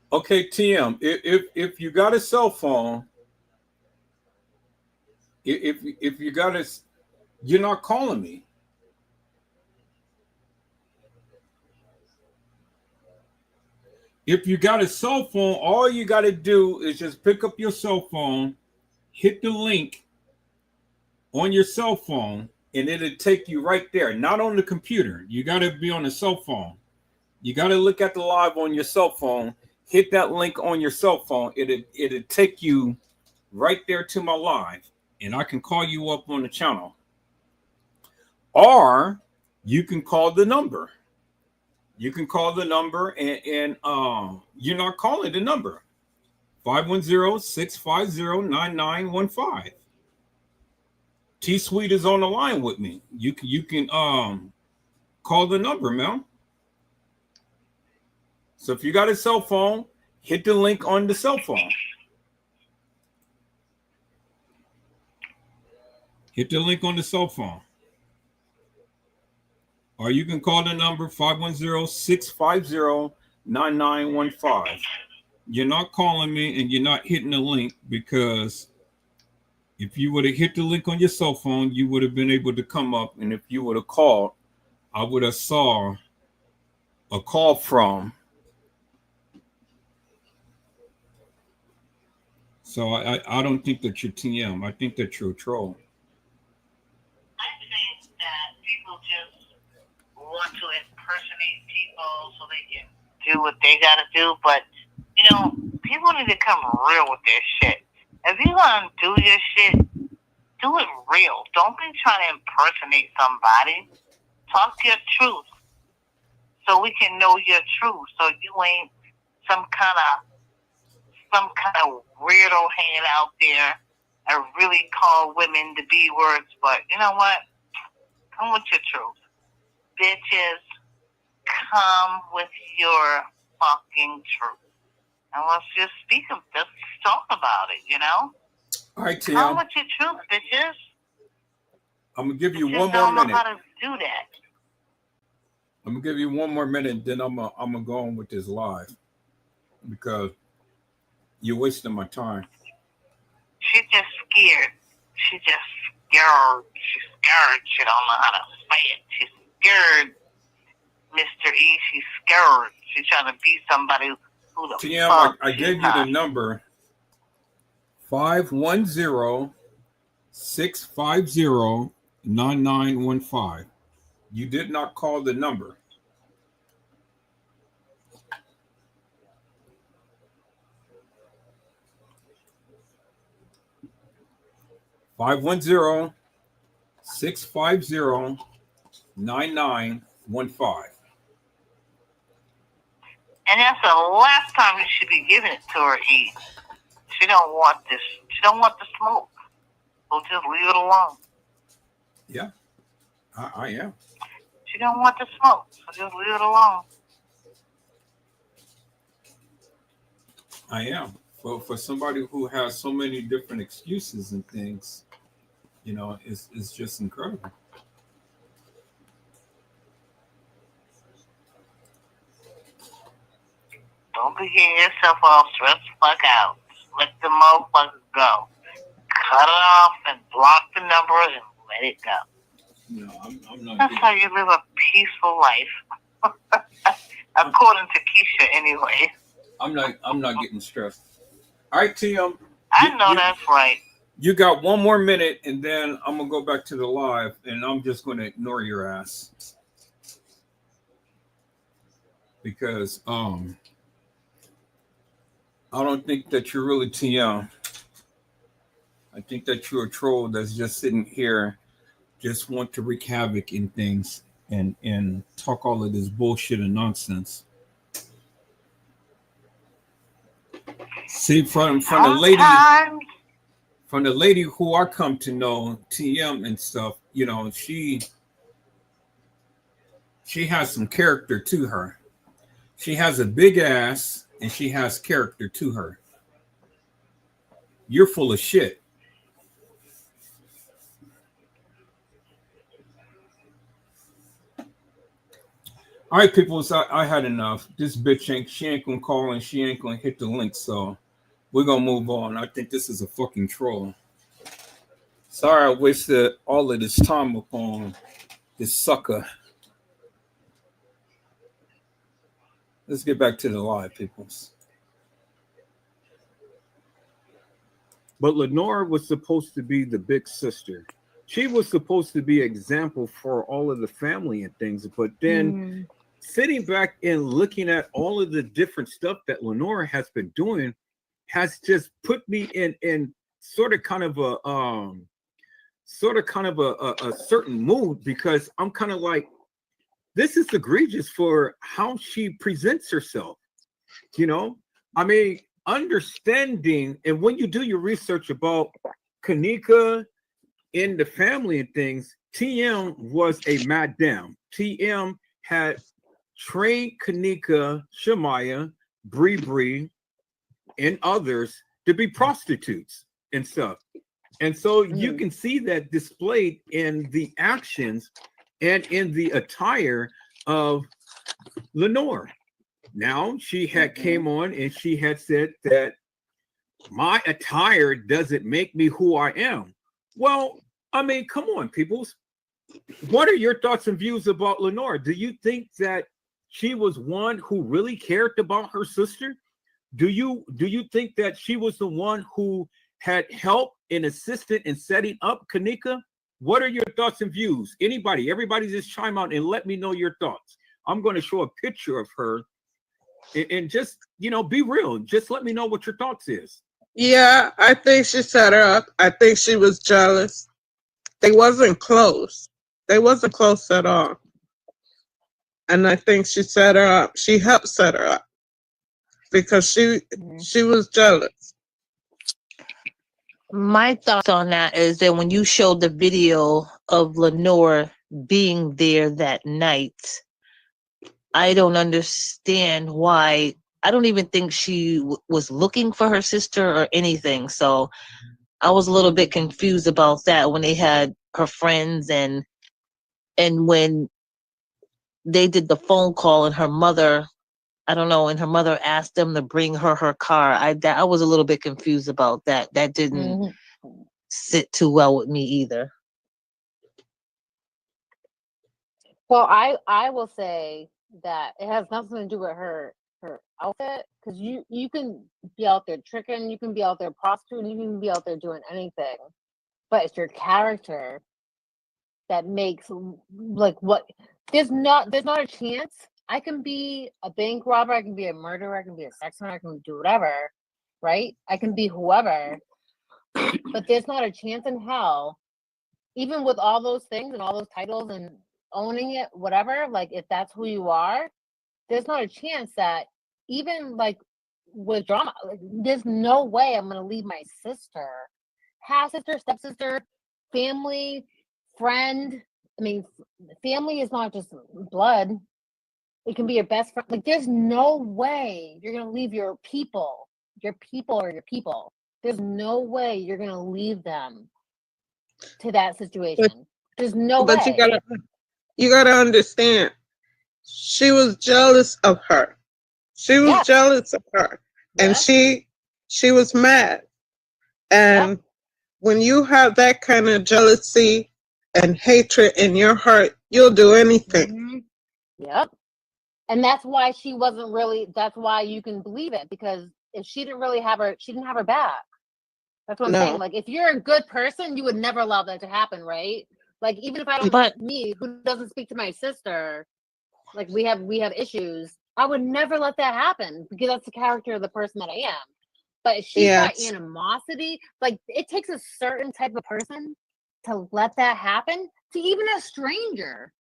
Okay, TM, if you got a cell phone, if you got a, you're not calling me. If you got a cell phone, all you got to do is just pick up your cell phone, hit the link on your cell phone, and it'll take you right there. Not on the computer. You got to be on the cell phone. You got to look at the live on your cell phone. Hit that link on your cell phone. It'll take you right there to my live, and I can call you up on the channel. Or you can call the number. You can call the number, and you're not calling the number. 510-650-9915. T-Sweet is on the line with me. You can call the number, man. So if you got a cell phone, hit the link on the cell phone. Hit the link on the cell phone. Or you can call the number 510-650-9915. You're not calling me and you're not hitting the link, because if you would have hit the link on your cell phone, you would have been able to come up. And if you would have called, I would have saw a call from. So I don't think that you're TM. I think that you're a troll. I think that people just want to impersonate people so they can do what they gotta do. But people need to come real with their shit. If you gonna do your shit, do it real. Don't be trying to impersonate somebody. Talk your truth so we can know your truth. So some kind of weirdo hanging out there. I really call women the B words, but you know what? Come with your truth. Bitches, come with your fucking truth. And let's just let's talk about it, you know? All right, Tim. Come with your truth, bitches. I'm gonna give you Bitches one more don't know minute. how to do that. I'm gonna give you one more minute, then I'm gonna go on with this live because you're wasting my time. She's just scared. She's just scared. She's scared. She don't know how to say it. She's scared, Mr. E. She's scared. She's trying to be somebody who the TM, fuck I gave you the number 510-650-9915. You did not call the number. (510-650-9915). And that's the last time you should be giving it to her, E. She don't want this. She don't want the smoke. So just leave it alone. Yeah, I am. She don't want the smoke. So just leave it alone. I am. For somebody who has so many different excuses and things, you know, it's just incredible. Don't be getting yourself all stressed the fuck out. Just let the motherfuckers go. Cut it off and block the number and let it go. No, I'm not. That's how you live a peaceful life. According to Keisha, anyway. I'm not getting stressed. All right, Tim. I know that's right. You got one more minute, and then I'm gonna go back to the live, and I'm just gonna ignore your ass because I don't think that you're really TM. I think that you're a troll that's just sitting here, just want to wreak havoc in things and talk all of this bullshit and nonsense. See, from the lady who I come to know, TM and stuff, you know, she has some character to her. She has a big ass and she has character to her. You're full of shit. All right, people, so I had enough. This bitch ain't gonna call and she ain't gonna hit the link, so we're gonna move on. I think this is a fucking troll. Sorry I wasted all of this time upon this sucker. Let's get back to the live, peoples. But Lenore was supposed to be the big sister. She was supposed to be an example for all of the family and things. But then sitting back and looking at all of the different stuff that Lenore has been doing has just put me in sort of kind of a certain mood, because I'm kind of like, this is egregious for how she presents herself. You know, I mean, understanding, and when you do your research about Kenneka in the family and things, TM was a madam. TM had trained Kenneka, Shemaya, Bree, and others to be prostitutes and stuff. And so you can see that displayed in the actions and in the attire of Lenore. Now, she had came on and she had said that my attire doesn't make me who I am. Well, I mean, come on, peoples. What are your thoughts and views about Lenore? Do you think that she was one who really cared about her sister? Do you think that she was the one who had helped and assisted in setting up Kenneka? What are your thoughts and views? Everybody just chime out and let me know your thoughts. I'm going to show a picture of her and just, you know, be real. Just let me know what your thoughts is. Yeah, I think she set her up. I think she was jealous. They wasn't close. They wasn't close at all. And I think she set her up. She helped set her up. because Mhm. she was jealous. My thoughts on that is that when you showed the video of Lenore being there that night, I don't understand why. I don't even think she was looking for her sister or anything. So I was a little bit confused about that when they had her friends and when they did the phone call and her mother, I don't know, and her mother asked them to bring her car. I was a little bit confused about that. That didn't Mhm. sit too well with me either. Well, I will say that it has nothing to do with her outfit, because you can be out there tricking, you can be out there prostituting, you can be out there doing anything, but it's your character that makes like what there's not a chance I can be a bank robber, I can be a murderer, I can be a sex offender, I can do whatever, right? I can be whoever, but there's not a chance in hell, even with all those things and all those titles and owning it, whatever, like if that's who you are, there's not a chance that even like with drama, like, there's no way I'm gonna leave my sister, half sister, stepsister, family, friend. I mean, family is not just blood. It can be your best friend. Like, there's no way you're gonna leave your people. Your people are your people. There's no way you're gonna leave them to that But situation. There's no but way. you gotta understand. She was jealous of her. She was Yes. jealous of her, and Yep. she was mad. Yep. And when you have that kind of jealousy and hatred in your heart, you'll do anything. Mhm. Yep. And that's why she wasn't really, that's why you can believe it, because if she didn't really have her, she didn't have her back. That's what I'm saying. No. Like, if you're a good person, you would never allow that to happen, right? Like, even if I don't, But me who doesn't speak to my sister, like we have issues, I would never let that happen, because that's the character of the person that I am. But if she's got Yes. animosity, like it takes a certain type of person to let that happen to even a stranger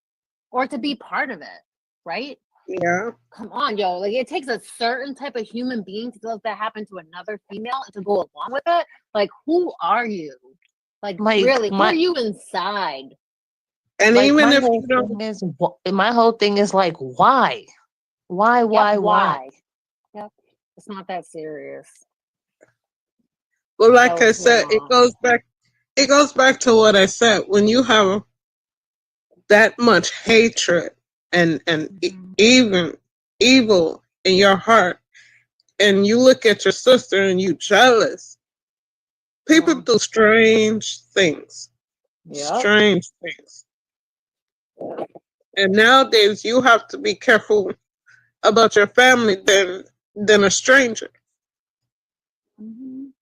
or to be part of it, right? Yeah. Come on, yo. Like, it takes a certain type of human being to let that happen to another female and to go along with it. Like, who are you? Like, my really, who are my you inside? And like even my if whole you don't, thing is my whole thing is like why? Why, Yep, why, why? why? Yep. It's not that serious. well, like Oh, I it's really said, not. it goes back to what I said. When you have that much hatred and Mhm. even evil in your heart, and you look at your sister and you jealous, people Yeah. do strange things. Yep. Strange things. And nowadays you have to be careful about your family than a stranger. Mhm.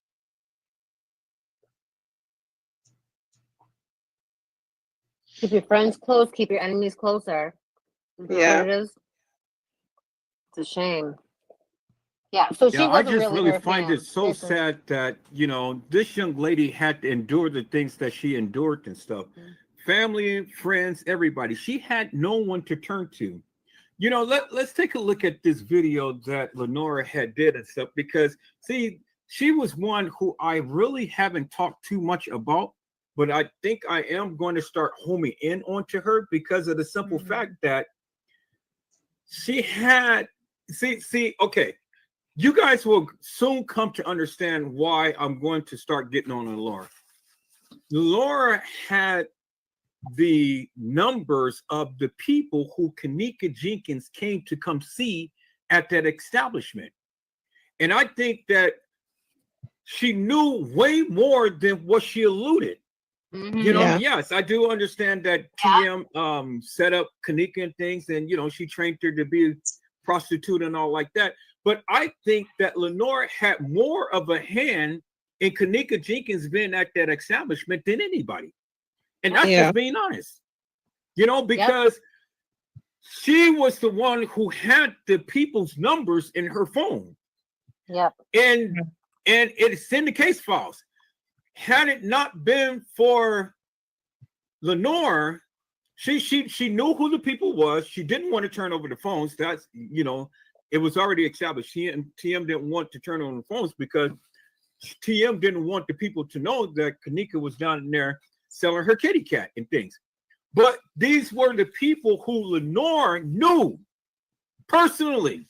Keep your friends close, keep your enemies closer. Isn't that what Yeah. it is? It's a shame. Yeah, so she Yeah, I wasn't just really really her find it fan. so sad that, this young lady had to endure the things that she endured and stuff. Family, friends, everybody. She had no one to turn to. Let's take a look at this video that Lenora had did and stuff, because see, she was one who I really haven't talked too much about, but I think I am going to start homing in onto her because of the simple fact that she had okay, you guys will soon come to understand why I'm going to start getting on Laura. Laura had the numbers of the people who Kenneka Jenkins came to come see at that establishment. And I think that she knew way more than what she alluded. Yeah. Yes, I do understand that TM set up Kenneka and things, and she trained her to be a prostitute and all like that. But I think that Lenore had more of a hand in Kenneka Jenkins being at that establishment than anybody. And that's Yeah. just being honest. Yep. Because she was the one who had the people's numbers in her phone. Yep. And it's in the case files. Had it not been for Lenore, she knew who the people was. She didn't want to turn over the phones. That's It was already established. TM didn't want to turn on the phones because TM didn't want the people to know that Kenneka was down there selling her kitty cat and things. But these were the people who Lenore knew personally.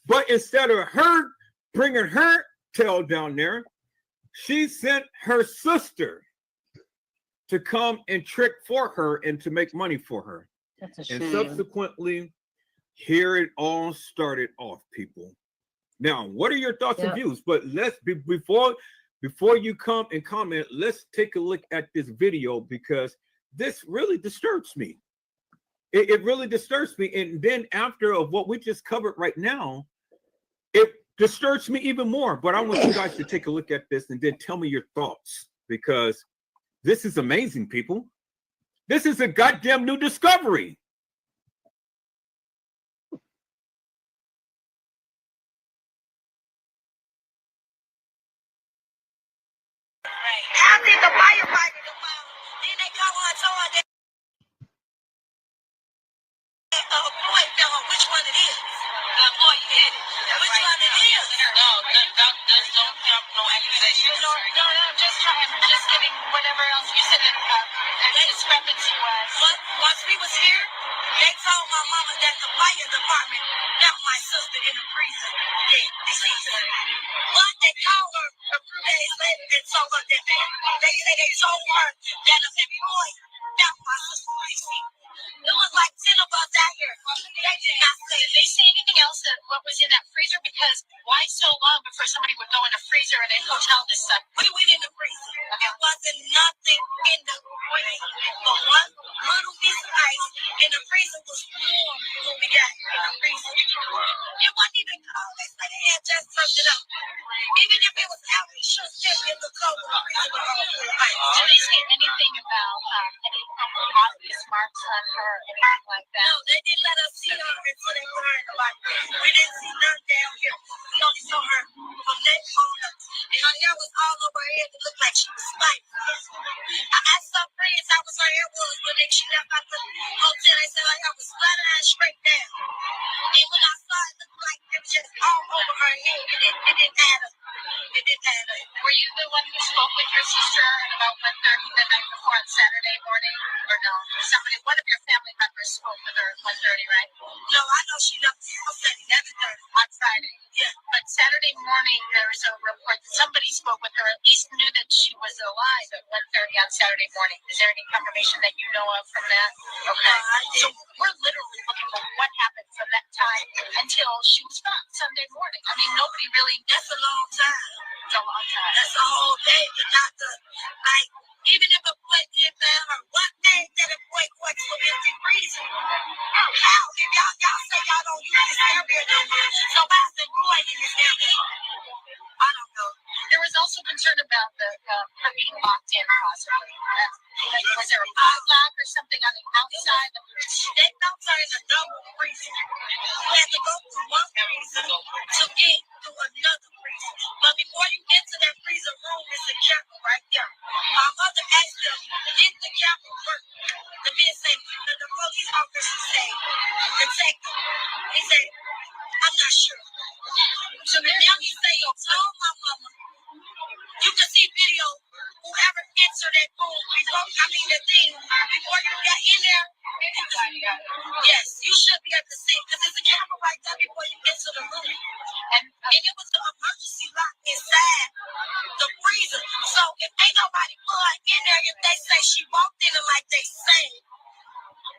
But instead of her bringing her tail down there, she sent her sister to come and trick for her and to make money for her. That's a shame. And subsequently, here it all started off, people. Now, what are your thoughts and views? But let's be before you come and comment, let's take a look at this video because this really disturbs me. It really disturbs me. And then after of what we just covered right now, it disturbs me even more. But I want you guys to take a look at this and then tell me your thoughts because this is amazing, people. This is a goddamn new discovery. After the firefighter, then they come on, so on. Boy, tell her which one it is. Boy, you hit it. Which one it is? No, don't jump no accusations. No, I'm just trying, just getting whatever else you said the discrepancy was. Once we was here, they told my mama that the fire department left my sister in the freezer. Yeah, deceased. But they called her a few days later and told her that they told her that an employee left my sister deceased. It was like 10 of us out here. They did not say. Did they say anything else that what was in that freezer? Because why so long before somebody would go in a freezer and then hotel this stuff? We went in the freezer. Okay. It wasn't nothing in the freezer. But one little piece of ice in the freezer was warm when we got in the freezer. It wasn't even cold. They said they had just turned it up. Even if it was out, it should still be in the cold when the freezer was on. Did they say anything about any obvious marks on her or anything like that? No, they didn't let us see her until they learned about it. We didn't see none down here. We only saw her from that corner. And her hair was all over her head. It looked like she was spiked. I asked some friends how was her hair was when she left out the hotel. They said her hair was flat and straight down. And when I saw it, it looked like it was just all over her head. It didn't add up. It didn't add up. Were you the one who spoke with your sister at about 1:30 the night before on Saturday morning? Or no? Somebody, one of your family members spoke with her at 1:30, right? No, I know she left the house at 11:30 on Friday. Yeah. But Saturday morning, there was a report that somebody spoke with her, at least knew that she was alive at 1:30 on Saturday morning. Is there any confirmation that you know of from that? Okay. So we're literally looking for what happened from that time until she was found Sunday morning. I mean, nobody really. That's a long time. It's a long time. That's a whole day. The doctor, like, even if a boy did found her, what made that a boy quite so empty freezer? How? If y'all say y'all don't use this area no more, so why's the boy in this area? I don't know. There was also concern about her being locked in, possibly. Was there a padlock or something on the outside? They found her in a double freezer. We had to go through one freezer to get to another freezer. But before you get to that freezer room, it's a camera right there. My mother asked them, did the camera work? The man said, the police officer said, detective. He said, I'm not sure. So now he say, told my mama, you can see video, whoever entered that room the thing, before you got in there, yes, you should be able to see, because there's a camera right there before you enter the room. And it was an emergency lock inside the freezer. So if ain't nobody put her in there, if they say she walked in it like they say,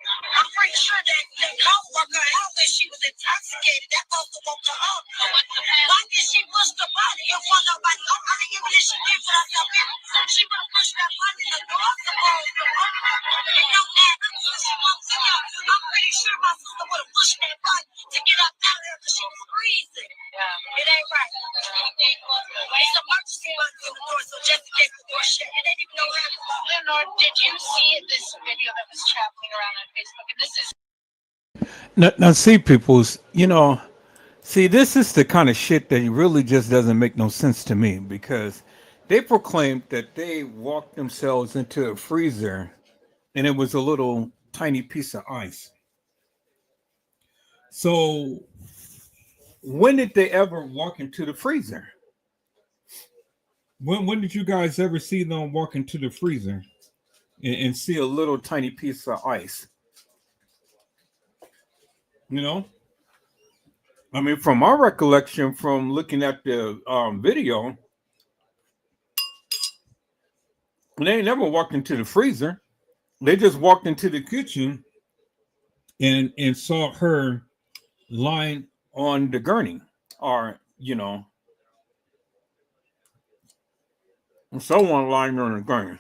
I'm pretty sure that the co-worker out when she was intoxicated, that supposed to woke her up. Why did she push the body in front of nobody? I mean, even if she did put herself in, she would have pushed that body in the door. It don't matter. She walks in there. I'm pretty sure my sister would have pushed that body to get up out of there because she was freezing. Yeah. It ain't right. It's emergency button in the door, so just in case the door shut. It ain't even no reason. Leonard, did you see this video that was traveling around on Facebook? And this is Now, see, peoples, see, this is the kind of shit that really just doesn't make no sense to me because they proclaimed that they walked themselves into a freezer and it was a little tiny piece of ice. So when did they ever walk into the freezer? When did you guys ever see them walk into the freezer and see a little tiny piece of ice? You know, I mean, from my recollection, from looking at the video, they never walked into the freezer. They just walked into the kitchen and saw her lying on the gurney, or someone lying on the gurney.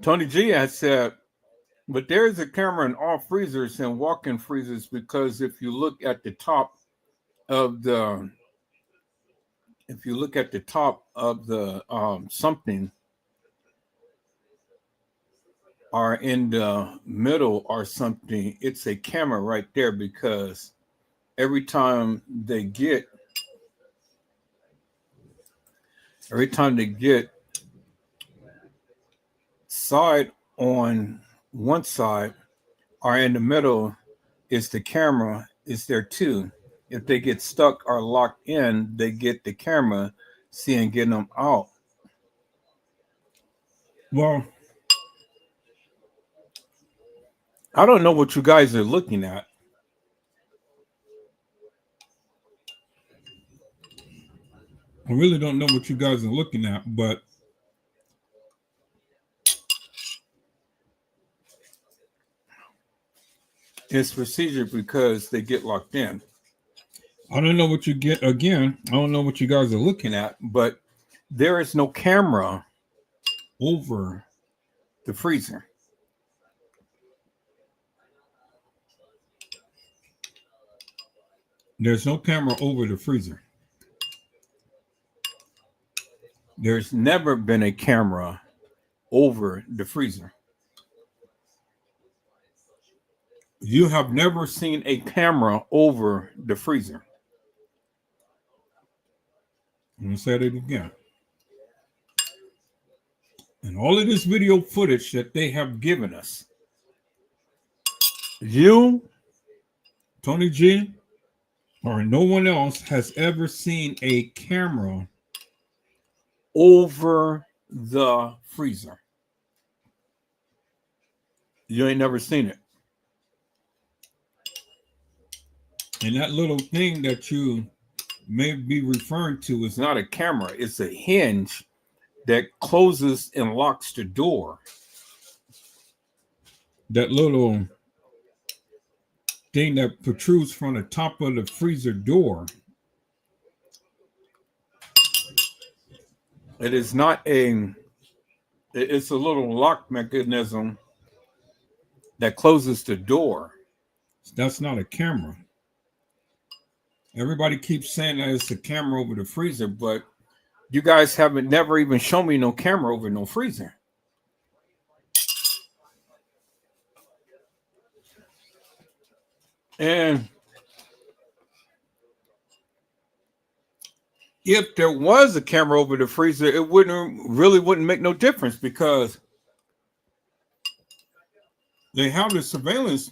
Tony G has said, but there is a camera in all freezers and walk-in freezers, because if you look at the top of the something, or in the middle or something, it's a camera right there, because every time they get side on one side or in the middle, is the camera is there too. If they get stuck or locked in, they get the camera seeing getting them out. Well, I don't know what you guys are looking at. I really don't know what you guys are looking at, but it's procedure because they get locked in. I don't know what you get again. I don't know what you guys are looking at, but there is no camera over the freezer. There's no camera over the freezer. There's never been a camera over the freezer. You have never seen a camera over the freezer. I'm going to say that again. And all of this video footage that they have given us, you, Tony G, or no one else has ever seen a camera over the freezer. You ain't never seen it. And that little thing that you may be referring to is not a camera. It's a hinge that closes and locks the door. That little thing that protrudes from the top of the freezer door. It is not it's a little lock mechanism that closes the door. That's not a camera. Everybody keeps saying that it's a camera over the freezer, but you guys haven't never even shown me no camera over no freezer. And if there was a camera over the freezer, it wouldn't make no difference, because they have the surveillance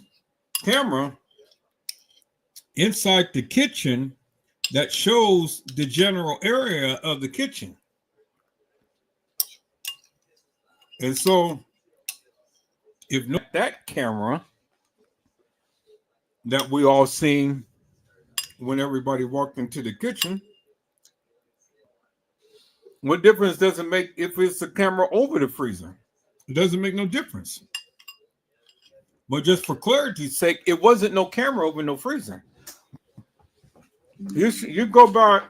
camera inside the kitchen that shows the general area of the kitchen. And so if not that camera that we all seen when everybody walked into the kitchen, what difference does it make if it's a camera over the freezer? It doesn't make no difference. But just for clarity's sake, it wasn't no camera over no freezer. You go back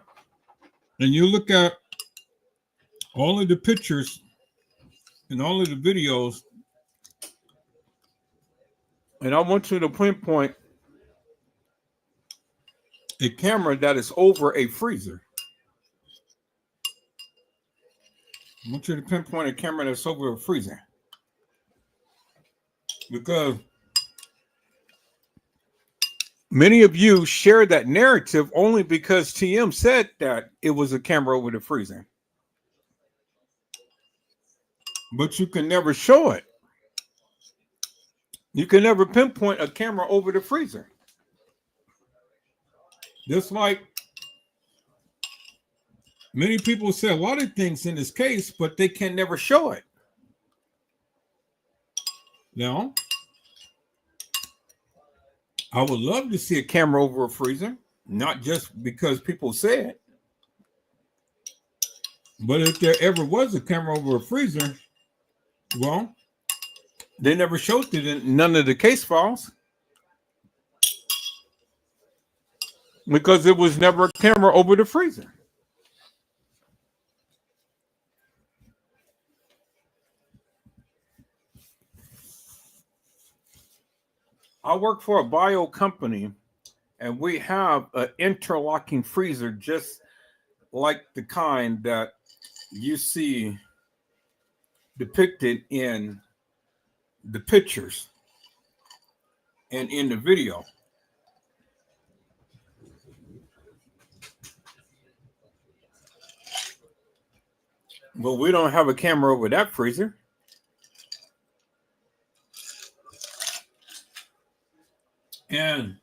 and you look at all of the pictures and all of the videos, and I want you to pinpoint a camera that is over a freezer. I want you to pinpoint a camera that's over a freezer. Because many of you share that narrative only because TM said that it was a camera over the freezer. But you can never show it. You can never pinpoint a camera over the freezer. Just like many people say a lot of things in this case, but they can never show it. Now, I would love to see a camera over a freezer, not just because people say it, but if there ever was a camera over a freezer, well, they never showed it in none of the case files because it was never a camera over the freezer. I work for a bio company, and we have an interlocking freezer just like the kind that you see depicted in the pictures and in the video. But we don't have a camera over that freezer. And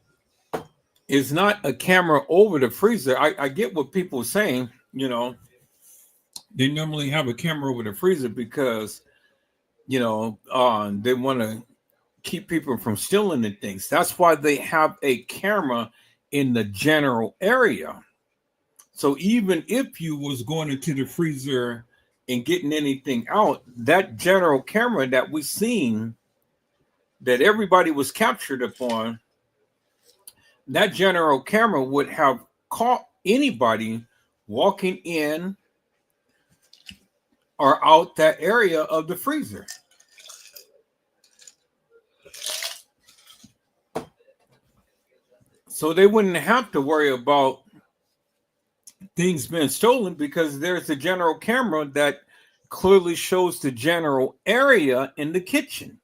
it's not a camera over the freezer. I get what people are saying, you know. They normally have a camera over the freezer because, you know, they want to keep people from stealing the things. That's why they have a camera in the general area. So even if you was going into the freezer and getting anything out, that general camera that we seen that everybody was captured upon, that general camera would have caught anybody walking in or out that area of the freezer. So they wouldn't have to worry about things being stolen because there's a general camera that clearly shows the general area in the kitchen.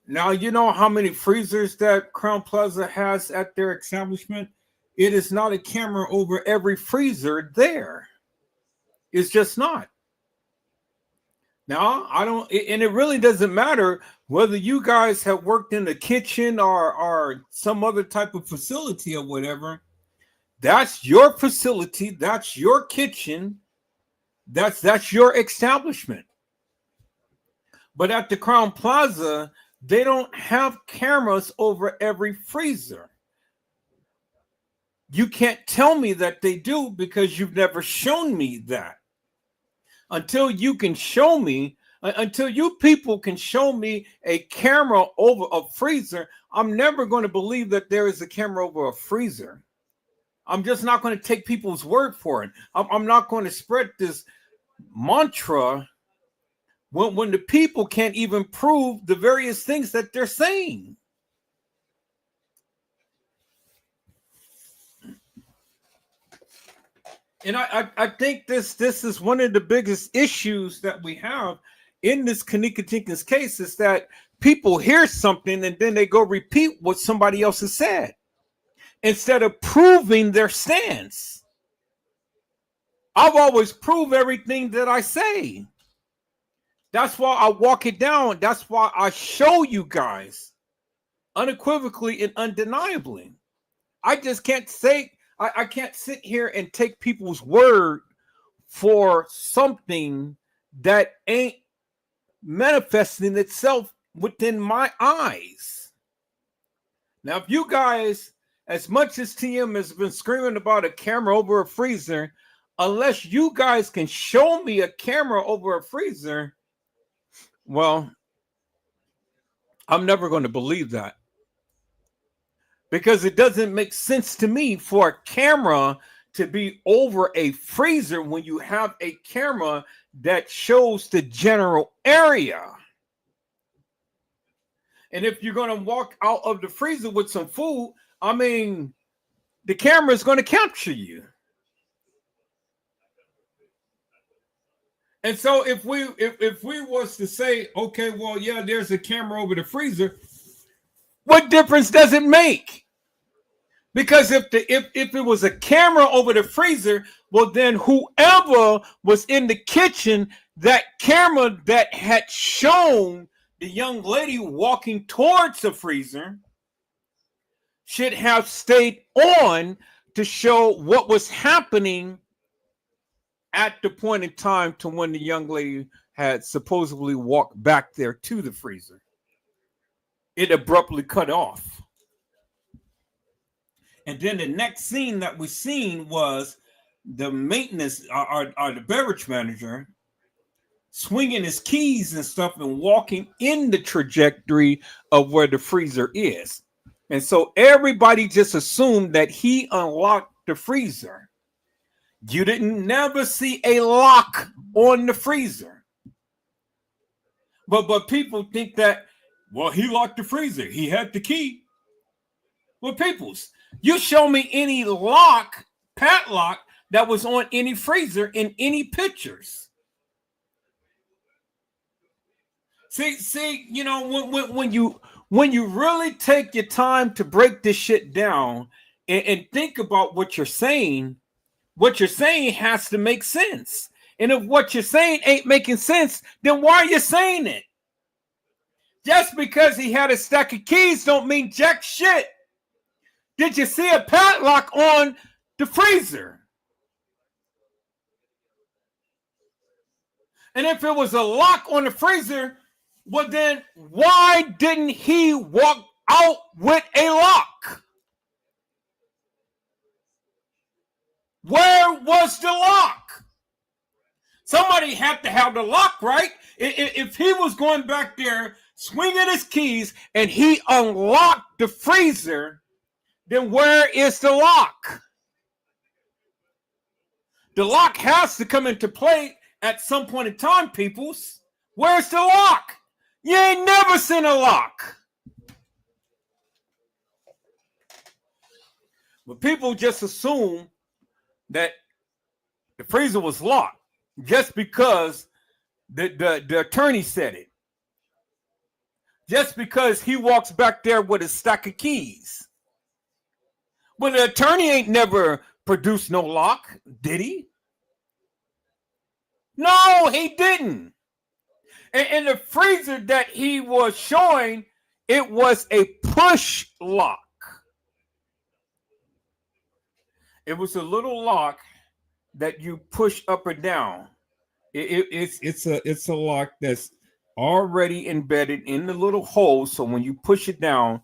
Now, you know how many freezers that Crown Plaza has at their establishment? It is not a camera over every freezer there. It's just not. Now, I don't, and it really doesn't matter whether you guys have worked in the kitchen or some other type of facility or whatever. That's your facility. That's your kitchen. That's your establishment. But at the Crown Plaza, they don't have cameras over every freezer. You can't tell me that they do because you've never shown me that. Until you can show me, until you people can show me a camera over a freezer, I'm never going to believe that there is a camera over a freezer. I'm just not going to take people's word for it. I'm not going to spread this mantra when the people can't even prove the various things that they're saying. And I think this is one of the biggest issues that we have in this Kenneka Jenkins case is that people hear something and then they go repeat what somebody else has said instead of proving their stance. I've always proved everything that I say. That's why I walk it down. That's why I show you guys unequivocally and undeniably. I just can't say, I can't sit here and take people's word for something that ain't manifesting itself within my eyes. Now, if you guys, as much as TM has been screaming about a camera over a freezer, unless you guys can show me a camera over a freezer, well, I'm never going to believe that. Because it doesn't make sense to me for a camera to be over a freezer when you have a camera that shows the general area. And if you're going to walk out of the freezer with some food, I mean, the camera is going to capture you. And so if we was to say, okay, well, yeah, there's a camera over the freezer, what difference does it make? Because if it was a camera over the freezer, well, then whoever was in the kitchen, that camera that had shown the young lady walking towards the freezer should have stayed on to show what was happening at the point in time to when the young lady had supposedly walked back there to the freezer. It abruptly cut off. And then the next scene that we seen was the maintenance or the beverage manager swinging his keys and stuff and walking in the trajectory of where the freezer is. And so everybody just assumed that he unlocked the freezer. You didn't never see a lock on the freezer. But people think that, well, he locked the freezer. He had the key. Well, peoples, you show me any lock, padlock, that was on any freezer in any pictures. See, you know, when you really take your time to break this shit down and think about what you're saying has to make sense. And if what you're saying ain't making sense, then why are you saying it? Just because he had a stack of keys don't mean jack shit. Did you see a padlock on the freezer? And if it was a lock on the freezer, well then why didn't he walk out with a lock? Where was the lock? Somebody had to have the lock, right? If he was going back there swinging his keys and he unlocked the freezer, then where is the lock? The lock has to come into play at some point in time, peoples. Where's the lock? You ain't never seen a lock. But people just assume that the freezer was locked just because the attorney said it. Just because he walks back there with a stack of keys. But the attorney ain't never produced no lock, did he? No, he didn't. And the freezer that he was showing, it was a push lock. It was a little lock that you push up or down. It's a lock that's already embedded in the little hole. So when you push it down,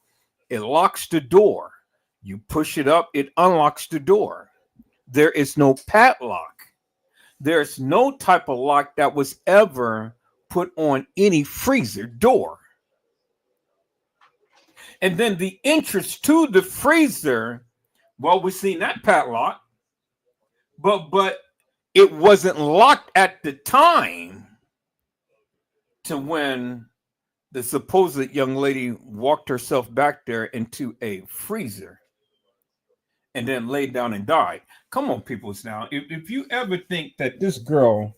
it locks the door. You push it up, it unlocks the door. There is no padlock. There's no type of lock that was ever put on any freezer door. And then the entrance to the freezer, well, we've seen that padlock, but it wasn't locked at the time to when the supposed young lady walked herself back there into a freezer and then laid down and died. Come on, peoples, now. If you ever think that this girl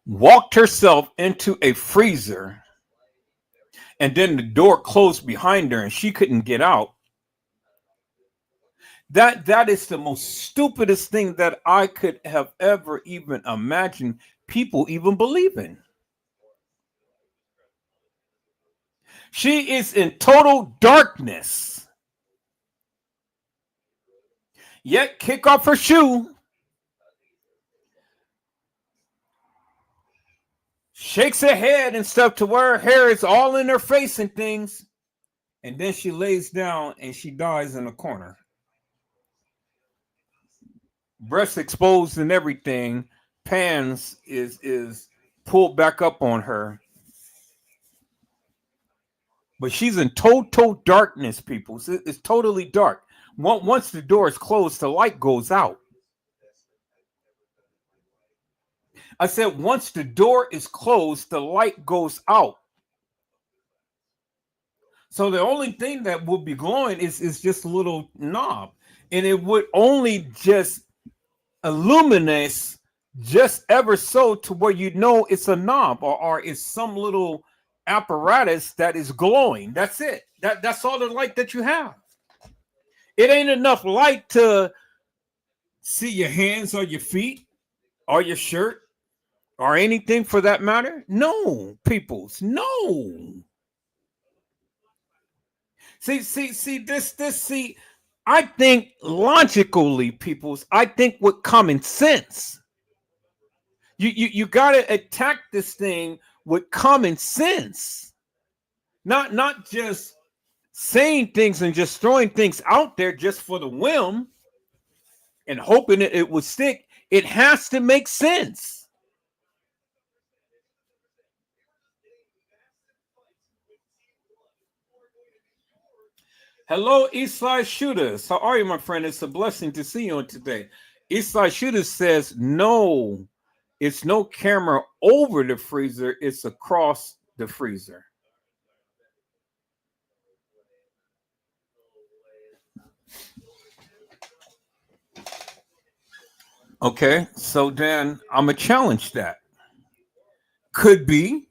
walked herself into a freezer and then the door closed behind her and she couldn't get out, that is the most stupidest thing that I could have ever even imagined people even believe in. She is in total darkness. Yet kick off her shoe, shakes her head and stuff to where her hair is all in her face and things, and then she lays down and she dies in a corner. Breast exposed and everything. Pants is pulled back up on her. But she's in total darkness, people. It's totally dark. Once the door is closed, the light goes out. I said, once the door is closed, the light goes out. So the only thing that will be glowing is just a little knob. And it would only just illuminate just ever so to where you know it's a knob or it's some little apparatus that is glowing. That's it. That's all the light that you have. It ain't enough light to see your hands or your feet or your shirt or anything for that matter. No, peoples, no. See. I think logically, peoples. I think with common sense. You got to attack this thing with common sense, not just saying things and just throwing things out there just for the whim and hoping that it would stick. It has to make sense. Hello, Eastside Shooters. How are you, my friend? It's a blessing to see you on today. Eastside Shooters says no, it's no camera over the freezer, it's across the freezer. Okay, so then I'm gonna challenge that. Could be,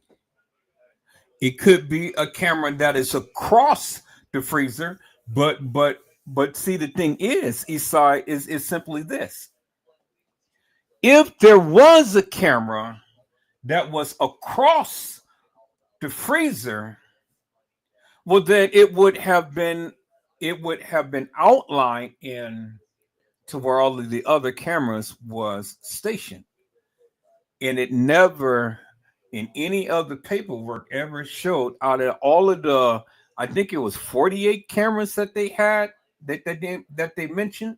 it could be a camera that is across the freezer, but see, the thing is, Eastside is simply this. If there was a camera that was across the freezer, well, then it would have been outlined in to where all of the other cameras was stationed, and it never in any other paperwork ever showed out of all of the, I think it was 48 cameras that they had that they mentioned.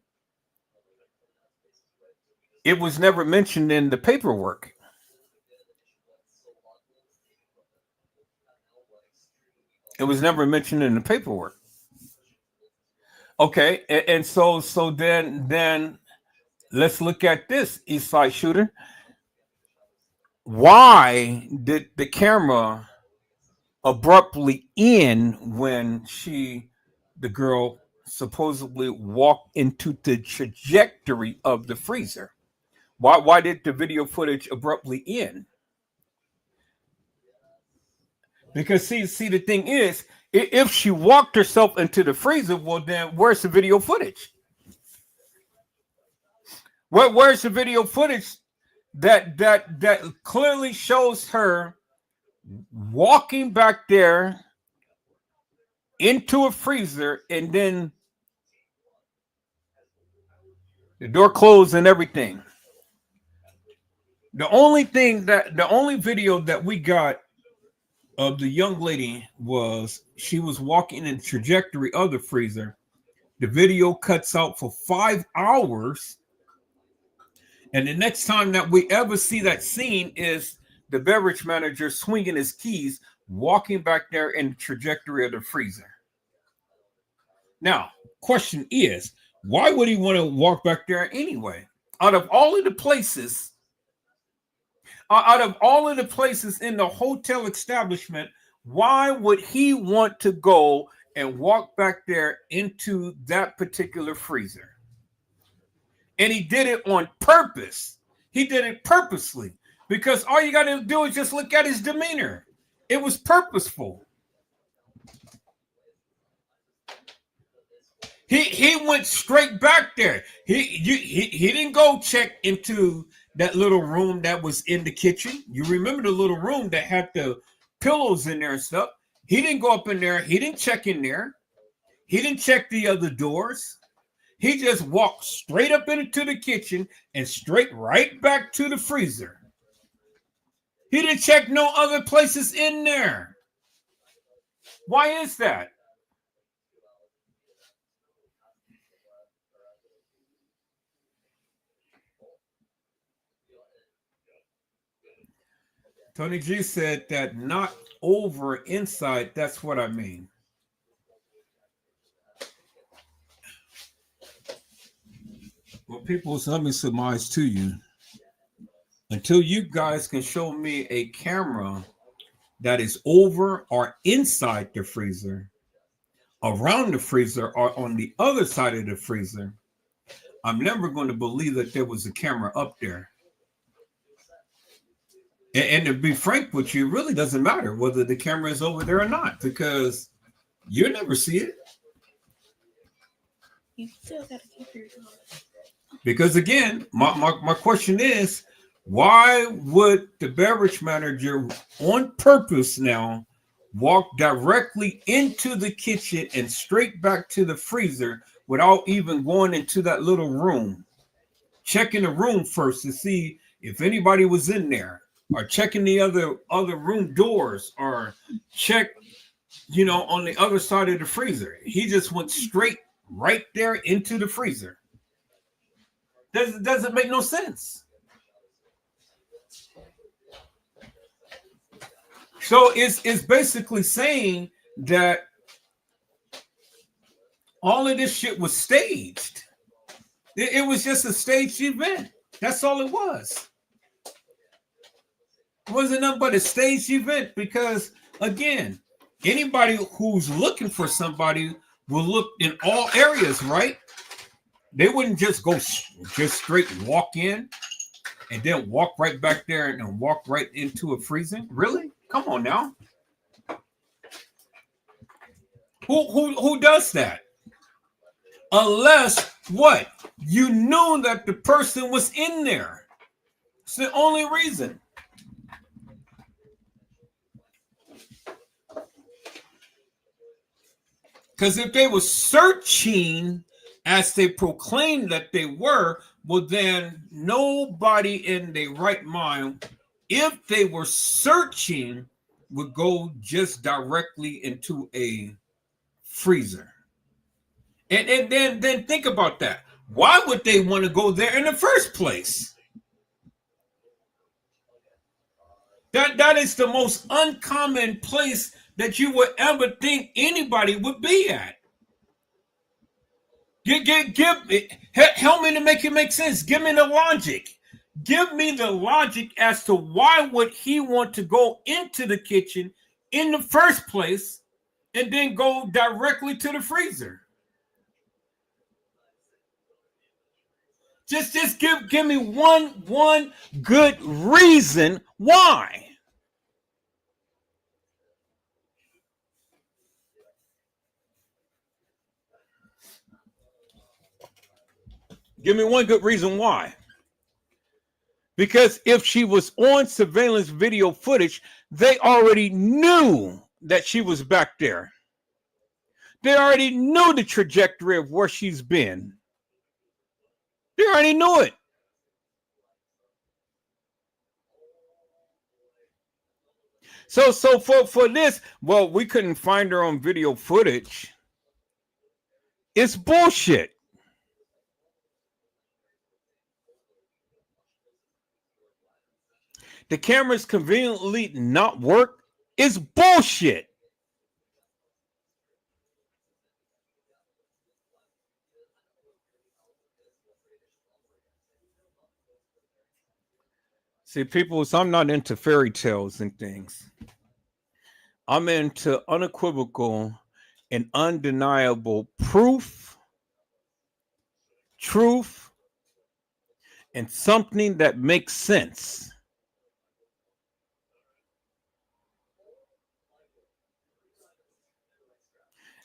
It was never mentioned in the paperwork. It was never mentioned in the paperwork. Okay, and so then let's look at this, East Side Shooter. Why did the camera abruptly end when the girl, supposedly walked into the trajectory of the freezer? Why did the video footage abruptly end? Because see, the thing is, if she walked herself into the freezer, well, then where's the video footage? Where's the video footage that clearly shows her walking back there into a freezer, and then the door closed and everything? The only video that we got of the young lady was she was walking in the trajectory of the freezer. The video cuts out for 5 hours, and the next time that we ever see that scene is the beverage manager swinging his keys, walking back there in the trajectory of the freezer. Now, question is, why would he want to walk back there anyway? Out of all of the places in the hotel establishment, why would he want to go and walk back there into that particular freezer? And he did it on purpose. He did it purposely, because all you got to do is just look at his demeanor. It was purposeful. He went straight back there. He didn't go check into that little room that was in the kitchen. You remember the little room that had the pillows in there and stuff? He didn't go up in there. He didn't check in there. He didn't check the other doors. He just walked straight up into the kitchen and straight right back to the freezer. He didn't check no other places in there. Why is that? Tony G said that not over inside. That's what I mean. Well, people, let me surmise to you. Until you guys can show me a camera that is over or inside the freezer, around the freezer, or on the other side of the freezer, I'm never going to believe that there was a camera up there. And to be frank with you, it really doesn't matter whether the camera is over there or not, because you'll never see it. You still gotta keep your door. Because again, my question is, why would the beverage manager on purpose now walked directly into the kitchen and straight back to the freezer without even going into that little room, checking the room first to see if anybody was in there, or checking the other room doors, or check, on the other side of the freezer. He just went straight right there into the freezer. Doesn't make no sense. So it's basically saying that all of this shit was staged. It was just a staged event. That's all it was. It wasn't nothing but a staged event, because, again, anybody who's looking for somebody will look in all areas, right? They wouldn't just go just straight walk in and then walk right back there and walk right into a freezing. Really? Come on now. Who does that? Unless what? You knew that the person was in there. It's the only reason. Because if they were searching as they proclaimed that they were, well, then nobody in their right mind, if they were searching, would go just directly into a freezer. And then think about that. Why would they want to go there in the first place? That is the most uncommon place that you would ever think anybody would be at. Help me to make it make sense. Give me the logic. Give me the logic as to why would he want to go into the kitchen in the first place and then go directly to the freezer. Just give me one good reason why. Give me one good reason why. Because if she was on surveillance video footage, they already knew that she was back there. They already knew the trajectory of where she's been. They already knew it. So for this, well, we couldn't find her on video footage. It's bullshit. The cameras conveniently not work is bullshit. See, people, so I'm not into fairy tales and things. I'm into unequivocal and undeniable proof, truth, and something that makes sense.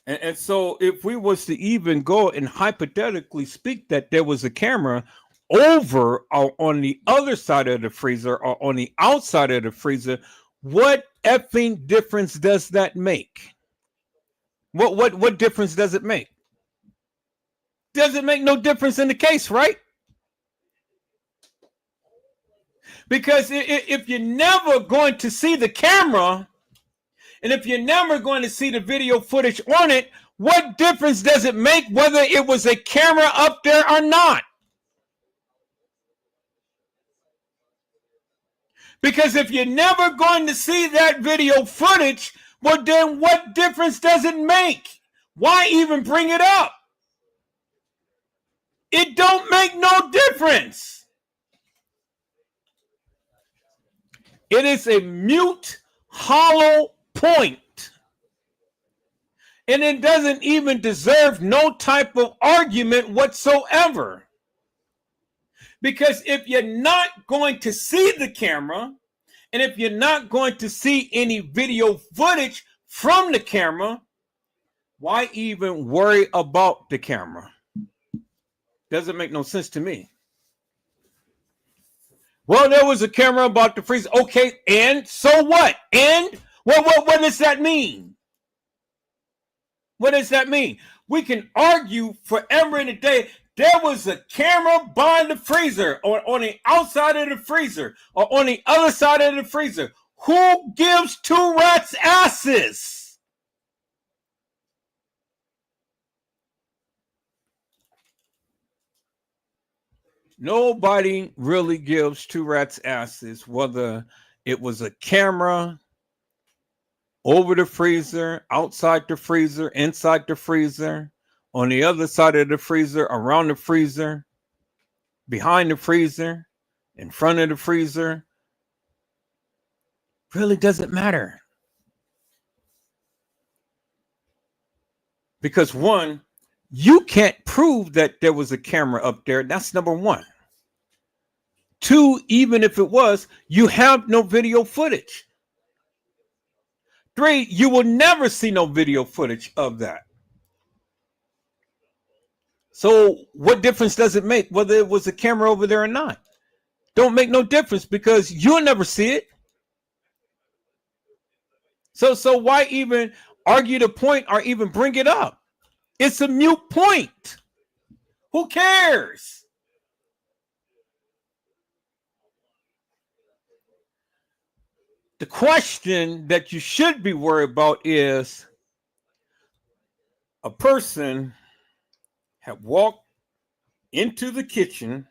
And so if we was to even go and hypothetically speak that there was a camera over or on the other side of the freezer or on the outside of the freezer, what effing difference does that make? What difference does it make? Does it make no difference in the case, right? Because if you're never going to see the camera, and if you're never going to see the video footage on it, what difference does it make whether it was a camera up there or not? Because if you're never going to see that video footage, well, then what difference does it make? Why even bring it up? It don't make no difference. It is a mute, hollow point. And it doesn't even deserve no type of argument whatsoever. Because if you're not going to see the camera, and if you're not going to see any video footage from the camera, why even worry about the camera? Doesn't make no sense to me. Well, there was a camera about the freezer. Okay, and so what? And What does that mean? What does that mean? We can argue forever and a day. There was a camera behind the freezer, or on the outside of the freezer, or on the other side of the freezer. Who gives two rats asses? Nobody really gives two rats asses, whether it was a camera over the freezer, outside the freezer, inside the freezer, on the other side of the freezer, around the freezer, behind the freezer, in front of the freezer. Really doesn't matter. Because one, you can't prove that there was a camera up there. That's number one. Two, even if it was, you have no video footage. Three, you will never see no video footage of that. So what difference does it make whether it was a camera over there or not? Don't make no difference, because you'll never see it. So why even argue the point or even bring it up? It's a moot point. Who cares? The question that you should be worried about is a person had walked into the kitchen,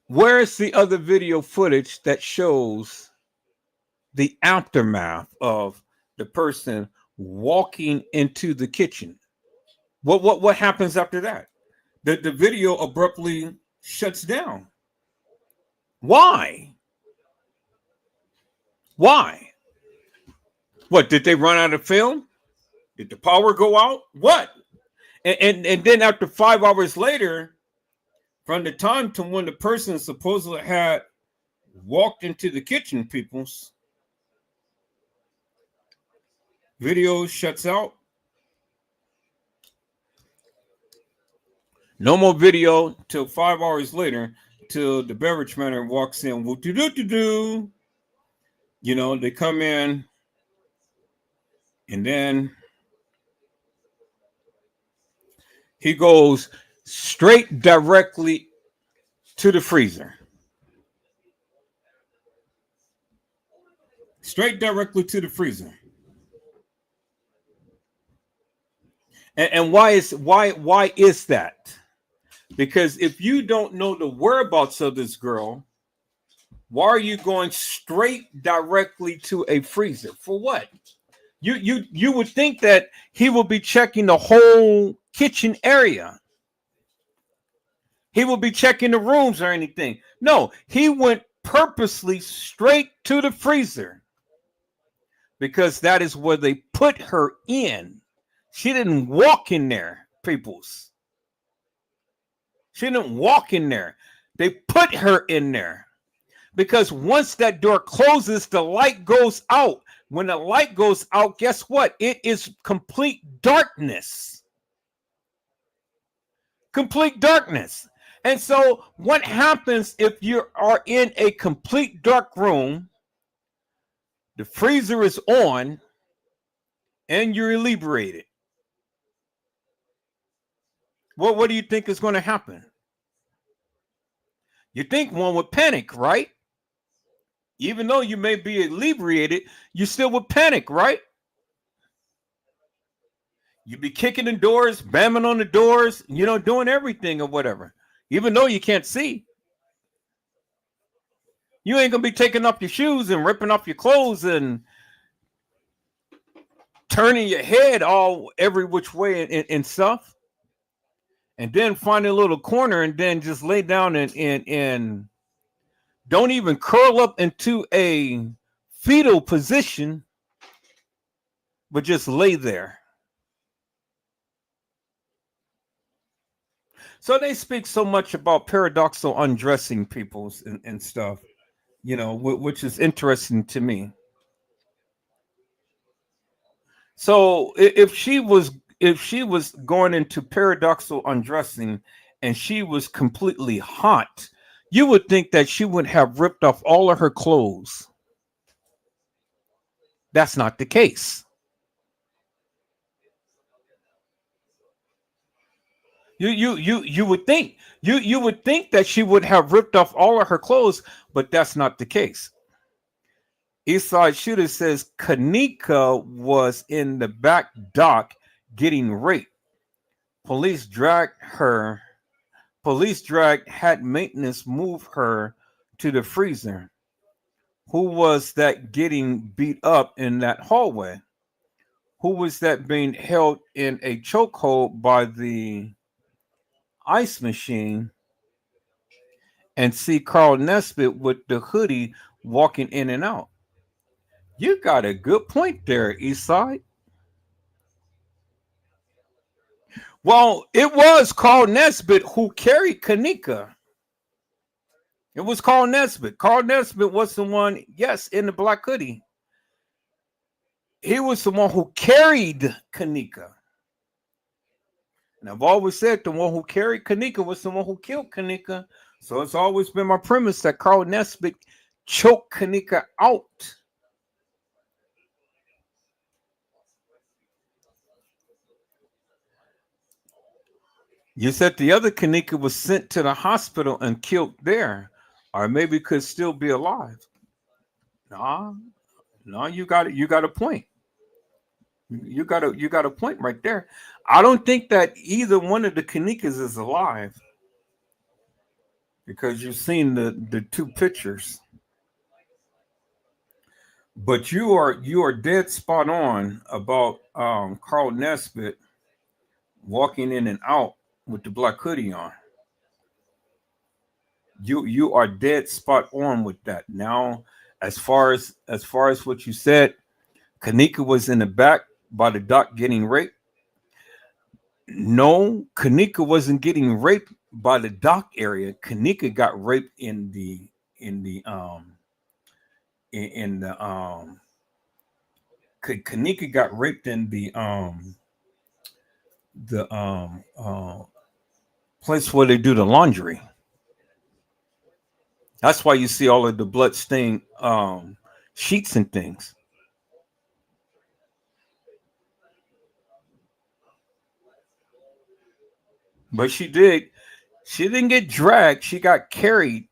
Where's the other video footage that shows the aftermath of the person walking into the kitchen? What happens after that? The video abruptly shuts down. Why? What, did they run out of film? Did the power go out? What? And then after 5 hours later, from the time to when the person supposedly had walked into the kitchen, people's video shuts out. No more video till 5 hours later, till the beverage manager walks in. You know, they come in, and then he goes straight directly to the freezer. Straight directly to the freezer. And why is that? Because if you don't know the whereabouts of this girl, why are you going straight directly to a freezer? For what? You would think that he would be checking the whole kitchen area. He would be checking the rooms or anything. No, he went purposely straight to the freezer, because that is where they put her in. She didn't walk in there, peoples. She didn't walk in there. They put her in there. Because once that door closes, the light goes out. When the light goes out, guess what? It is complete darkness. Complete darkness. And so what happens if you are in a complete dark room, the freezer is on, and you're inebriated? Well, what do you think is going to happen? You think one would panic, right? Even though you may be inebriated, you still would panic, right? You'd be kicking the doors, bamming on the doors, doing everything or whatever, even though you can't see. You ain't going to be taking off your shoes and ripping off your clothes and turning your head all every which way and stuff. And then find a little corner and then just lay down and don't even curl up into a fetal position, but just lay there. So they speak so much about paradoxical undressing peoples and stuff, which is interesting to me. So if she was going into paradoxical undressing and she was completely hot, you would think that she would have ripped off all of her clothes. That's not the case. You would think you would think that she would have ripped off all of her clothes, but that's not the case. Eastside Shooter says Kenneka was in the back dock getting raped. Police dragged her. Police dragged had maintenance move her to the freezer. Who was that getting beat up in that hallway? Who was that being held in a chokehold by the ice machine? And see Carl Nesbitt with the hoodie walking in and out. You got a good point there, Eastside. Well, it was Carl Nesbitt who carried Kenneka. It was Carl Nesbitt. Carl Nesbitt was the one, yes, in the black hoodie. He was the one who carried Kenneka. And I've always said the one who carried Kenneka was the one who killed Kenneka. So it's always been my premise that Carl Nesbitt choked Kenneka out. You said the other Kenneka was sent to the hospital and killed there, or maybe could still be alive. No, you got it. You got a point. You got a point right there. I don't think that either one of the Kennekas is alive because you've seen the two pictures. But you are dead spot on about Carl Nesbitt walking in and out with the black hoodie on. You are dead spot on with that. Now, as far as what you said, Kenneka was in the back by the dock getting raped. No, Kenneka wasn't getting raped by the dock area. Kenneka got raped in the Kenneka got raped in the place where they do the laundry. That's why you see all of the blood-stained sheets and things. But she didn't get dragged. She got carried.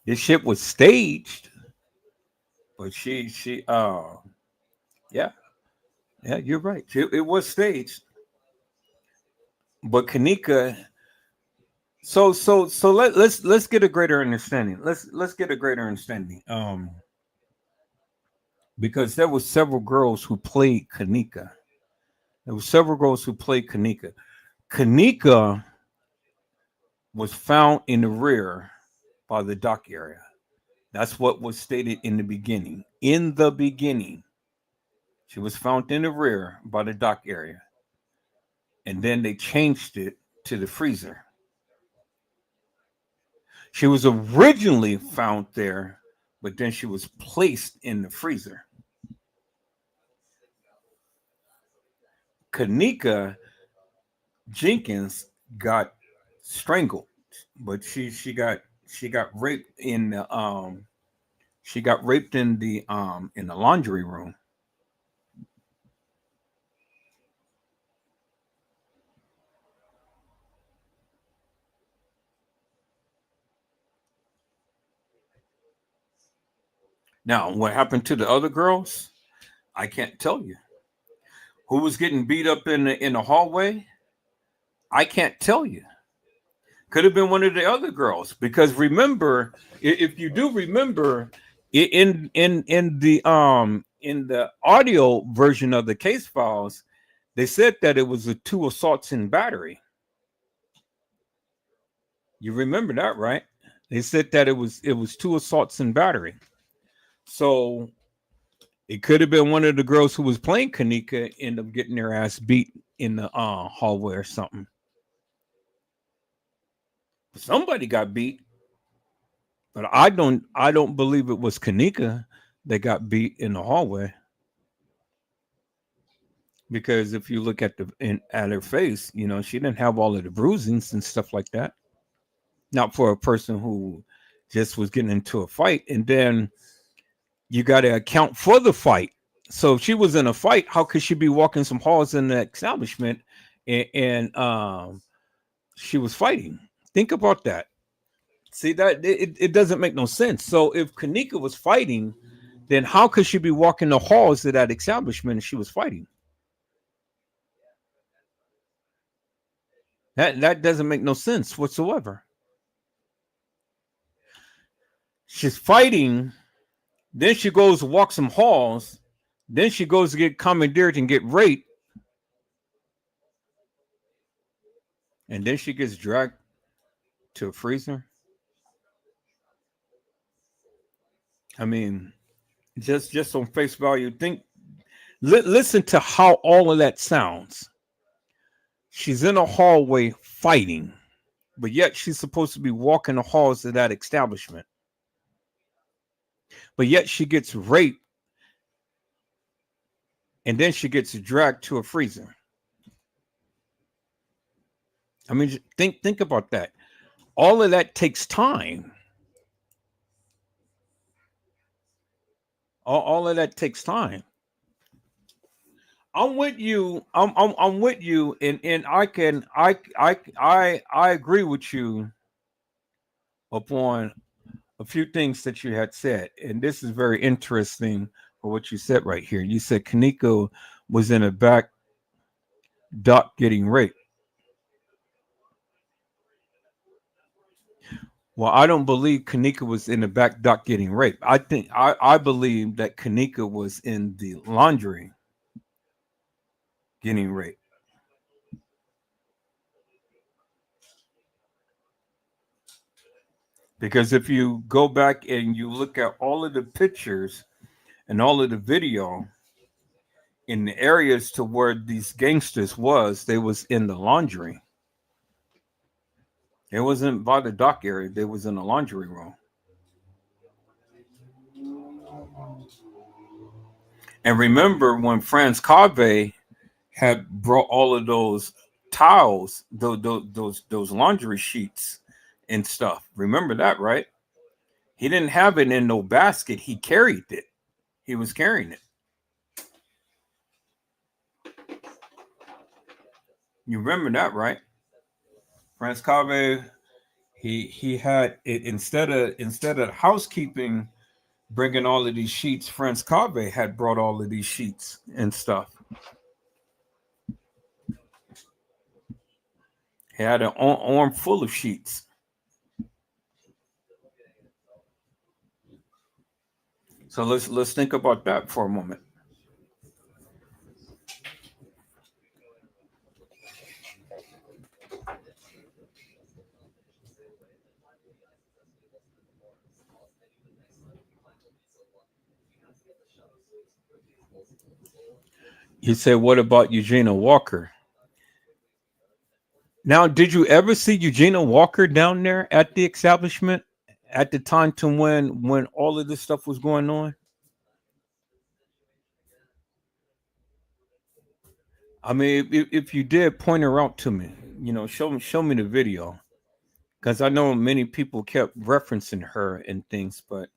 This shit was staged, but yeah, you're right. It was staged, but Kenneka. So let's get a greater understanding. Let's get a greater understanding. Because there were several girls who played Kenneka. Kenneka was found in the rear by the dock area. That's what was stated in the beginning. In the beginning, she was found in the rear by the dock area. And then they changed it to the freezer. She was originally found there, but then she was placed in the freezer. Kenneka Jenkins got strangled, but she got raped in the in the laundry room. Now, what happened to the other girls? I can't tell you. Who was getting beat up in the hallway? I can't tell you. Could have been one of the other girls, because remember, if you do remember, in the audio version of the case files, they said that it was 2 assaults and battery. You remember that, right? They said that it was 2 assaults and battery. So it could have been one of the girls who was playing Kenneka end up getting their ass beat in the hallway or something. Somebody got beat, but I don't believe it was Kenneka that got beat in the hallway. because if you look at at her face, she didn't have all of the bruisings and stuff like that. Not for a person who just was getting into a fight, and then you got to account for the fight. So if she was in a fight, how could she be walking some halls in the establishment and she was fighting? Think about that. See that it doesn't make no sense. So if Kenneka was fighting, then how could she be walking the halls of that establishment and she was fighting? That doesn't make no sense whatsoever. She's fighting, then she goes to walk some halls, then she goes to get commandeered and get raped, and then she gets dragged to a freezer. I mean, just on face value, listen to how all of that sounds. She's in a hallway fighting, but yet she's supposed to be walking the halls of that establishment. But yet she gets raped, and then she gets dragged to a freezer. I mean, think about that. All of that takes time. All of that takes time. I'm with you. I'm with you, and I agree with you upon a few things that you had said, and this is very interesting for what you said right here. You said Kenneka was in a back dock getting raped. Well, I don't believe Kenneka was in the back dock getting raped. I believe that Kenneka was in the laundry getting raped. Because if you go back and you look at all of the pictures and all of the video in the areas to where these gangsters was, they was in the laundry. It wasn't by the dock area. They was in the laundry room. And remember when Franz Cave had brought all of those towels, those laundry sheets and stuff. Remember that, right? He didn't have it in no basket. He carried it. He was carrying it. You remember that, right? Franz Cave, he had it instead of housekeeping bringing all of these sheets. Franz Cave had brought all of these sheets and stuff. He had an arm full of sheets. So let's think about that for a moment. You said, what about Eugenia Walker? Now, did you ever see Eugenia Walker down there at the establishment at the time to when all of this stuff was going on? I mean, if you did, point her out to me. Show me the video, because I know many people kept referencing her and things, but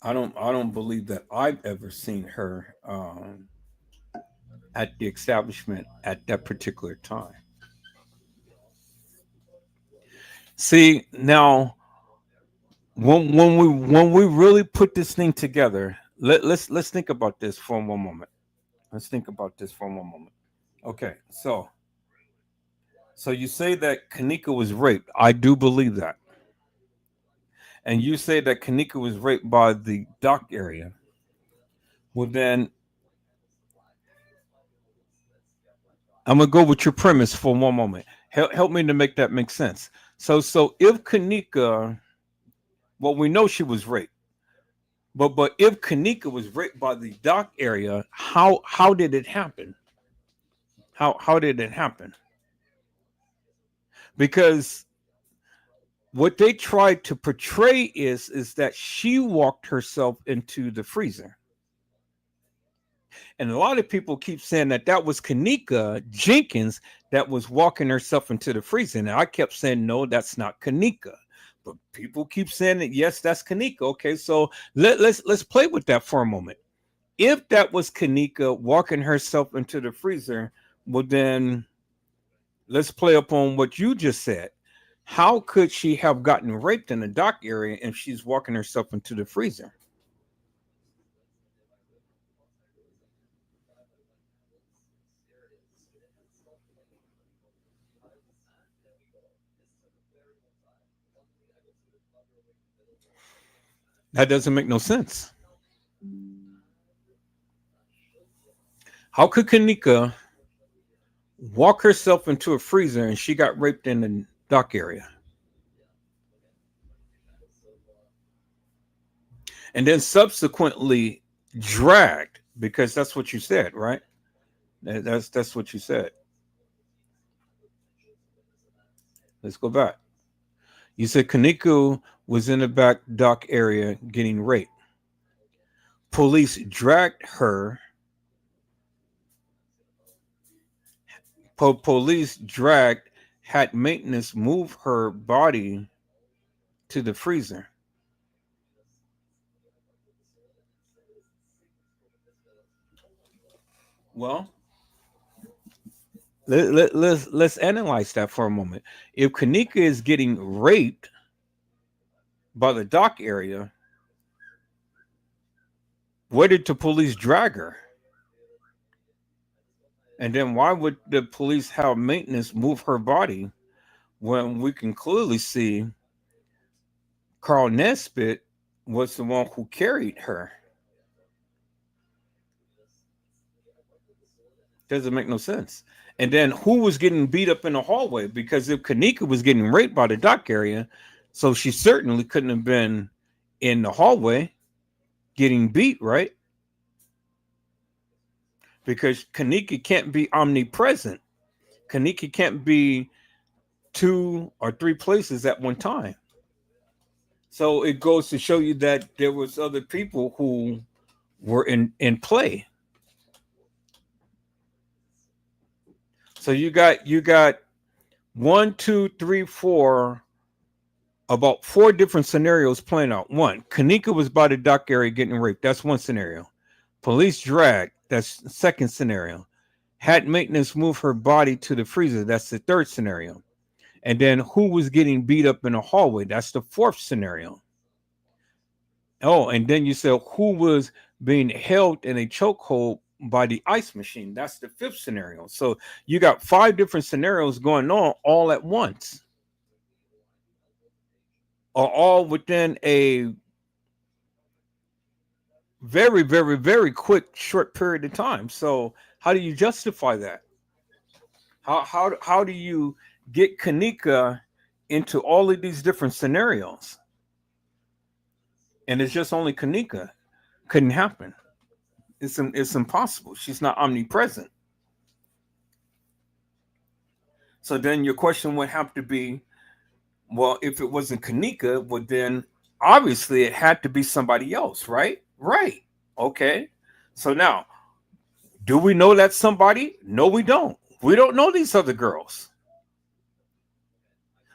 I don't believe that I've ever seen her at the establishment at that particular time. See, now when we really put this thing together, let's think about this for one moment. Let's think about this for one moment. Okay, so you say that Kenneka was raped. I do believe that. And you say that Kenneka was raped by the dock area. Well, then I'm gonna go with your premise for one moment. Help me to make that make sense. So if Kenneka, well, we know she was raped, but if Kenneka was raped by the dock area, how did it happen? How did it happen? Because what they tried to portray is that she walked herself into the freezer. And a lot of people keep saying that that was Kenneka Jenkins that was walking herself into the freezer. And I kept saying, no, that's not Kenneka. But people keep saying that, yes, that's Kenneka. Okay, so let's play with that for a moment. If that was Kenneka walking herself into the freezer, well, then let's play upon what you just said. How could she have gotten raped in the dock area if she's walking herself into the freezer? That doesn't make no sense. How could Kenneka walk herself into a freezer and she got raped in the dock area? And then subsequently dragged, because that's what you said, right? That's what you said. Let's go back. You said Kenneka was in the back dock area getting raped. Police dragged her. Police dragged, had maintenance move her body to the freezer. Well, let's analyze that for a moment. If Kenneka is getting raped by the dock area, where did the police drag her? And then why would the police have maintenance move her body when we can clearly see Carl Nesbitt was the one who carried her? Doesn't make no sense. And then who was getting beat up in the hallway? Because if Kenneka was getting raped by the dock area, so she certainly couldn't have been in the hallway getting beat, right? Because Kenneka can't be omnipresent. Kenneka can't be 2 or 3 places at one time. So it goes to show you that there was other people who were in play. So you got 1, 2, 3, 4, about 4 different scenarios playing out. One, Kenneka was by the dock area getting raped. That's one scenario. Police drag. That's the second scenario. Had maintenance move her body to the freezer. That's the third scenario. And then who was getting beat up in the hallway? That's the fourth scenario. Oh, and then you said who was being held in a chokehold by the ice machine. That's the fifth scenario. So you got 5 different scenarios going on all at once, or all within a very, very, very quick, short period of time. So how do you justify that? How do you get Kenneka into all of these different scenarios? And it's just only Kenneka. Couldn't happen. It's impossible. She's not omnipresent. So then your question would have to be, well, if it wasn't Kenneka, well, then obviously it had to be somebody else, right? Right. Okay. So now, do we know that somebody? No, we don't. We don't know these other girls.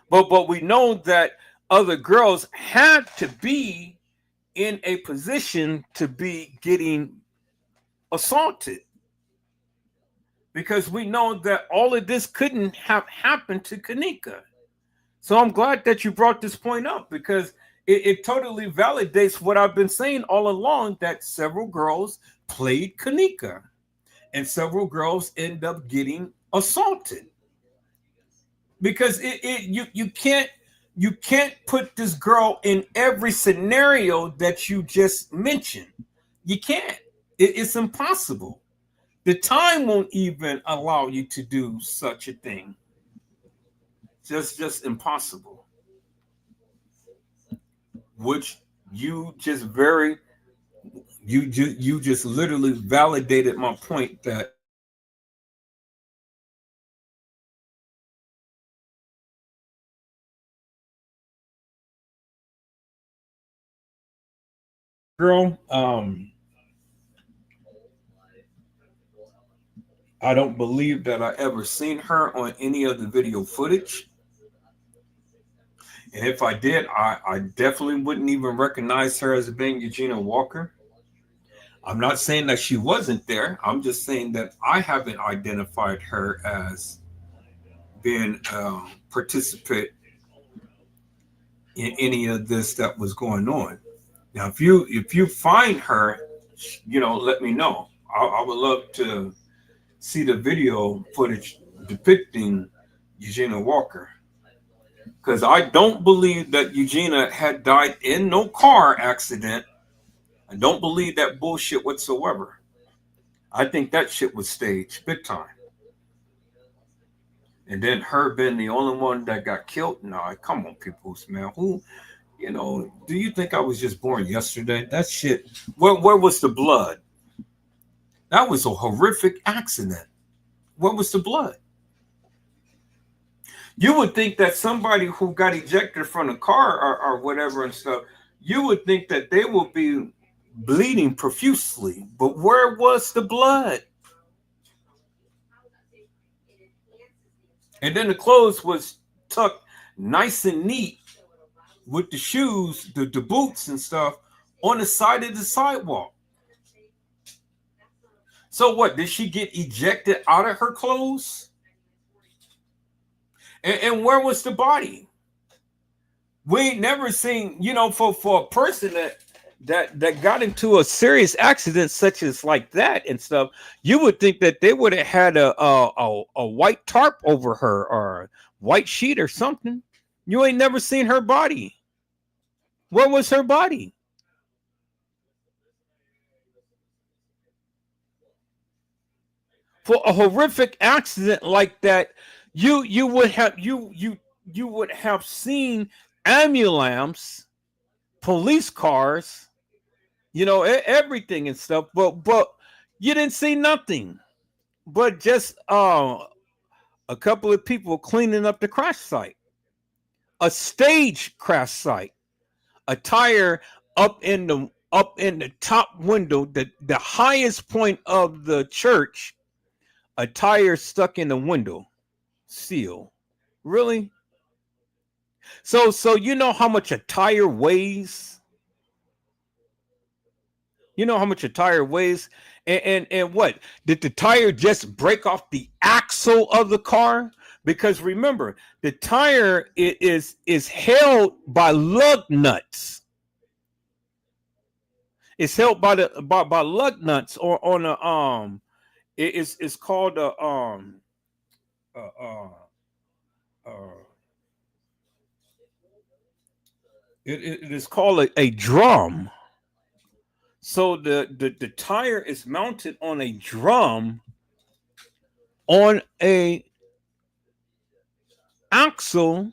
But we know that other girls had to be in a position to be getting assaulted, because we know that all of this couldn't have happened to Kenneka. So I'm glad that you brought this point up, because it totally validates what I've been saying all along, that several girls played Kenneka and several girls end up getting assaulted, because you can't put this girl in every scenario that you just mentioned. You can't. It's impossible. The time won't even allow you to do such a thing. Just impossible. Which you just literally validated my point that girl, I don't believe that I ever seen her on any of the video footage. And if I did, I definitely wouldn't even recognize her as being Eugenia Walker. I'm not saying that she wasn't there. I'm just saying that I haven't identified her as being a participant in any of this that was going on. Now, if you find her, let me know. I would love to see the video footage depicting Eugenia Walker, because I don't believe that Eugenia had died in no car accident. I don't believe that bullshit whatsoever. I think that shit was staged big time. And then her being the only one that got killed. Nah, come on, peoples, man. Who, do you think I was just born yesterday? That shit. Where was the blood? That was a horrific accident. Where was the blood? You would think that somebody who got ejected from a car or whatever and stuff, you would think that they would be bleeding profusely. But where was the blood? And then the clothes was tucked nice and neat with the shoes, the boots and stuff on the side of the sidewalk. So what? Did she get ejected out of her clothes? And where was the body? We ain't never seen, for a person that got into a serious accident such as like that and stuff, you would think that they would have had a white tarp over her or a white sheet or something. You ain't never seen her body. Where was her body? For a horrific accident like that, you would have seen ambulance, police cars, everything and stuff, but you didn't see nothing but just a couple of people cleaning up the crash site, a stage crash site, a tire up in the top window, the highest point of the church, a tire stuck in the window seal. Really? So you know how much a tire weighs? You know how much a tire weighs? And what? Did the tire just break off the axle of the car? Because remember, the tire is held by lug nuts. It's held by lug nuts or on a it's called a it is called a drum. So the tire is mounted on a drum on a axle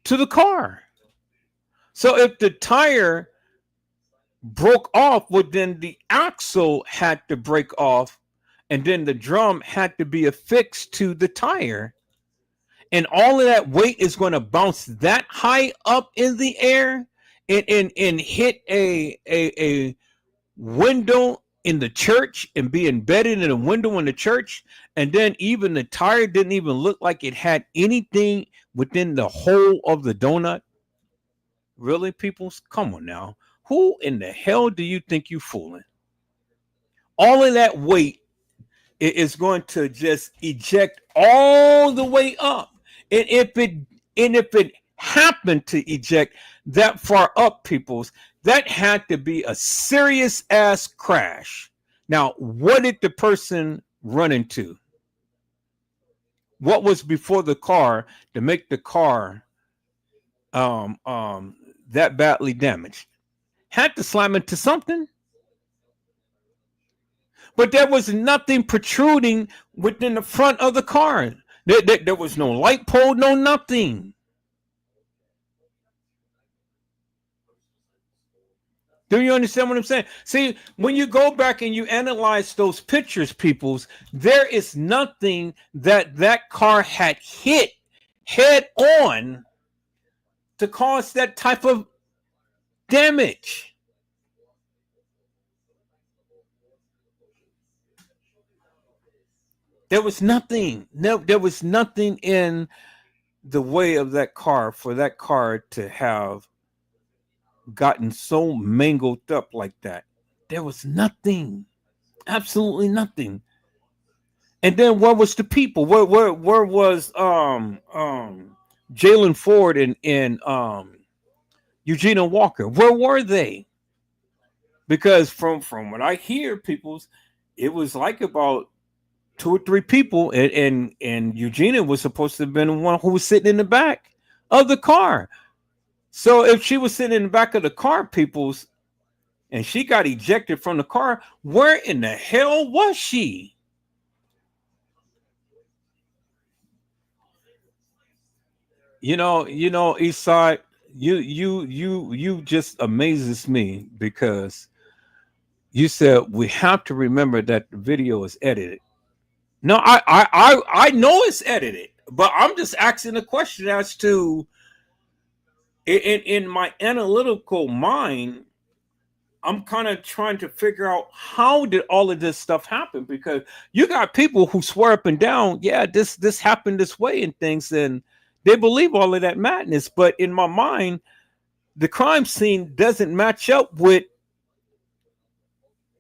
to the car. So if the tire broke off, well, then the axle had to break off, and then the drum had to be affixed to the tire. And all of that weight is going to bounce that high up in the air and hit a window in the church and be embedded in a window in the church. And then even the tire didn't even look like it had anything within the hole of the donut. Really, people? Come on now. Who in the hell do you think you fooling? All of that weight is going to just eject all the way up. And if it happened to eject that far up, peoples, that had to be a serious ass crash. Now, what did the person run into? What was before the car to make the car that badly damaged? Had to slam into something. But there was nothing protruding within the front of the car. There was no light pole, no nothing. Do you understand what I'm saying? See, when you go back and you analyze those pictures, peoples, there is nothing that car had hit head on to cause that type of damage. There was nothing. No, there was nothing in the way of that car for that car to have gotten so mangled up like that. There was nothing. Absolutely nothing. And then where was the people? Where was Jalen Ford and Eugenia Walker? Where were they? Because from what I hear, people's, it was like about two or three people, and Eugenia was supposed to have been the one who was sitting in the back of the car. So if she was sitting in the back of the car, people's, and she got ejected from the car, where in the hell was she? Eastside, you just amazes me because you said we have to remember that the video is edited. No, I know it's edited, but I'm just asking a question as to in my analytical mind, I'm kind of trying to figure out how did all of this stuff happen, because you got people who swear up and down, yeah, this happened this way and things, and they believe all of that madness. But in my mind, the crime scene doesn't match up with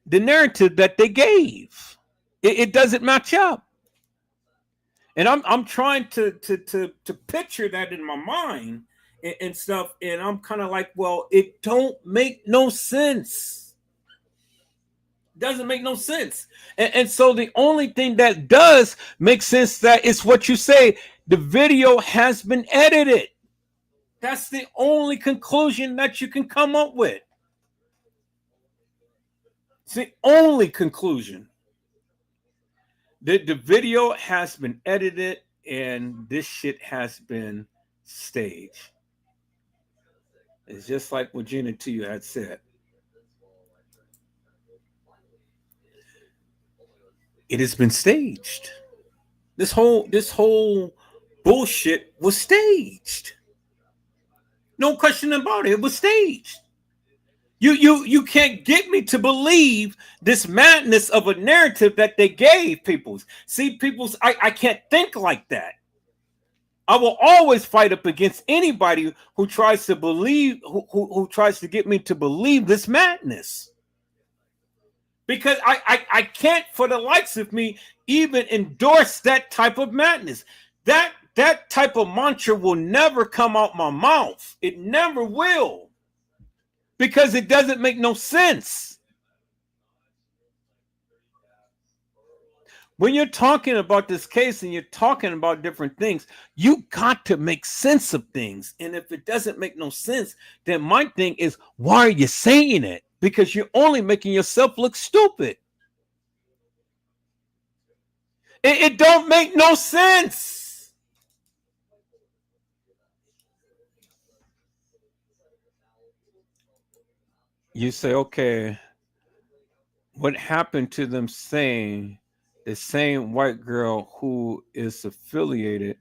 the narrative that they gave. It doesn't match up. And I'm trying to picture that in my mind and stuff, and I'm kind of like, well, it don't make no sense. Doesn't make no sense. And so the only thing that does make sense, that is what you say, the video has been edited. That's the only conclusion that you can come up with. It's the only conclusion. The video has been edited and this shit has been staged. It's just like what Gina to you had said. It has been staged. This whole bullshit was staged. No question about it. It was staged. You can't get me to believe this madness of a narrative that they gave peoples. See, peoples, I can't think like that. I will always fight up against anybody who tries to believe, who tries to get me to believe this madness. Because I can't, for the likes of me, even endorse that type of madness. That type of mantra will never come out my mouth. It never will. Because it doesn't make no sense. When you're talking about this case and you're talking about different things, you got to make sense of things. And if it doesn't make no sense, then my thing is, why are you saying it? Because you're only making yourself look stupid. It don't make no sense. You say, okay, what happened to them saying the same white girl who is affiliated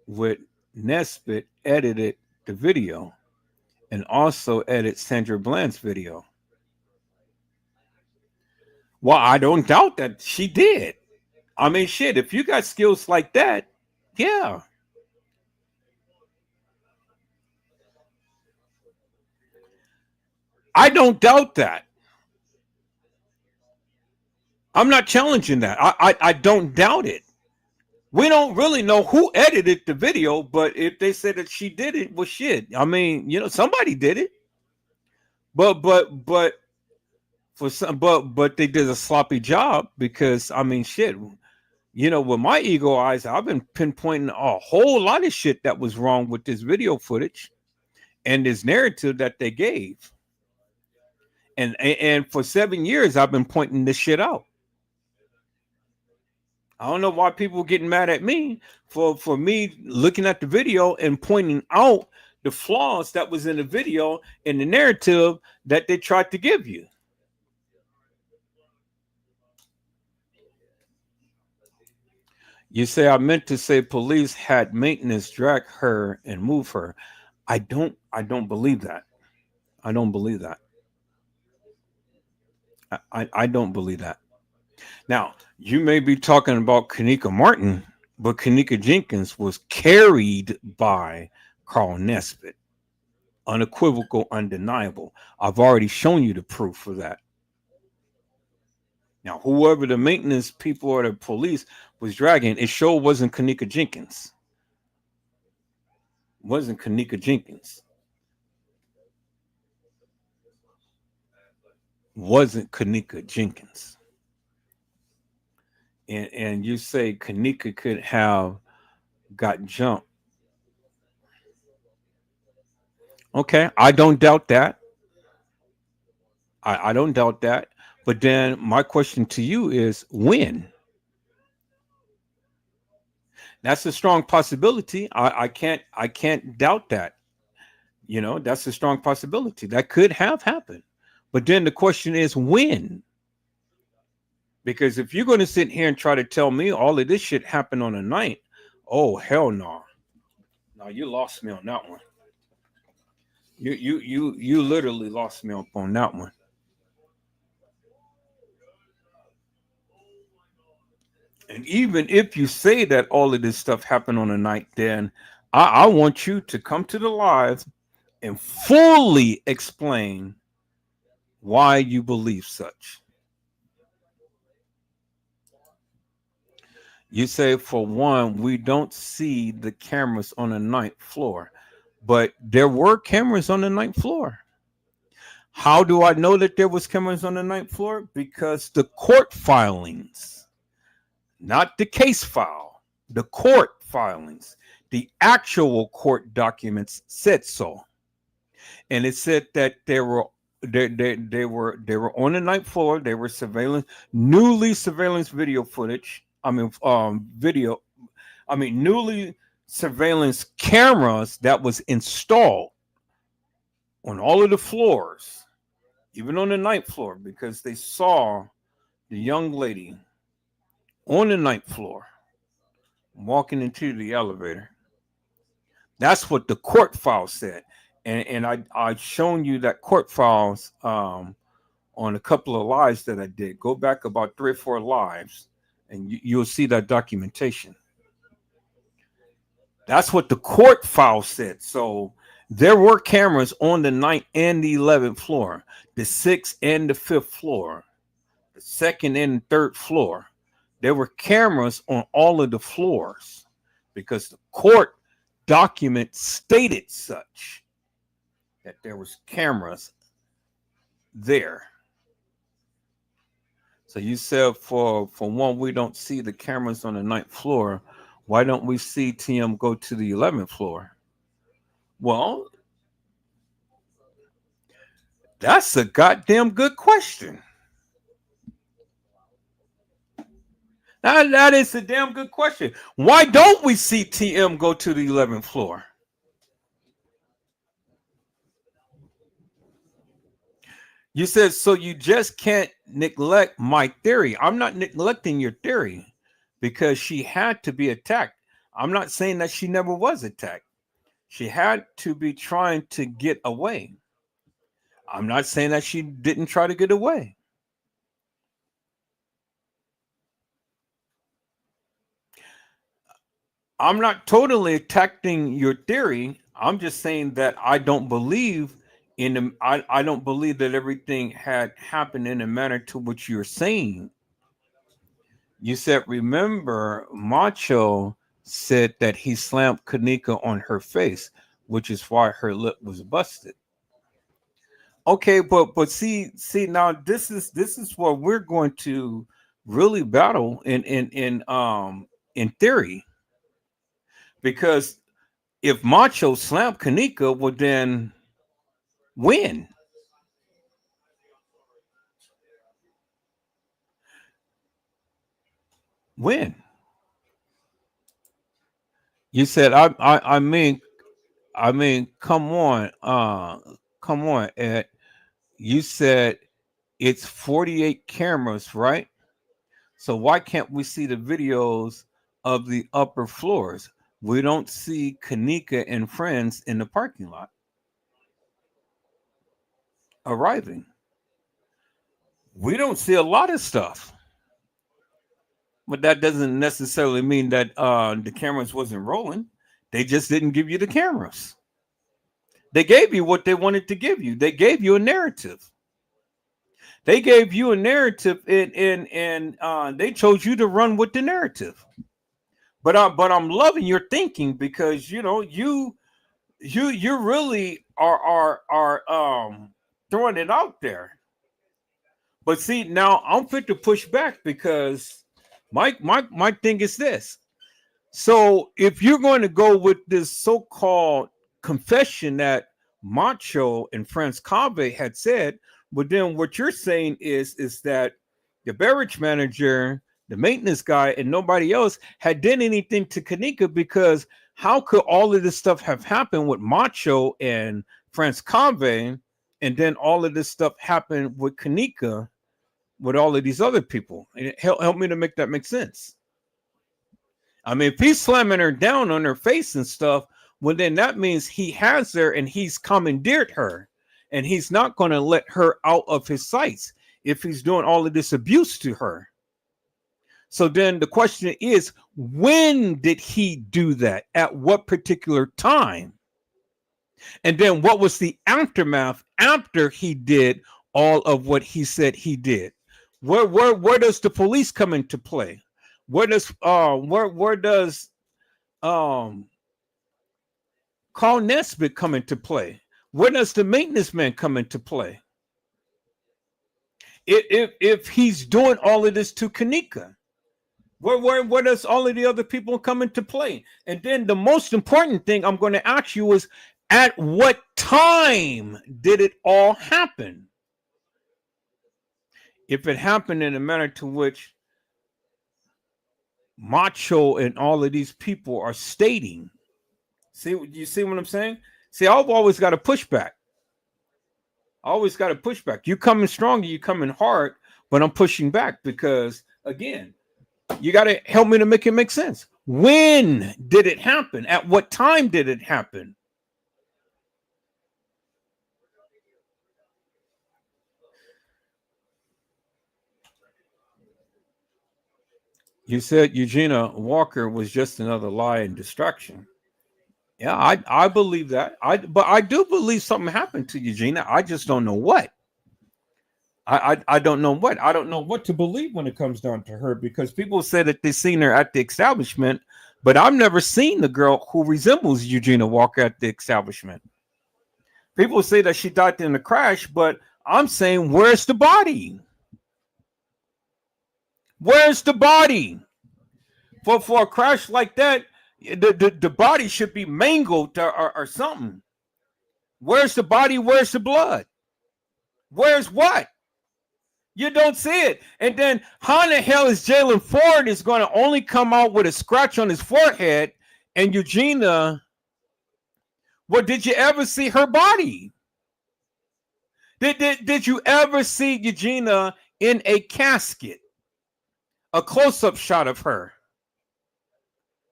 with Nesbitt edited the video and also edited Sandra Bland's video? Well, I don't doubt that she did. I mean, shit, if you got skills like that, yeah. I don't doubt that. I'm not challenging that. I don't doubt it. We don't really know who edited the video, but if they said that she did it, well, shit. I mean, somebody did it. But for some, but they did a sloppy job because I mean, shit. With my ego eyes, I've been pinpointing a whole lot of shit that was wrong with this video footage and this narrative that they gave. And for 7 years, I've been pointing this shit out. I don't know why people are getting mad at me for me looking at the video and pointing out the flaws that was in the video and the narrative that they tried to give you. You say I meant to say police had maintenance drag her and move her. I don't believe that. I don't believe that. I don't believe that. Now, you may be talking about Kenneka Martin, but Kenneka Jenkins was carried by Carl Nesbitt. Unequivocal, undeniable. I've already shown you the proof for that. Now, whoever the maintenance people or the police was dragging, it sure wasn't Kenneka Jenkins. Wasn't Kenneka Jenkins. Wasn't Kenneka Jenkins. And you say Kenneka could have got jumped. Okay, I don't doubt that. I don't doubt that. But then my question to you is when? That's a strong possibility. I can't doubt that. That's a strong possibility. That could have happened. But then the question is when? Because if you're going to sit here and try to tell me all of this shit happened on a night, oh hell no. No, you lost me on that one. You literally lost me up on that one. And even if you say that all of this stuff happened on a night, then I want you to come to the live and fully explain why you believe such. You say, for one, we don't see the cameras on the ninth floor, but there were cameras on the ninth floor. How do I know that there was cameras on the ninth floor? Because the court filings, not the case file, the court filings, the actual court documents said so. And it said that they were on the ninth floor. They were newly surveillance video footage. Newly surveillance cameras that was installed on all of the floors, even on the ninth floor, because they saw the young lady on the ninth floor walking into the elevator. That's what the court file said. And I've shown you that court files on a couple of lives that I did. Go back about 3 or 4 lives and you'll see that documentation. That's what the court file said. So there were cameras on the 9th and the 11th floor, the 6th and the 5th floor, the 2nd and 3rd floor. There were cameras on all of the floors because the court document stated such, that there was cameras there. So you said for one, we don't see the cameras on the 9th floor. Why don't we see TM go to the 11th floor? Well, that's a goddamn good question. That is a damn good question. Why don't we see TM go to the 11th floor? You said, so you just can't neglect my theory. I'm not neglecting your theory because she had to be attacked. I'm not saying that she never was attacked. She had to be trying to get away. I'm not saying that she didn't try to get away. I'm not totally attacking your theory. I'm just saying that I don't believe in them. I don't believe that everything had happened in a manner to which you're saying. You said, remember, Macho said that he slammed Kenneka on her face, which is why her lip was busted. Okay, but see now this is what we're going to really battle in theory, because if Macho slammed Kenneka, well then when? When? You said I mean come on, Ed. You said it's 48 cameras, right? So why can't we see the videos of the upper floors? We don't see Kenneka and friends in the parking lot arriving. We don't see a lot of stuff. But that doesn't necessarily mean that the cameras wasn't rolling. They just didn't give you the cameras. They gave you what they wanted to give you. They gave you a narrative. They gave you a narrative, and they chose you to run with the narrative. But I'm loving your thinking, because you really are throwing it out there. But see, now I'm fit to push back, because my thing is this. So if you're going to go with this so-called confession that Macho and Franz Cave had said, but then what you're saying is that the beverage manager, the maintenance guy, and nobody else had done anything to Kenneka, because how could all of this stuff have happened with Macho and Franz Cave, and then all of this stuff happened with Kenneka with all of these other people? And help me to make that make sense. I mean, if he's slamming her down on her face and stuff, well, then that means he has her and he's commandeered her, and he's not going to let her out of his sights if he's doing all of this abuse to her. So then the question is, when did he do that? At what particular time? And then what was the aftermath after he did all of what he said he did? Where does the police come into play? Where does Carl Nesbitt come into play? Where does the maintenance man come into play? If he's doing all of this to Kenneka, where does all of the other people come into play? And then the most important thing I'm going to ask you is, at what time did it all happen? If it happened in a manner to which Macho and all of these people are stating. You see what I'm saying? See, I've always got to push back. You coming stronger, you coming hard, but I'm pushing back, because again, you got to help me to make it make sense. When did it happen? At what time did it happen? You said Eugenia Walker was just another lie and distraction. Yeah, I believe that. But I do believe something happened to Eugenia. I just don't know what. I don't know what. I don't know what to believe when it comes down to her, because people say that they've seen her at the establishment, but I've never seen the girl who resembles Eugenia Walker at the establishment. People say that she died in a crash, but I'm saying, where's the body? Where's the body? For a crash like that, the body should be mangled or something. Where's the body? Where's the blood? Where's what? You don't see it. And then how in the hell is Jalen Ford is going to only come out with a scratch on his forehead, and Eugenia, well, did you ever see her body? Did you ever see Eugenia in a casket? A close-up shot of her?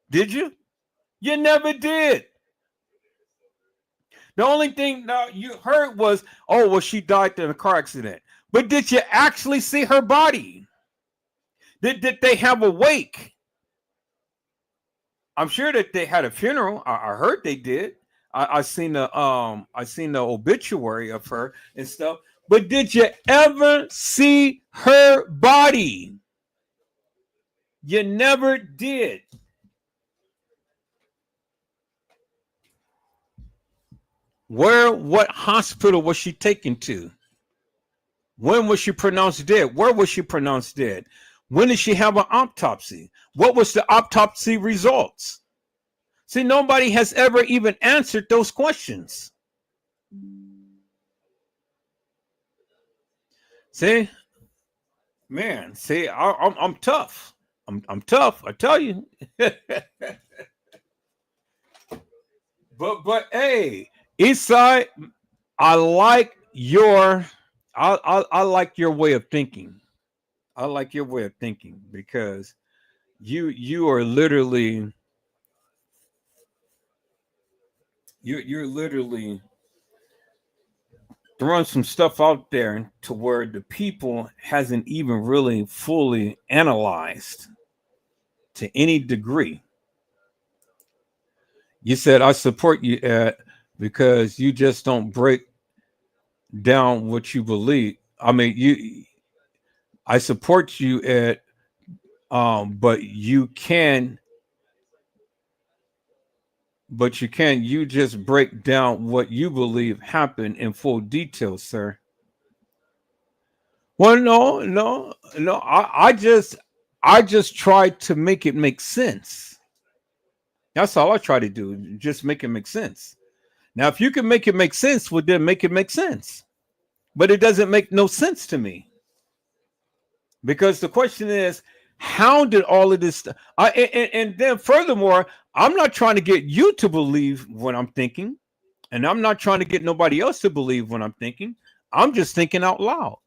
Did you? You never did. The only thing now you heard was, oh, well, she died in a car accident. But did you actually see her body? Did they have a wake? I'm sure that they had a funeral. I heard they did. I seen the obituary of her and stuff. But did you ever see her body? You never did. What hospital was she taken to? When was she pronounced dead? Where was she pronounced dead? When did she have an autopsy? What was the autopsy results? See, nobody has ever even answered those questions. See, man, see, I'm tough. I'm tough, I tell you. but hey, Eastside, I like your I like your way of thinking. I like your way of thinking, because you are literally you're literally throwing some stuff out there to where the people hasn't even really fully analyzed to any degree. You said I support you because you just don't break down what you believe. I mean, I support you but you just break down what you believe happened in full detail, sir. Well, no. I just try to make it make sense. That's all I try to do. Just make it make sense. Now, if you can make it make sense, well, then make it make sense. But it doesn't make no sense to me because the question is, how did all of this? And then furthermore, I'm not trying to get you to believe what I'm thinking, and I'm not trying to get nobody else to believe what I'm thinking. I'm just thinking out loud.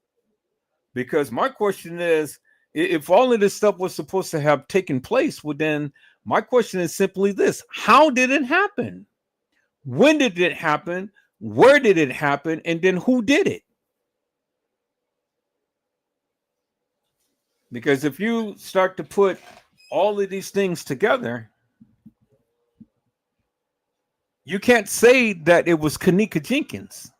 Because my question is, if all of this stuff was supposed to have taken place, well, then my question is simply this: how did it happen? When did it happen? Where did it happen? And then who did it? Because if you start to put all of these things together, you can't say that it was Kenneka Jenkins.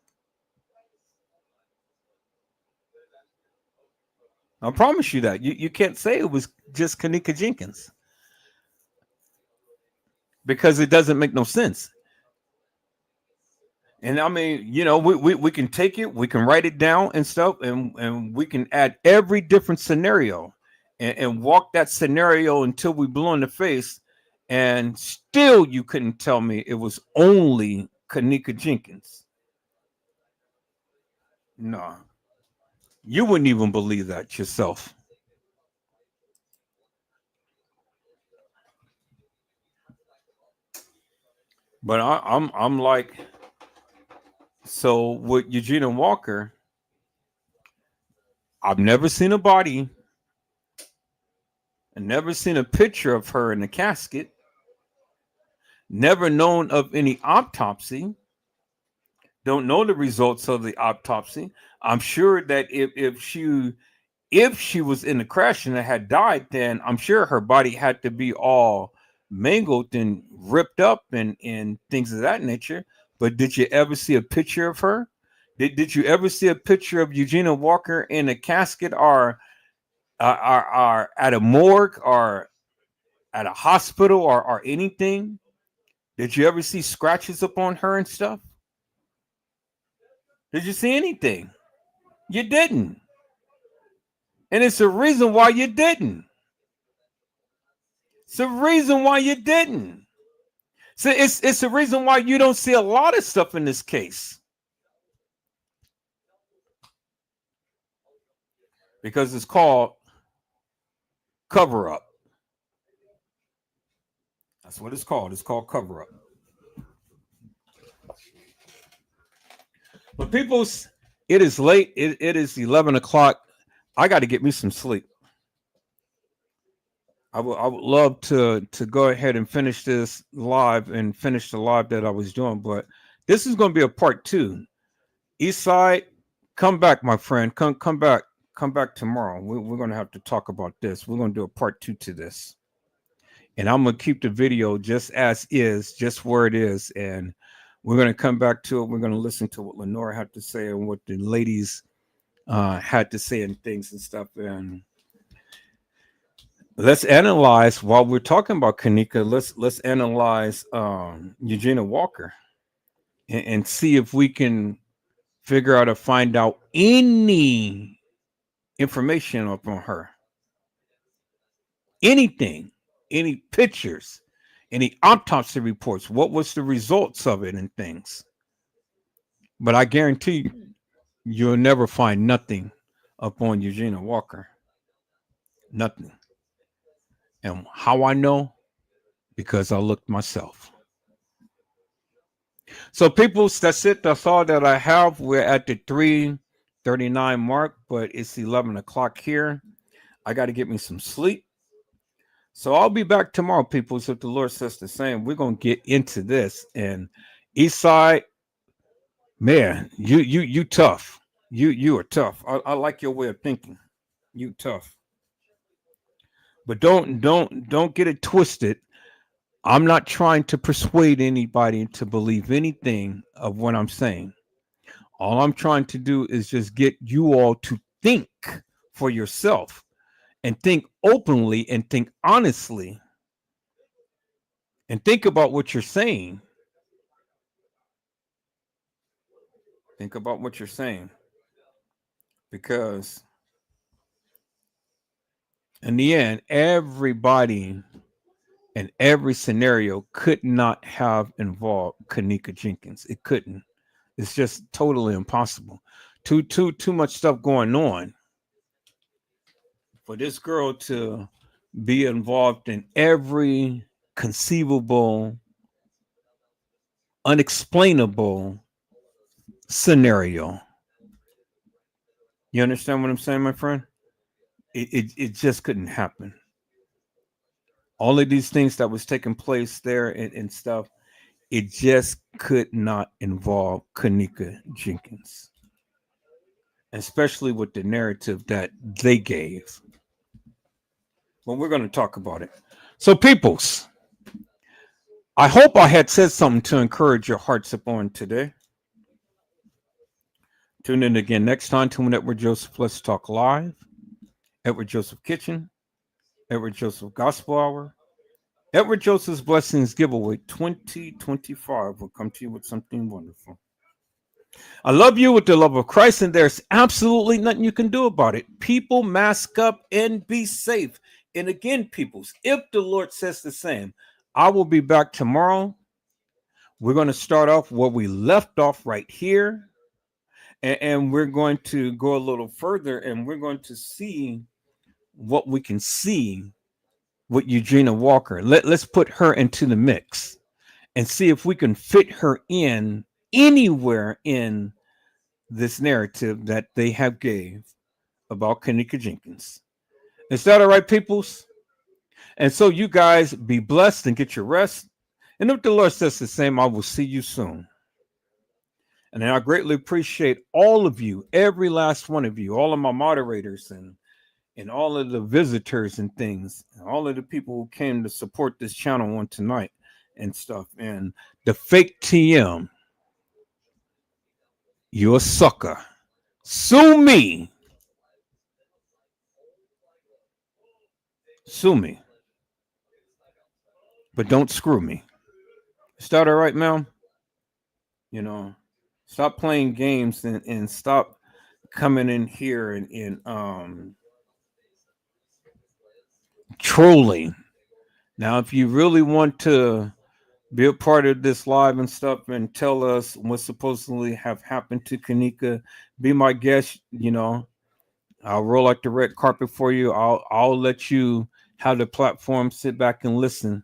I promise you that. You can't say it was just Kenneka Jenkins because it doesn't make no sense. And I mean, we can take it, we can write it down and stuff, and we can add every different scenario and walk that scenario until we blow in the face, and still you couldn't tell me it was only Kenneka Jenkins. No, you wouldn't even believe that yourself. But I'm like, so with Eugenia Walker, I've never seen a body. I never seen a picture of her in the casket. Never known of any autopsy. Don't know the results of the autopsy. I'm sure that if she was in the crash and had died, then I'm sure her body had to be all mangled and ripped up and things of that nature. But did you ever see a picture of her? Did you ever see a picture of Eugenia Walker in a casket or at a morgue or at a hospital or anything? Did you ever see scratches up on her and stuff? Did you see anything? You didn't. And it's a reason why you didn't. It's a reason why you didn't. So it's a reason why you don't see a lot of stuff in this case. Because it's called cover up. That's what it's called. It's called cover up. But people, it is late. It is 11 o'clock. I got to get me some sleep. I would love to go ahead and finish this live and finish the live that I was doing, but this is going to be a part 2. Eastside, come back, my friend. Come back tomorrow. We're going to have to talk about this. We're going to do a part 2 to this, and I'm going to keep the video just as is, just where it is, and we're going to come back to it. We're going to listen to what Lenora had to say and what the ladies had to say and things and stuff, and let's analyze while we're talking about Kenneka. Let's analyze Eugenia Walker and see if we can figure out or find out any information upon her. Anything, any pictures, any autopsy reports. What was the results of it and things? But I guarantee you'll never find nothing upon Eugenia Walker. Nothing. And how I know? Because I looked myself. So people, that's it. That's all that I have. We're at the 3:39 mark, but it's 11 o'clock here. I got to get me some sleep. So I'll be back tomorrow, people. So if the Lord says the same, we're going to get into this. And Eastside, man, you tough. You are tough. I like your way of thinking. You tough. But But don't get it twisted. I'm not trying to persuade anybody to believe anything of what I'm saying. All I'm trying to do is just get you all to think for yourself and think openly and think honestly and think about what you're saying. Think about what you're saying because in the end, everybody in every scenario could not have involved Kenneka Jenkins. It couldn't. It's just totally impossible. Too much stuff going on for this girl to be involved in every conceivable, unexplainable scenario. You understand what I'm saying, my friend? It just couldn't happen. All of these things that was taking place there and stuff, it just could not involve Kenneka Jenkins, especially with the narrative that they gave. But we're going to talk about it. So, peoples, I hope I had said something to encourage your hearts upon today. Tune in again next time to Edward Joseph Let's Talk Live, Edward Joseph Kitchen, Edward Joseph Gospel Hour, Edward Joseph's Blessings Giveaway 2025 will come to you with something wonderful. I love you with the love of Christ, and there's absolutely nothing you can do about it. People, mask up and be safe. And again, peoples, if the Lord says the same, I will be back tomorrow. We're going to start off where we left off right here. And we're going to go a little further, and we're going to see what we can see with Eugenia Walker. Let's put her into the mix and see if we can fit her in anywhere in this narrative that they have gave about Kenneka Jenkins. Is that all right, peoples? And so you guys be blessed and get your rest. And if the Lord says the same, I will see you soon. And I greatly appreciate all of you, every last one of you, all of my moderators and all of the visitors and things, and all of the people who came to support this channel on tonight and stuff. And the fake TM, you're a sucker. Sue me. Sue me. But don't screw me. Is that all right, ma'am? You know, stop playing games and stop coming in here and trolling. Now, if you really want to be a part of this live and stuff and tell us what supposedly have happened to Kenneka, be my guest. You know, I'll roll out the red carpet for you. I'll let you have the platform, sit back and listen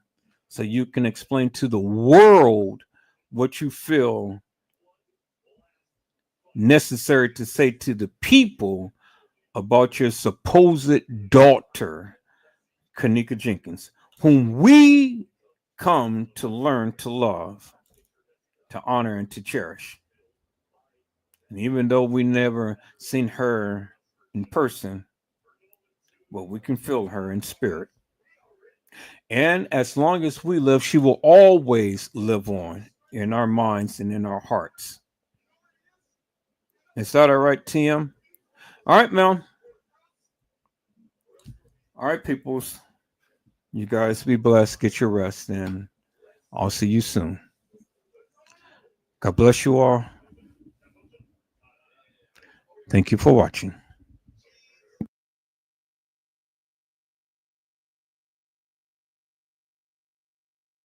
so you can explain to the world what you feel necessary to say to the people about your supposed daughter, Kenneka Jenkins, whom we come to learn to love, to honor, and to cherish. And even though we never seen her in person, well, we can feel her in spirit. And as long as we live, she will always live on in our minds and in our hearts. Is that all right, TM? All right, Mel. All right, peoples. You guys be blessed. Get your rest, and I'll see you soon. God bless you all. Thank you for watching.